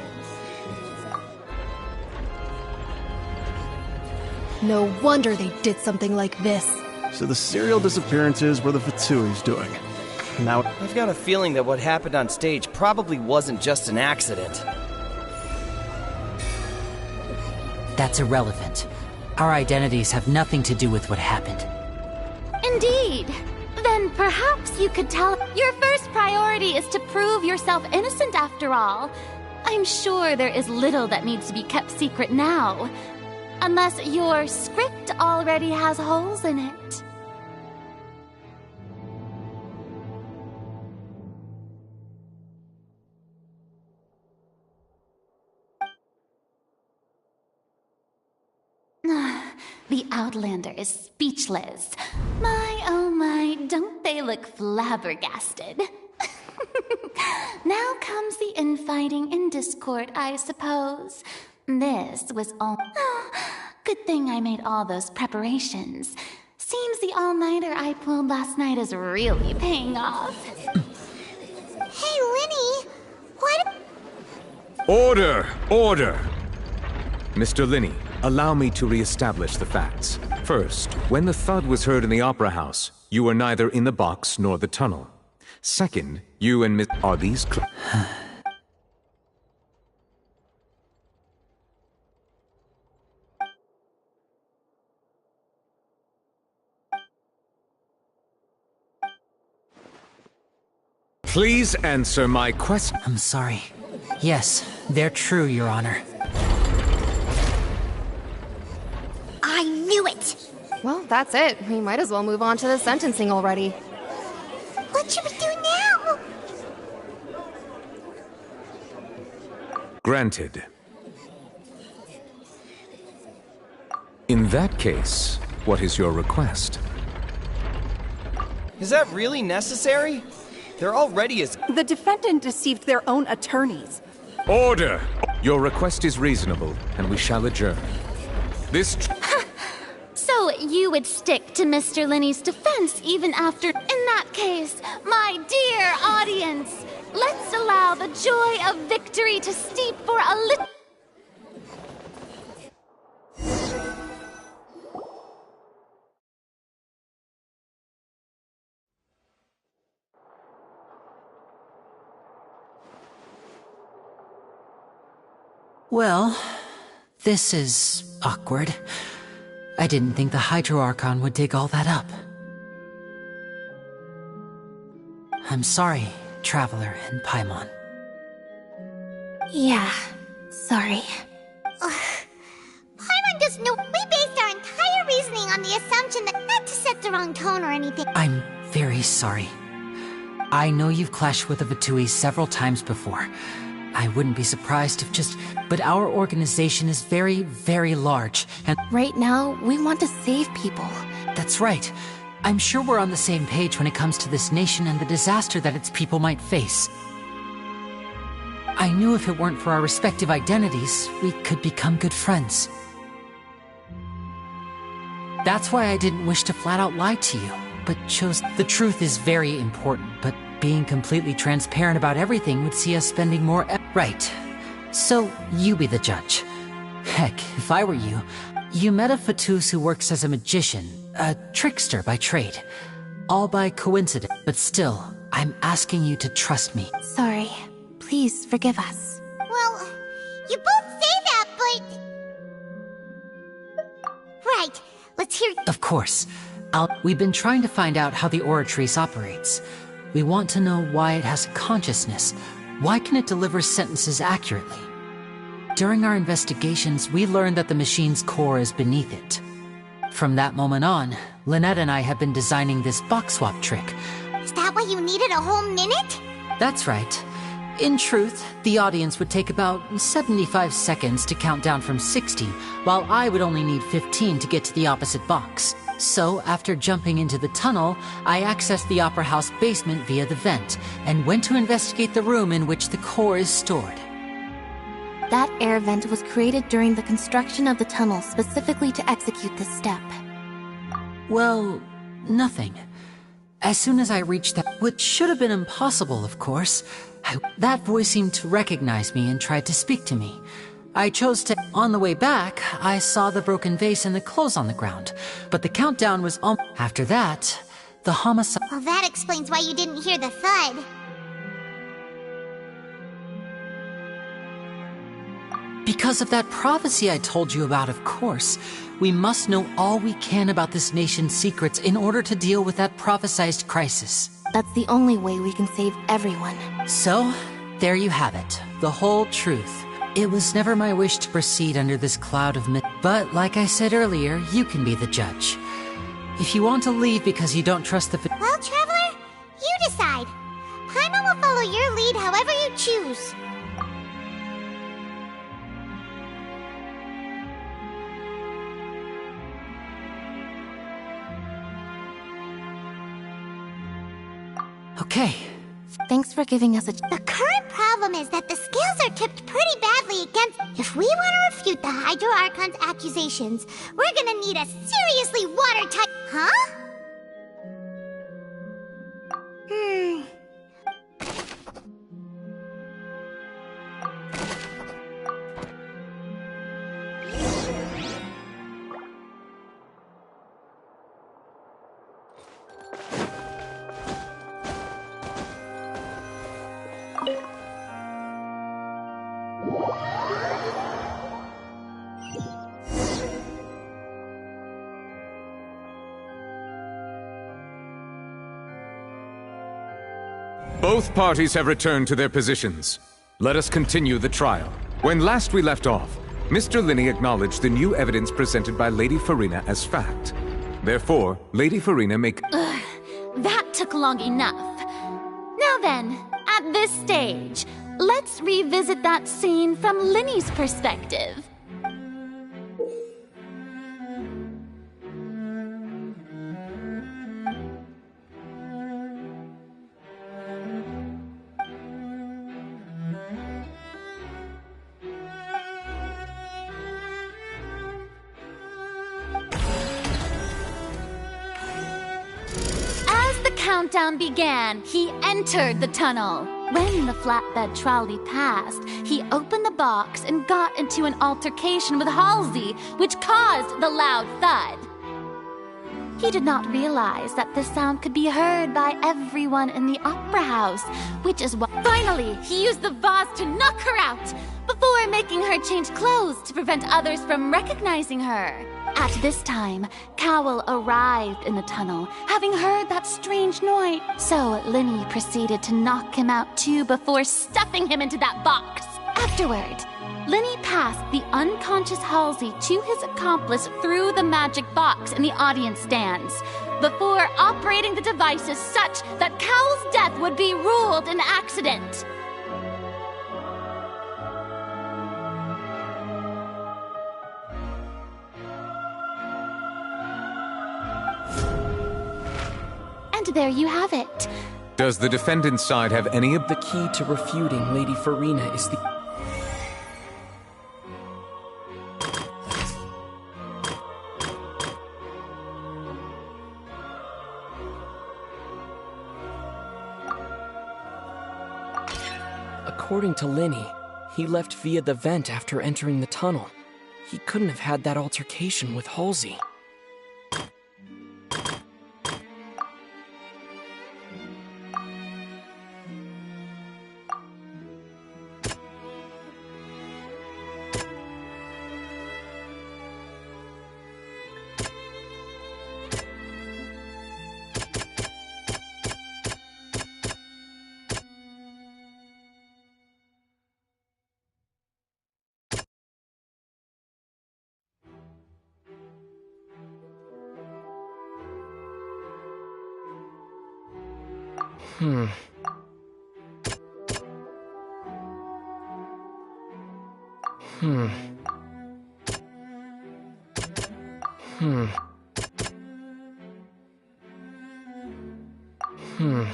No wonder they did something like this. So the serial disappearances were the Fatui's doing. Now... I've got a feeling that what happened on stage probably wasn't just an accident. That's irrelevant. Our identities have nothing to do with what happened. Indeed. Then perhaps you could tell... Your first priority is to prove yourself innocent after all. I'm sure there is little that needs to be kept secret now. Unless your script already has holes in it. The Outlander is speechless. My, oh my, don't they look flabbergasted? Now comes the infighting and discord, I suppose. This was all... Good thing I made all those preparations. Seems the all-nighter I pulled last night is really paying off. Hey, Linny! What... Order! Order! Mr. Linney, allow me to reestablish the facts. First, when the thud was heard in the Opera House, you were neither in the box nor the tunnel. Second, you and Miss... Are these... Please answer my question. I'm sorry. Yes, they're true, Your Honor. I knew it! Well, that's it. We might as well move on to the sentencing already. What should we do now? Granted. In that case, what is your request? Is that really necessary? They're already as... The defendant deceived their own attorneys. Order! Your request is reasonable, and we shall adjourn. This... So you would stick to Mr. Linney's defense even after... In that case, my dear audience, let's allow the joy of victory to steep for a little... Well, this is awkward. I didn't think the Hydro Archon would dig all that up. I'm sorry, Traveler and Paimon. Yeah, sorry. Paimon doesn't know. We based our entire reasoning on the assumption that not to set the wrong tone or anything. I'm very sorry. I know you've clashed with the Vitui several times before. I wouldn't be surprised if just... But our organization is very, very large, and... Right now, we want to save people. That's right. I'm sure we're on the same page when it comes to this nation and the disaster that its people might face. I knew if it weren't for our respective identities, we could become good friends. That's why I didn't wish to flat out lie to you, but chose... The truth is very important, but being completely transparent about everything would see us spending more... Right. So, you be the judge. Heck, if I were you, you met a Fatus who works as a magician, a trickster by trade. All by coincidence, but still, I'm asking you to trust me. Sorry. Please forgive us. Well, you both say that, but... Right, let's hear... Of course. We've been trying to find out how the Oratrice operates. We want to know why it has a consciousness. Why can it deliver sentences accurately? During our investigations, we learned that the machine's core is beneath it. From that moment on, Lynette and I have been designing this box swap trick. Is that why you needed a whole minute? That's right. In truth, the audience would take about 75 seconds to count down from 60, while I would only need 15 to get to the opposite box. So, after jumping into the tunnel, I accessed the Opera House basement via the vent, and went to investigate the room in which the core is stored. That air vent was created during the construction of the tunnel specifically to execute this step. Well, nothing. As soon as I reached that, which should have been impossible, of course, that voice seemed to recognize me and tried to speak to me. I chose to... On the way back, I saw the broken vase and the clothes on the ground, but the countdown was After that, the homicide... Well, that explains why you didn't hear the thud. Because of that prophecy I told you about, of course. We must know all we can about this nation's secrets in order to deal with that prophesized crisis. That's the only way we can save everyone. So, there you have it. The whole truth. It was never my wish to proceed under this cloud of myth. But, like I said earlier, you can be the judge. If you want to leave because you don't trust the... Well, Traveler, you decide. Paimon will follow your lead however you choose. Okay. Thanks for giving us a... The current problem is that the scales are tipped pretty badly against... If we want to refute the Hydro Archon's accusations, we're gonna need a seriously watertight... Huh? Both parties have returned to their positions. Let us continue the trial. When last we left off, Mr. Linney acknowledged the new evidence presented by Lady Farina as fact. Therefore, Lady Farina may... Ugh, that took long enough. Now then, at this stage, let's revisit that scene from Linney's perspective. Countdown began, he entered the tunnel. When the flatbed trolley passed, he opened the box and got into an altercation with Halsey, which caused the loud thud. He did not realize that this sound could be heard by everyone in the opera house, which is why finally he used the vase to knock her out before making her change clothes to prevent others from recognizing her. At this time, Cowell arrived in the tunnel, having heard that strange noise. So Linney proceeded to knock him out too before stuffing him into that box. Afterward, Linney passed the unconscious Halsey to his accomplice through the magic box in the audience stands, before operating the devices such that Cowell's death would be ruled an accident. And there you have it. Does the defendant's side have any of the key to refuting Lady Farina is the... According to Linney, he left via the vent after entering the tunnel. He couldn't have had that altercation with Halsey. Hmm. Hmm. Hmm. Hmm.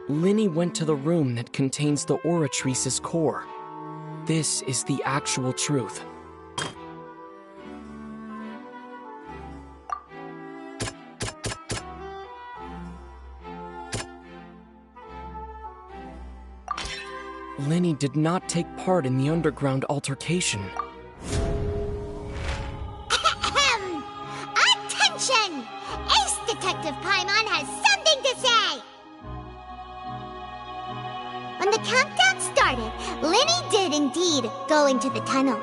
Linney went to the room that contains the Oratrice's core. This is the actual truth. Linney did not take part in the underground altercation. Attention! Ace Detective Paimon has something to say! When the countdown started, Linney did indeed go into the tunnel.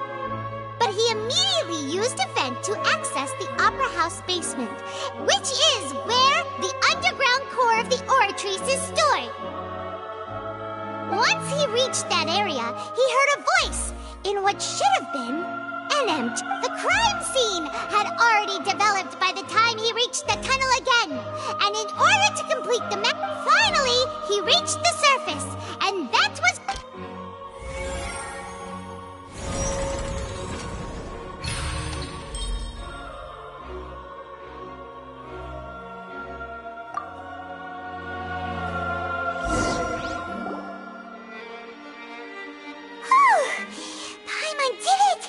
But he immediately used a vent to access the Opera House basement, which is where the underground core of the Oratrice is stored. Once he reached that area, he heard a voice in what should have been an empty. The crime scene had already developed by the time he reached the tunnel again, and in order to complete the map, finally he reached the surface, and that was... Paimon did it!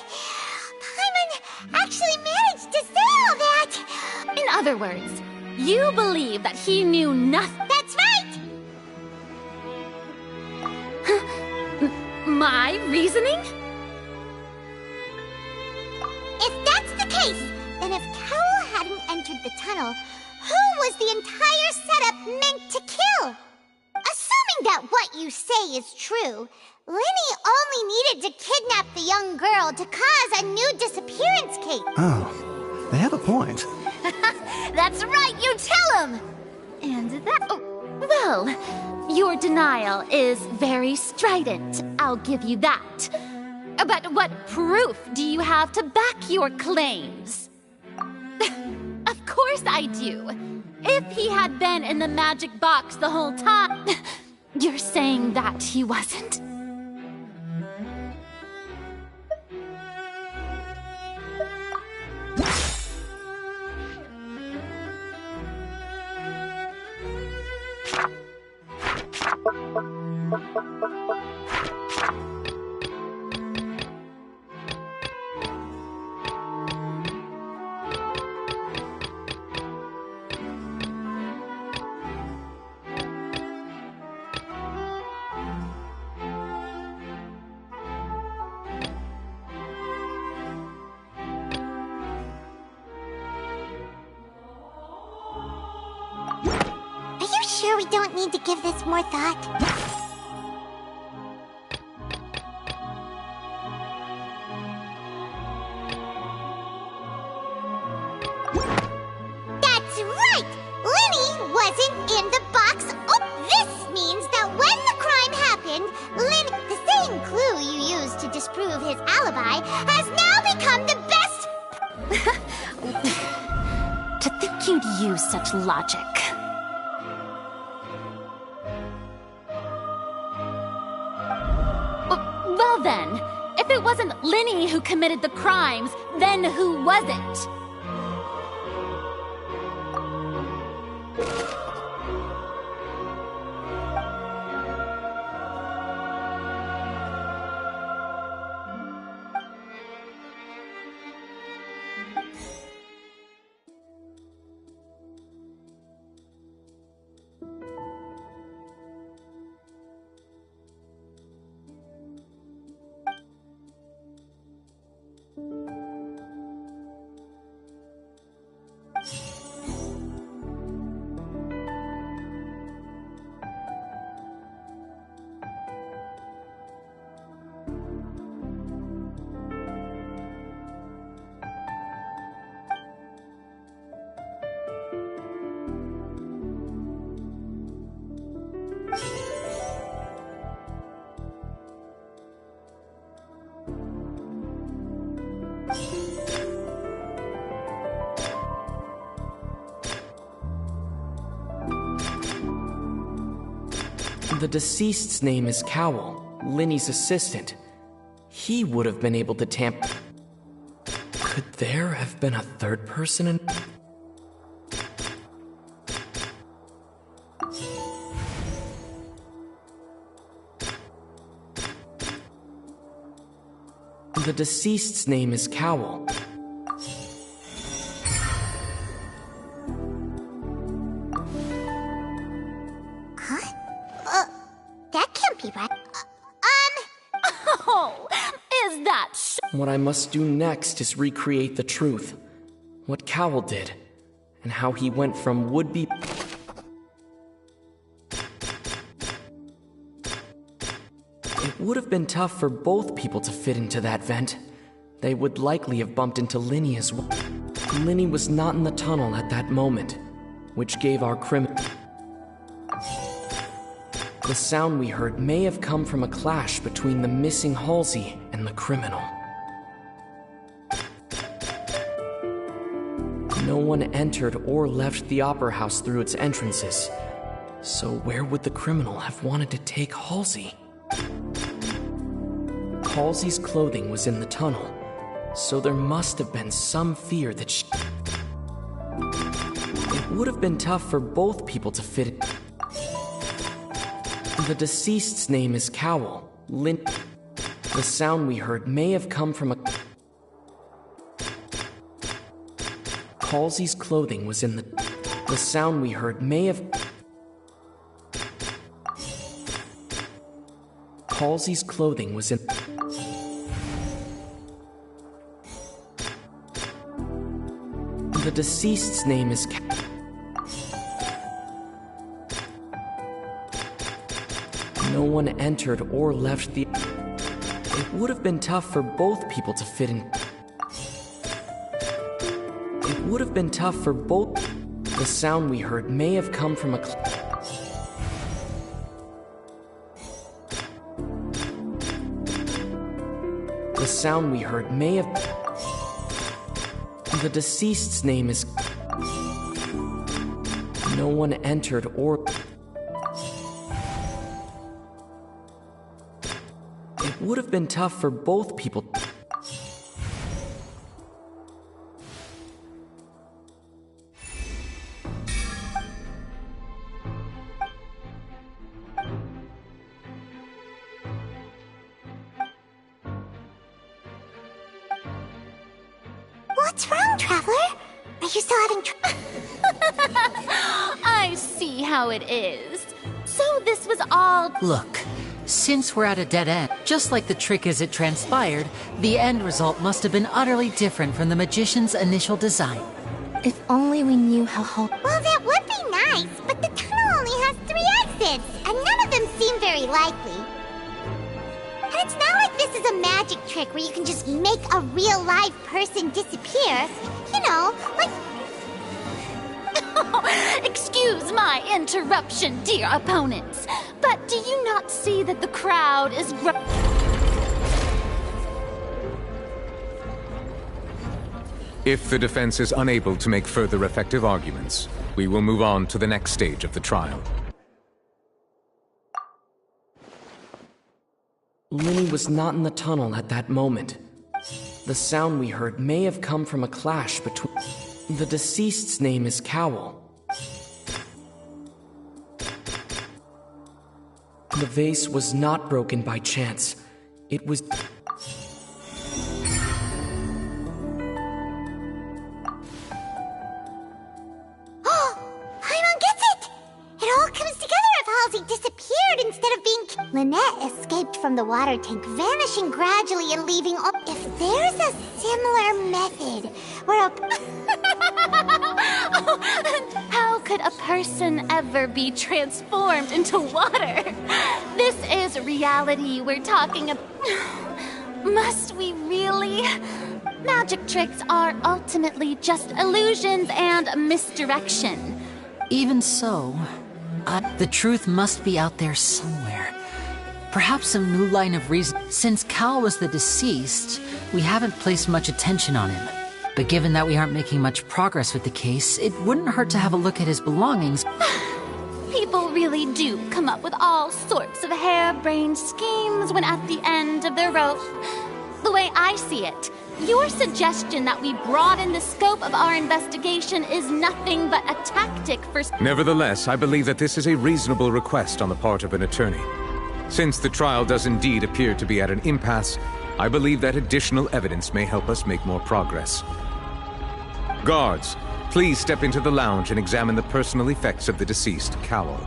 Paimon actually managed to say all that! In other words, you believe that he knew nothing. That's right! My reasoning? If that's the case, then tunnel, who was the entire setup meant to kill? Assuming that what you say is true, Linny only needed to kidnap the young girl to cause a new disappearance case. Oh, they have a point. That's right, you tell him! And that... Oh, well, your denial is very strident, I'll give you that. But what proof do you have to back your claims? Of course I do. If he had been in the magic box the whole time... You're saying that he wasn't? Sure we don't need to give this more thought? That's right! Linny wasn't in the box. Oh, this means that when the crime happened, the same clue you used to disprove his alibi has now become the best... To think you'd use such logic. Well then, if it wasn't Linny who committed the crimes, then who was it? The deceased's name is Cowell, Linny's assistant. He would have been able to tamper. Could there have been a third person in... The deceased's name is Cowell. That can't be right. Oh, is that What I must do next is recreate the truth. What Cowell did, and how he went from would-be... It would have been tough for both people to fit into that vent. They would likely have bumped into Linny as well. Linny was not in the tunnel at that moment, which gave our criminal... The sound we heard may have come from a clash between the missing Halsey and the criminal. No one entered or left the Opera House through its entrances, so where would the criminal have wanted to take Halsey? Halsey's clothing was in the tunnel, so there must have been some fear that she... It would have been tough for both people to fit it. The deceased's name is Cowell, The sound we heard may have come from a... Halsey's clothing was in the... The sound we heard may have... Halsey's clothing was in... The The deceased's name is No one entered or left the... It would have been tough for both people to fit in. It would have been tough for both... The sound we heard may have come from a... The sound we heard may have... The deceased's name is... No one entered or... It would have been tough for both people... What's wrong, Traveler? Are you still having I see how it is. So this was all... Look, since we're at a dead end, just like the trick as it transpired, the end result must have been utterly different from the magician's initial design. If only we knew how Hulk... Well, that would be nice, but the tunnel only has 3 exits, and none of them seem very likely. And it's not like this is a magic trick where you can just make a real live person disappear. You know, like... Excuse my interruption, dear opponents, but do you not see that the crowd is... If the defense is unable to make further effective arguments, we will move on to the next stage of the trial. Linny was not in the tunnel at that moment. The sound we heard may have come from a clash between... The deceased's name is Cowl. The vase was not broken by chance. It was... Paimon gets it! It all comes together if Halsey disappeared instead of being... Lynette escaped from the water tank, vanishing gradually and leaving all... If there's a similar method where a... How could a person ever be transformed into water? This is reality we're talking about. Must we really? Magic tricks are ultimately just illusions and misdirection. Even so, the truth must be out there somewhere. Perhaps some new line of reason. Since Cal was the deceased, we haven't placed much attention on him. But given that we aren't making much progress with the case, it wouldn't hurt to have a look at his belongings. People really do come up with all sorts of harebrained schemes when at the end of their rope. The way I see it, your suggestion that we broaden the scope of our investigation is nothing but a tactic for... Nevertheless, I believe that this is a reasonable request on the part of an attorney. Since the trial does indeed appear to be at an impasse, I believe that additional evidence may help us make more progress. Guards, please step into the lounge and examine the personal effects of the deceased, Cowl.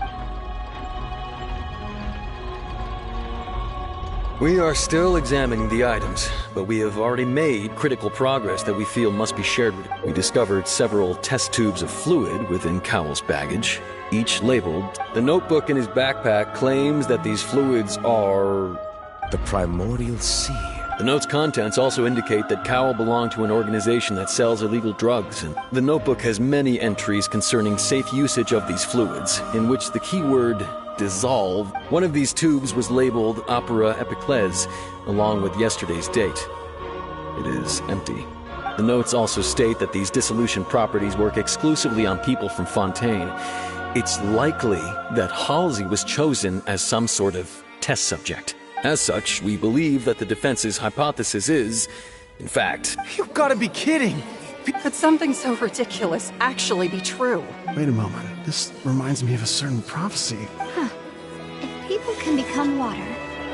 We are still examining the items, but we have already made critical progress that we feel must be shared with... We discovered several test tubes of fluid within Cowell's baggage, each labeled. The notebook in his backpack claims that these fluids are... the primordial sea. The note's contents also indicate that Cowell belonged to an organization that sells illegal drugs, and the notebook has many entries concerning safe usage of these fluids, in which the keyword dissolve. One of these tubes was labeled Opera Epiclese, along with yesterday's date. It is empty. The notes also state that these dissolution properties work exclusively on people from Fontaine. It's likely that Halsey was chosen as some sort of test subject. As such, we believe that the defense's hypothesis is, in fact... You've got to be kidding! Could something so ridiculous actually be true? Wait a moment. This reminds me of a certain prophecy. Huh. If people can become water,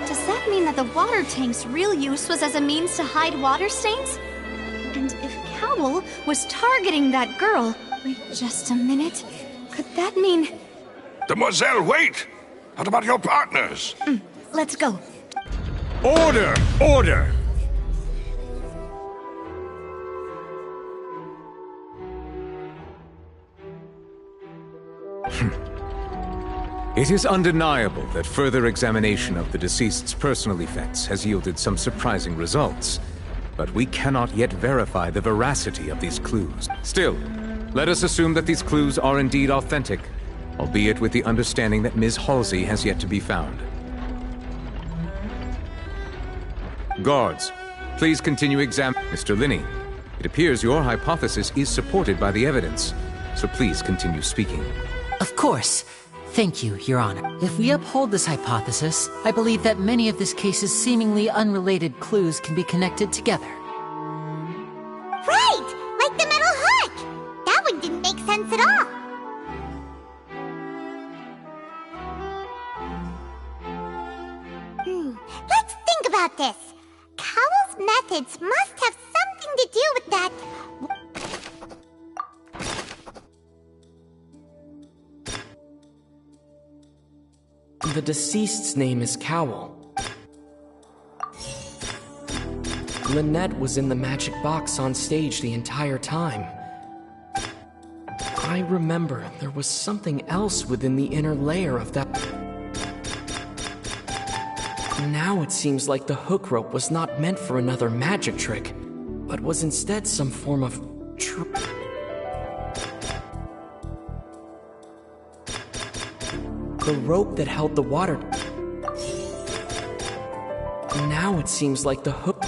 does that mean that the water tank's real use was as a means to hide water stains? And if Cowl was targeting that girl... Wait just a minute. Could that mean... Demoiselle, wait! What about your partners? Let's go. Order! Order! It is undeniable that further examination of the deceased's personal effects has yielded some surprising results, but we cannot yet verify the veracity of these clues. Still, let us assume that these clues are indeed authentic, albeit with the understanding that Ms. Halsey has yet to be found. Guards, please continue Mr. Linney, it appears your hypothesis is supported by the evidence, so please continue speaking. Of course. Thank you, Your Honor. If we uphold this hypothesis, I believe that many of this case's seemingly unrelated clues can be connected together. Right! Like the metal hook! That one didn't make sense at all. Let's think about this. Cowell's methods must have something to do with that. The deceased's name is Cowell. Lynette was in the magic box on stage the entire time. I remember there was something else within the inner layer of that. Now it seems like the hook rope was not meant for another magic trick, but was instead some form of the rope that held the water. Now it seems like the hook.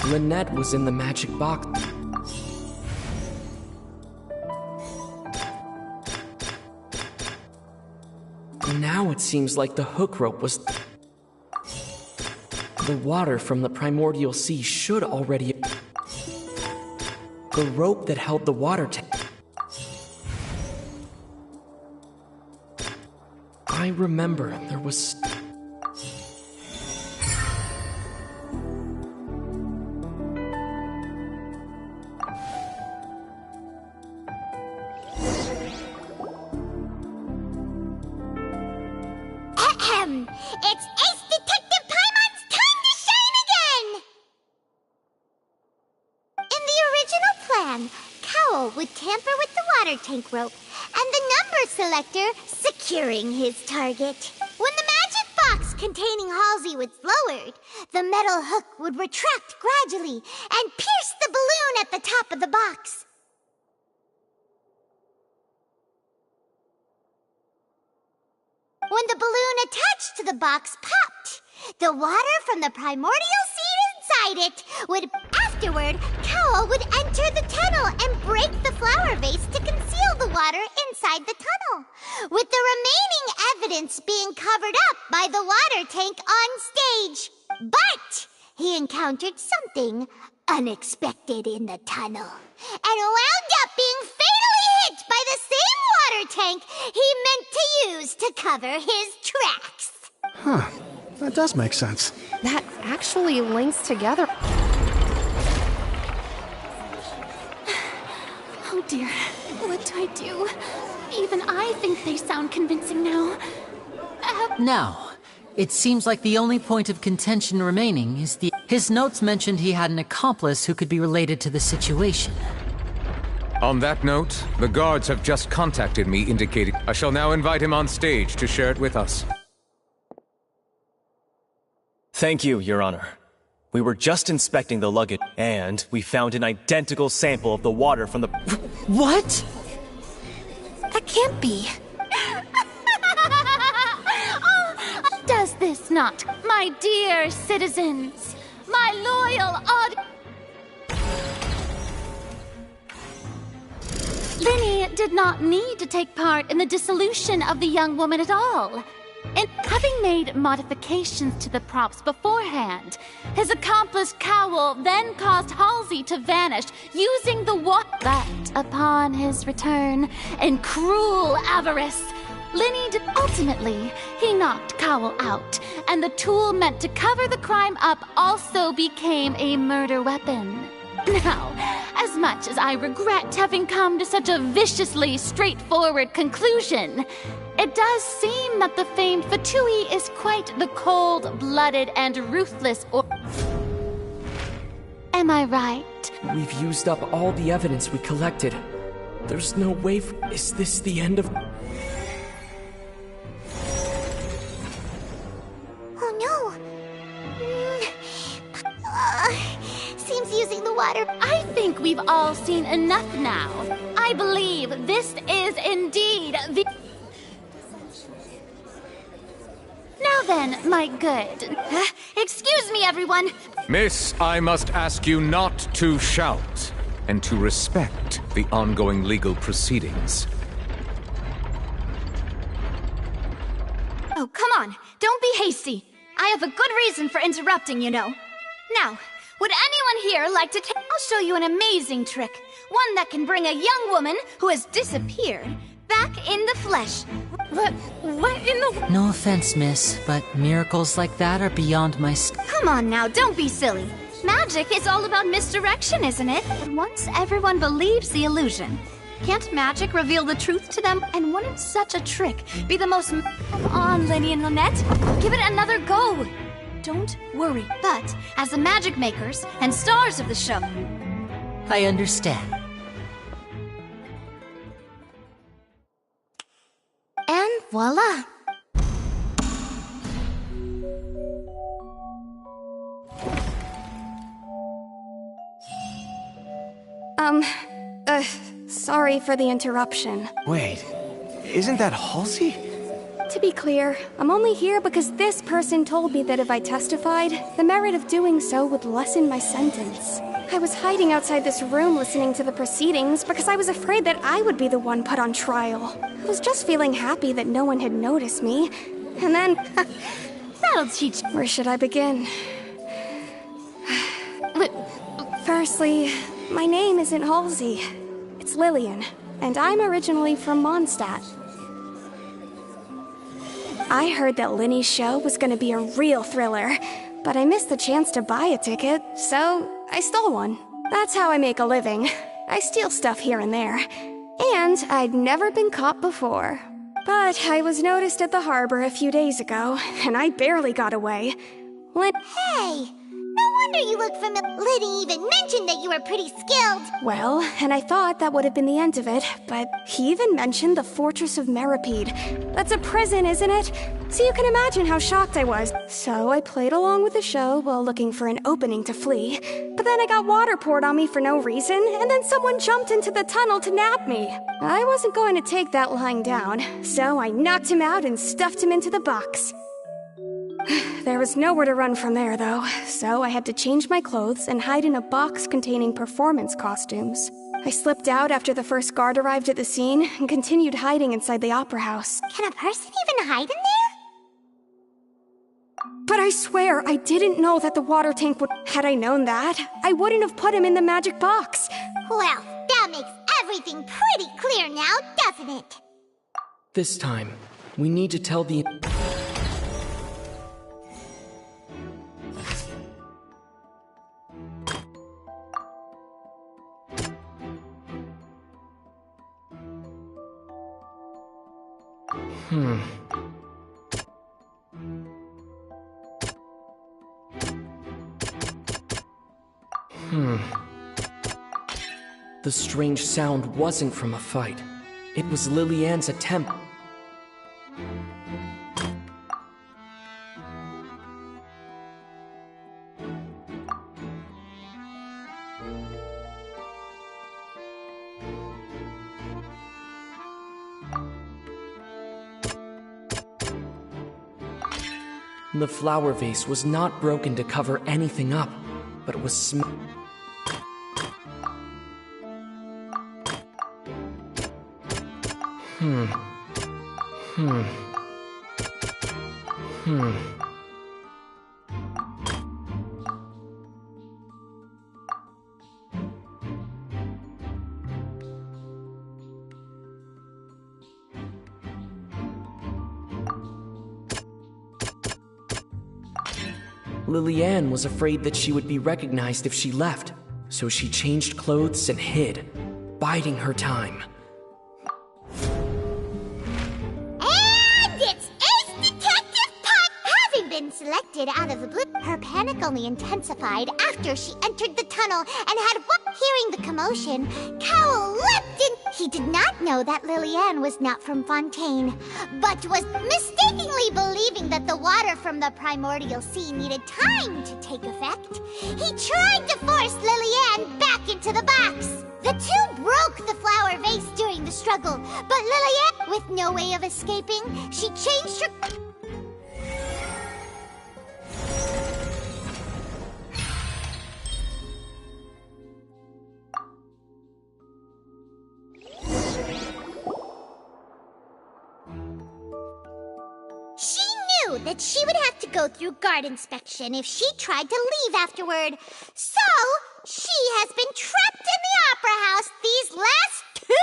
Lynette was in the magic box. Now it seems like the hook rope was. The water from the primordial sea should already. The rope that held the water tank. I remember there was. It's Ace Detective Paimon's time to shine again! In the original plan, Cowell would tamper with the water tank rope and the number selector securing his target. When the magic box containing Halsey was lowered, the metal hook would retract gradually and pierce the balloon at the top of the box. When the balloon attached to the box popped, the water from the primordial seed inside it would... Afterward, Cowell would enter the tunnel and break the flower vase to conceal the water inside the tunnel, with the remaining evidence being covered up by the water tank on stage. But he encountered something unexpected in the tunnel and wound up being fatally hit by the same water tank he meant to use to cover his tracks. Huh. That does make sense. That actually links together. Oh dear, what do I do? Even I think they sound convincing now. Now, it seems like the only point of contention remaining is the... His notes mentioned he had an accomplice who could be related to the situation. On that note, the guards have just contacted me indicating I shall now invite him on stage to share it with us. Thank you, Your Honor. We were just inspecting the luggage, and we found an identical sample of the water from the... What? That can't be. Does this not, my dear citizens, my loyal Linny did not need to take part in the dissolution of the young woman at all. And having made modifications to the props beforehand, his accomplice Cowell then caused Halsey to vanish using the water. But upon his return, in cruel avarice, Linny did. Ultimately, he knocked Cowell out, and the tool meant to cover the crime up also became a murder weapon. Now, as much as I regret having come to such a viciously straightforward conclusion, it does seem that the famed Fatui is quite the cold-blooded and ruthless Am I right? We've used up all the evidence we collected. There's no way Is this the end of... water. I think we've all seen enough now. I believe this is indeed the... Now then, my good. Excuse me, everyone. Miss, I must ask you not to shout and to respect the ongoing legal proceedings. Oh, come on. Don't be hasty. I have a good reason for interrupting, you know. Now, would anyone here like to I'll show you an amazing trick. One that can bring a young woman who has disappeared back in the flesh. What in the... No offense, miss, but miracles like that are beyond my... Come on now, don't be silly. Magic is all about misdirection, isn't it? But once everyone believes the illusion, can't magic reveal the truth to them? And wouldn't such a trick be the most... Come on, Lenny and Lynette. Give it another go. Don't worry. But as the magic makers and stars of the show... I understand. And voila! Sorry for the interruption. Wait, isn't that Halsey? To be clear, I'm only here because this person told me that if I testified, the merit of doing so would lessen my sentence. I was hiding outside this room listening to the proceedings because I was afraid that I would be the one put on trial. I was just feeling happy that no one had noticed me. And then... That'll teach... Where should I begin? Firstly, my name isn't Halsey. It's Lillian, and I'm originally from Mondstadt. I heard that Linny's show was going to be a real thriller, but I missed the chance to buy a ticket, so I stole one. That's how I make a living. I steal stuff here and there. And I'd never been caught before. But I was noticed at the harbor a few days ago, and I barely got away. Hey! No wonder you look familiar. Liddy even mentioned that you were pretty skilled. Well, and I thought that would have been the end of it, but he even mentioned the Fortress of Meripede. That's a prison, isn't it? So you can imagine how shocked I was. So I played along with the show while looking for an opening to flee. But then I got water poured on me for no reason, and then someone jumped into the tunnel to nab me. I wasn't going to take that lying down, so I knocked him out and stuffed him into the box. There was nowhere to run from there, though, so I had to change my clothes and hide in a box containing performance costumes. I slipped out after the first guard arrived at the scene and continued hiding inside the opera house. Can a person even hide in there? But I swear, I didn't know that the water tank would... Had I known that, I wouldn't have put him in the magic box. Well, that makes everything pretty clear now, doesn't it? This time, we need to tell the... The strange sound wasn't from a fight. It was Lillian's attempt. The flower vase was not broken to cover anything up, but it was Lillian was afraid that she would be recognized if she left, so she changed clothes and hid, biding her time. And it's Ace Detective Putt! Having been selected out of the blue, her panic attack only intensified after she entered the tunnel and had hearing the commotion, Cowl leapt in. He did not know that Lillian was not from Fontaine, but was mistakenly believing that the water from the primordial sea needed time to take effect. He tried to force Lillian back into the box. The two broke the flower vase during the struggle, but Lillian, with no way of escaping, she changed her... She knew that she would have to go through guard inspection if she tried to leave afterward. So, she has been trapped in the Opera House these last 2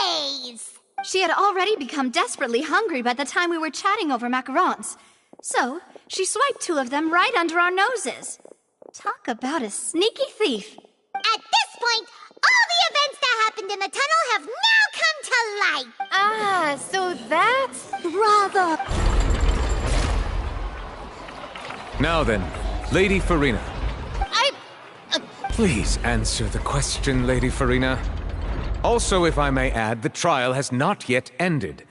days. She had already become desperately hungry by the time we were chatting over macarons. So, she swiped 2 of them right under our noses. Talk about a sneaky thief. At this point, all the events that happened in the tunnel have now come to light. Ah, so that's... Bravo. Now then, Lady Farina. Please answer the question, Lady Farina. Also, if I may add, the trial has not yet ended.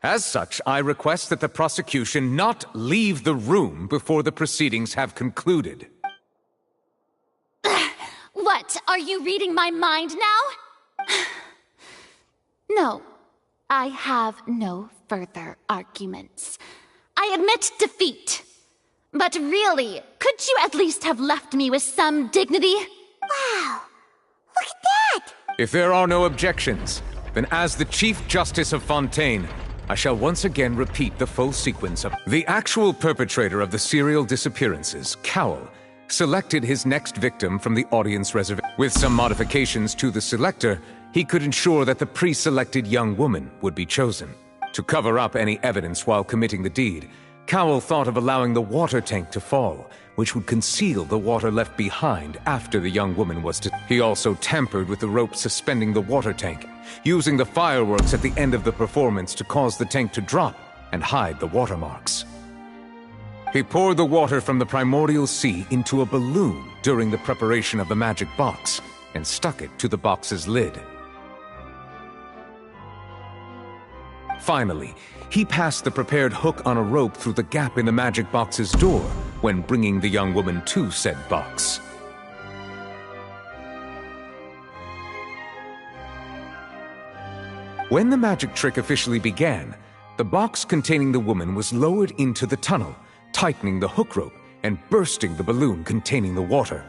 As such, I request that the prosecution not leave the room before the proceedings have concluded. What? Are you reading my mind now? No, I have no further arguments. I admit defeat. But really, could you at least have left me with some dignity? Wow, look at that! If there are no objections, then as the Chief Justice of Fontaine, I shall once again repeat the full sequence of... The actual perpetrator of the serial disappearances, Cowl, selected his next victim from the audience reservation. With some modifications to the selector, he could ensure that the pre-selected young woman would be chosen. To cover up any evidence while committing the deed, Cowl thought of allowing the water tank to fall, which would conceal the water left behind after the young woman was to... He also tampered with the rope suspending the water tank, using the fireworks at the end of the performance to cause the tank to drop and hide the watermarks. He poured the water from the primordial sea into a balloon during the preparation of the magic box and stuck it to the box's lid. Finally, he passed the prepared hook on a rope through the gap in the magic box's door when bringing the young woman to said box. When the magic trick officially began, the box containing the woman was lowered into the tunnel, tightening the hook rope and bursting the balloon containing the water.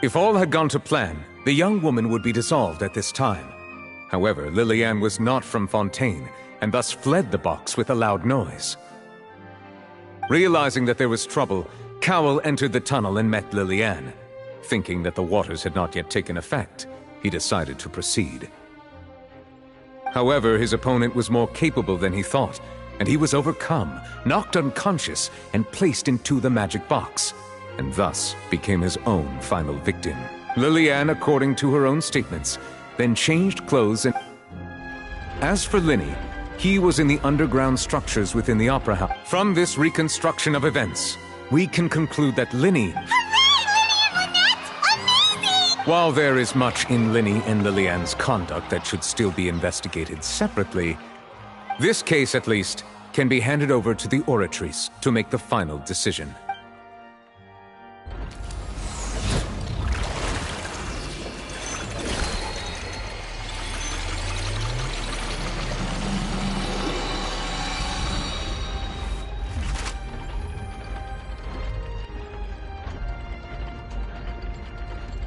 If all had gone to plan, the young woman would be dissolved at this time. However, Lillian was not from Fontaine, and thus fled the box with a loud noise. Realizing that there was trouble, Cowl entered the tunnel and met Lillian. Thinking that the waters had not yet taken effect, he decided to proceed. However, his opponent was more capable than he thought, and he was overcome, knocked unconscious, and placed into the magic box, and thus became his own final victim. Lillian, according to her own statements, then changed clothes and... As for Linny, he was in the underground structures within the Opera House. From this reconstruction of events, we can conclude that Linny... Hooray, Linny and Lynette! Amazing! While there is much in Linny and Lillian's conduct that should still be investigated separately, this case, at least, can be handed over to the Oratrice to make the final decision.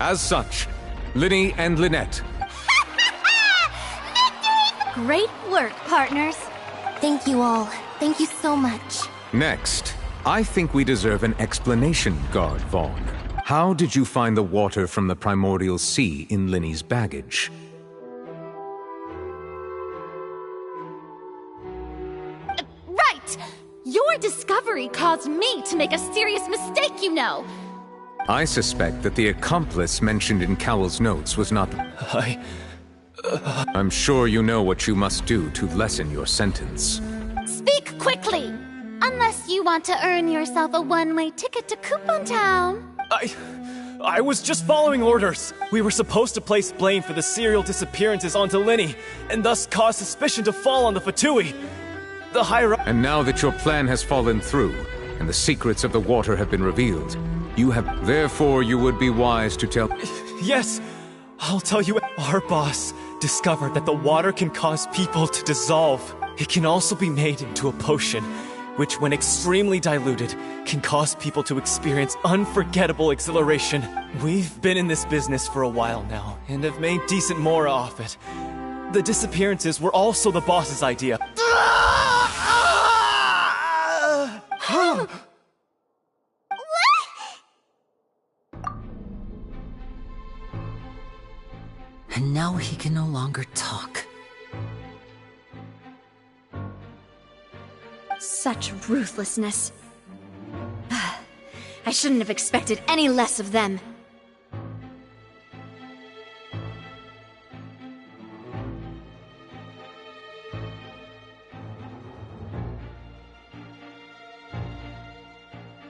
As such, Linny and Lynette. Great work, partners. Thank you all. Thank you so much. Next, I think we deserve an explanation, Guard Vaughn. How did you find the water from the primordial sea in Linny's baggage? Right! Your discovery caused me to make a serious mistake, you know. I suspect that the accomplice mentioned in Cowell's notes was not... I'm sure you know what you must do to lessen your sentence. Speak quickly! Unless you want to earn yourself a one-way ticket to Coupon Town. I was just following orders. We were supposed to place blame for the serial disappearances onto Linny, and thus cause suspicion to fall on the Fatui. The higher up. And now that your plan has fallen through, and the secrets of the water have been revealed, therefore you would be wise to tell... Yes, I'll tell you. Our boss discovered that the water can cause people to dissolve. It can also be made into a potion, which when extremely diluted, can cause people to experience unforgettable exhilaration. We've been in this business for a while now, and have made decent mora off it. The disappearances were also the boss's idea. And now he can no longer talk. Such ruthlessness. I shouldn't have expected any less of them.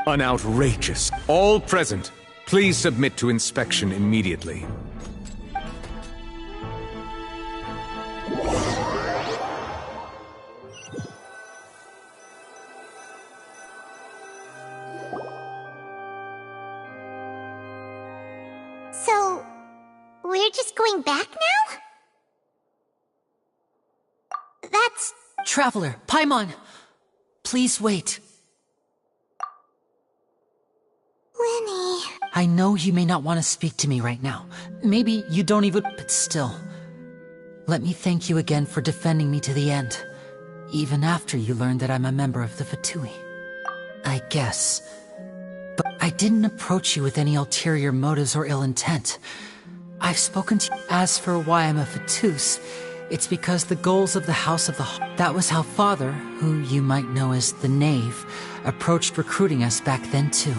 An outrageous. All present, please submit to inspection immediately. So, we're just going back now? That's... Traveler, Paimon! Please wait. Lenny... I know you may not want to speak to me right now. Maybe you don't even... But still. Let me thank you again for defending me to the end. Even after you learned that I'm a member of the Fatui. I guess. But I didn't approach you with any ulterior motives or ill intent. I've spoken to you. As for why I'm a Fatus, it's because the goals of the House of the... That was how Father, who you might know as the Knave, approached recruiting us back then too.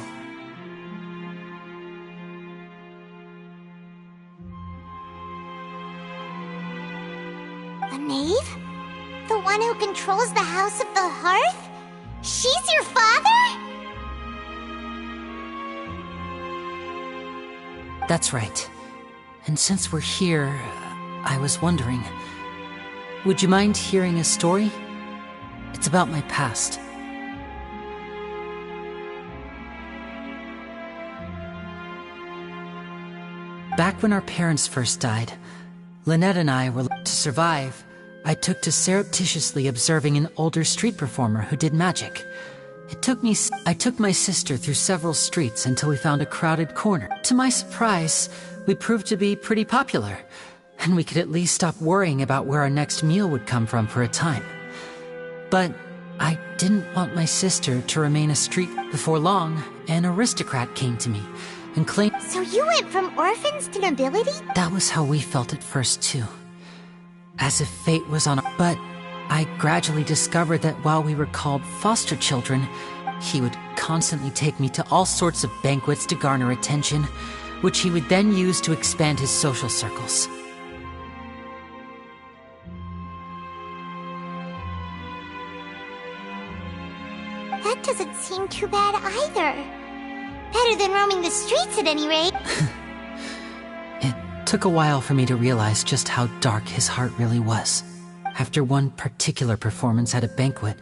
The Knave? The one who controls the House of the Hearth? She's your father? That's right. And since we're here, I was wondering, would you mind hearing a story? It's about my past. Back when our parents first died, Lynette and I were to survive. I took to surreptitiously observing an older street performer who did magic. I took my sister through several streets until we found a crowded corner. To my surprise, we proved to be pretty popular, and we could at least stop worrying about where our next meal would come from for a time. But I didn't want my sister to remain a street. Before long, an aristocrat came to me and claimed... So you went from orphans to nobility? That was how we felt at first, too. As if fate was on our... But I gradually discovered that while we were called foster children, he would constantly take me to all sorts of banquets to garner attention, which he would then use to expand his social circles. That doesn't seem too bad either. Better than roaming the streets at any rate. It took a while for me to realize just how dark his heart really was. After one particular performance at a banquet,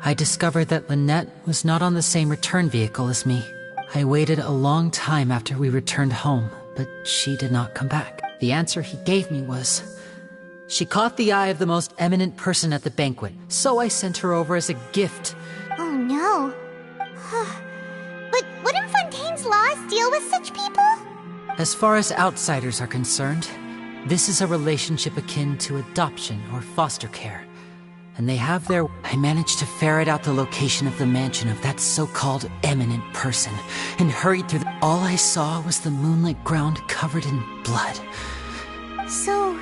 I discovered that Lynette was not on the same return vehicle as me. I waited a long time after we returned home, but she did not come back. The answer he gave me was, she caught the eye of the most eminent person at the banquet, so I sent her over as a gift. Oh no. But wouldn't Fontaine's laws deal with such people? As far as outsiders are concerned, this is a relationship akin to adoption or foster care. And they have their... I managed to ferret out the location of the mansion of that so-called eminent person, and hurried through the... All I saw was the moonlit ground covered in blood. So,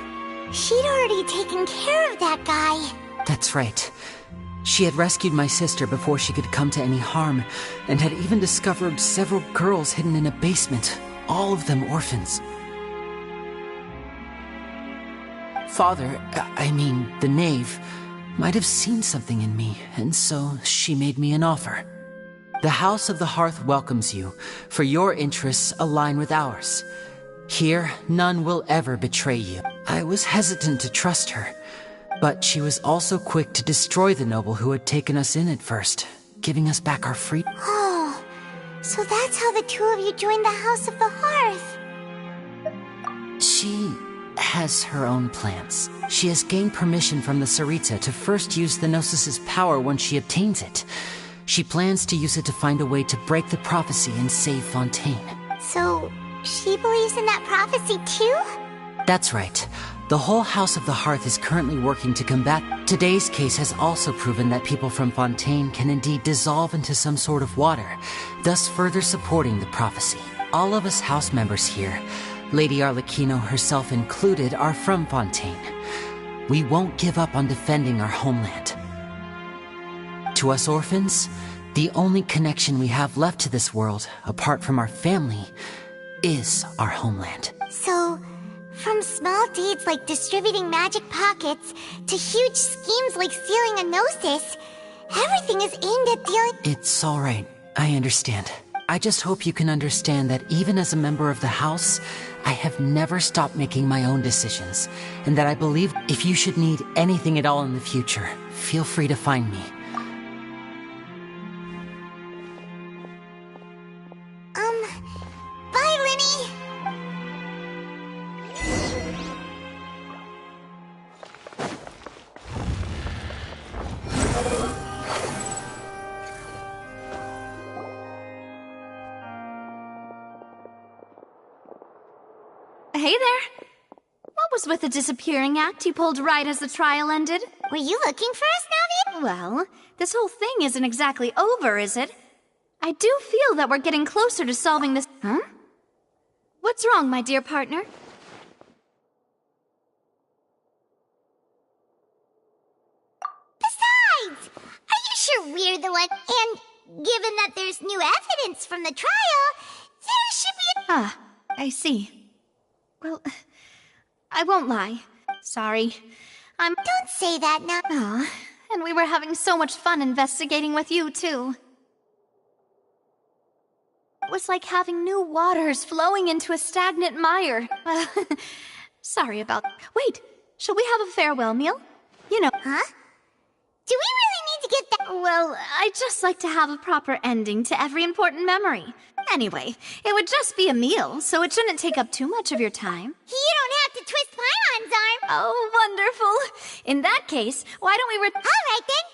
she'd already taken care of that guy. That's right. She had rescued my sister before she could come to any harm, and had even discovered several girls hidden in a basement, all of them orphans. Father, I mean, the Knave, might have seen something in me, and so she made me an offer. The House of the Hearth welcomes you, for your interests align with ours. Here, none will ever betray you. I was hesitant to trust her, but she was also quick to destroy the noble who had taken us in at first, giving us back our freedom. Oh, so that's how the two of you joined the House of the Hearth. She has her own plans. She has gained permission from the Sarita to first use the Gnosis' power when she obtains it. She plans to use it to find a way to break the prophecy and save Fontaine. So, she believes in that prophecy too? That's right. The whole House of the Hearth is currently working to combat. Today's case has also proven that people from Fontaine can indeed dissolve into some sort of water, thus further supporting the prophecy. All of us house members here, Lady Arlecchino herself included, are from Fontaine. We won't give up on defending our homeland. To us orphans, the only connection we have left to this world, apart from our family, is our homeland. So, from small deeds like distributing magic pockets to huge schemes like stealing a Gnosis, everything is aimed at dealing— It's all right. I understand. I just hope you can understand that even as a member of the House, I have never stopped making my own decisions, and that I believe if you should need anything at all in the future, feel free to find me. Bye, Linny! Hey there. What was with the disappearing act you pulled right as the trial ended? Were you looking for us, Navi? Well, this whole thing isn't exactly over, is it? I do feel that we're getting closer to solving this— Huh? What's wrong, my dear partner? Besides, are you sure we're the one— And given that there's new evidence from the trial, there should be a— Ah, I see. Well, I won't lie. Sorry. Don't say that now. Aw, and we were having so much fun investigating with you, too. It was like having new waters flowing into a stagnant mire. Sorry about— Wait, shall we have a farewell meal? You know— Huh? Do we really need to get that— Well, I'd just like to have a proper ending to every important memory. Anyway, it would just be a meal, so it shouldn't take up too much of your time. You don't have to twist Paimon's arm! Oh, wonderful! In that case, why don't we Alright then,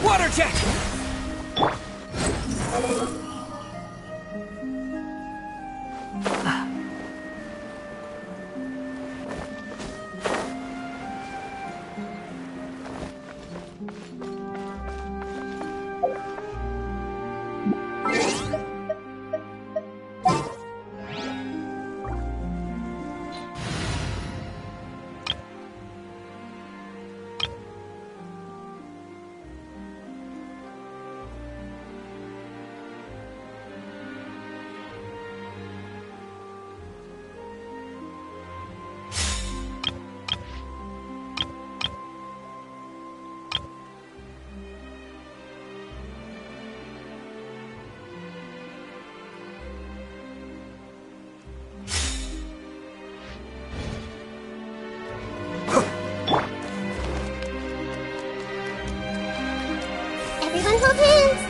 Water jet! Everyone hold hands!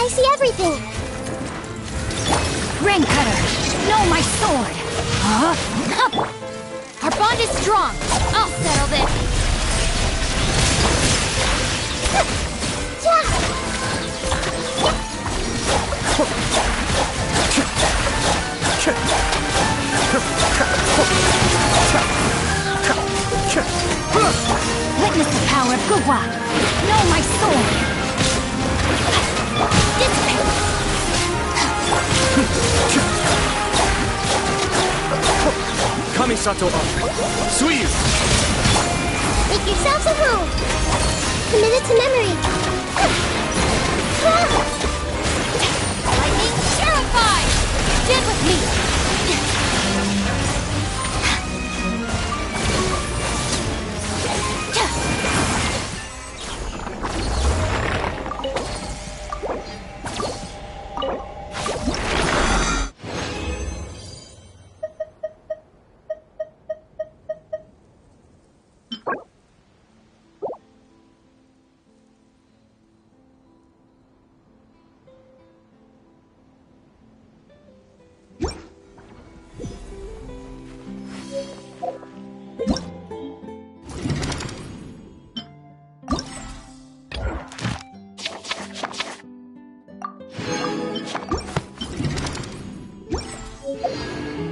I see everything! Rain Cutter! No, my sword! Huh? Our bond is strong! I'll settle this! Witness the power of Guwa! No, my sword! Kamisato up! Suiyu! Make yourselves at home! Commit it to memory! Lightning terrified! Stand with me!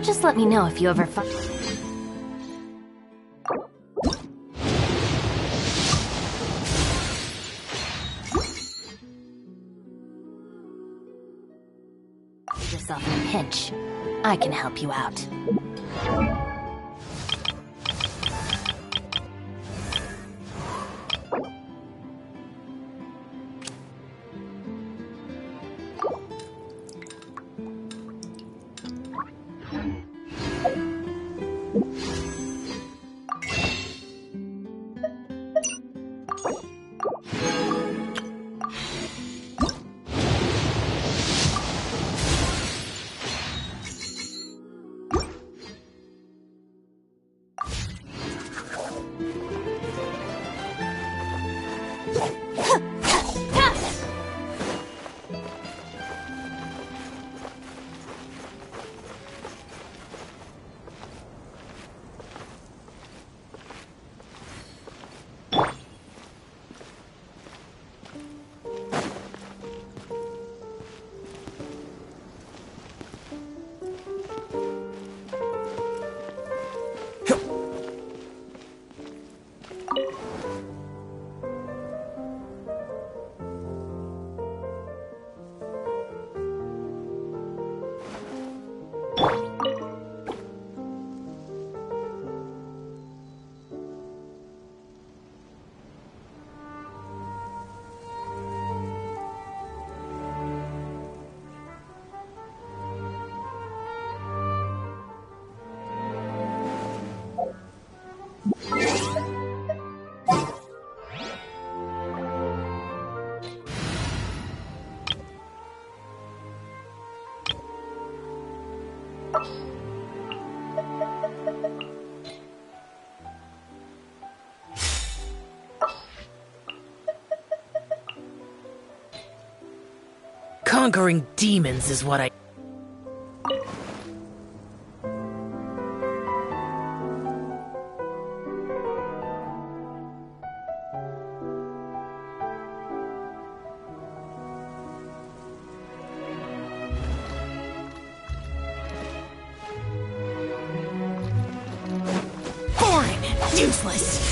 Just let me know if you ever find... yourself in a pinch. I can help you out. Conquering demons is what I... Boring! Useless!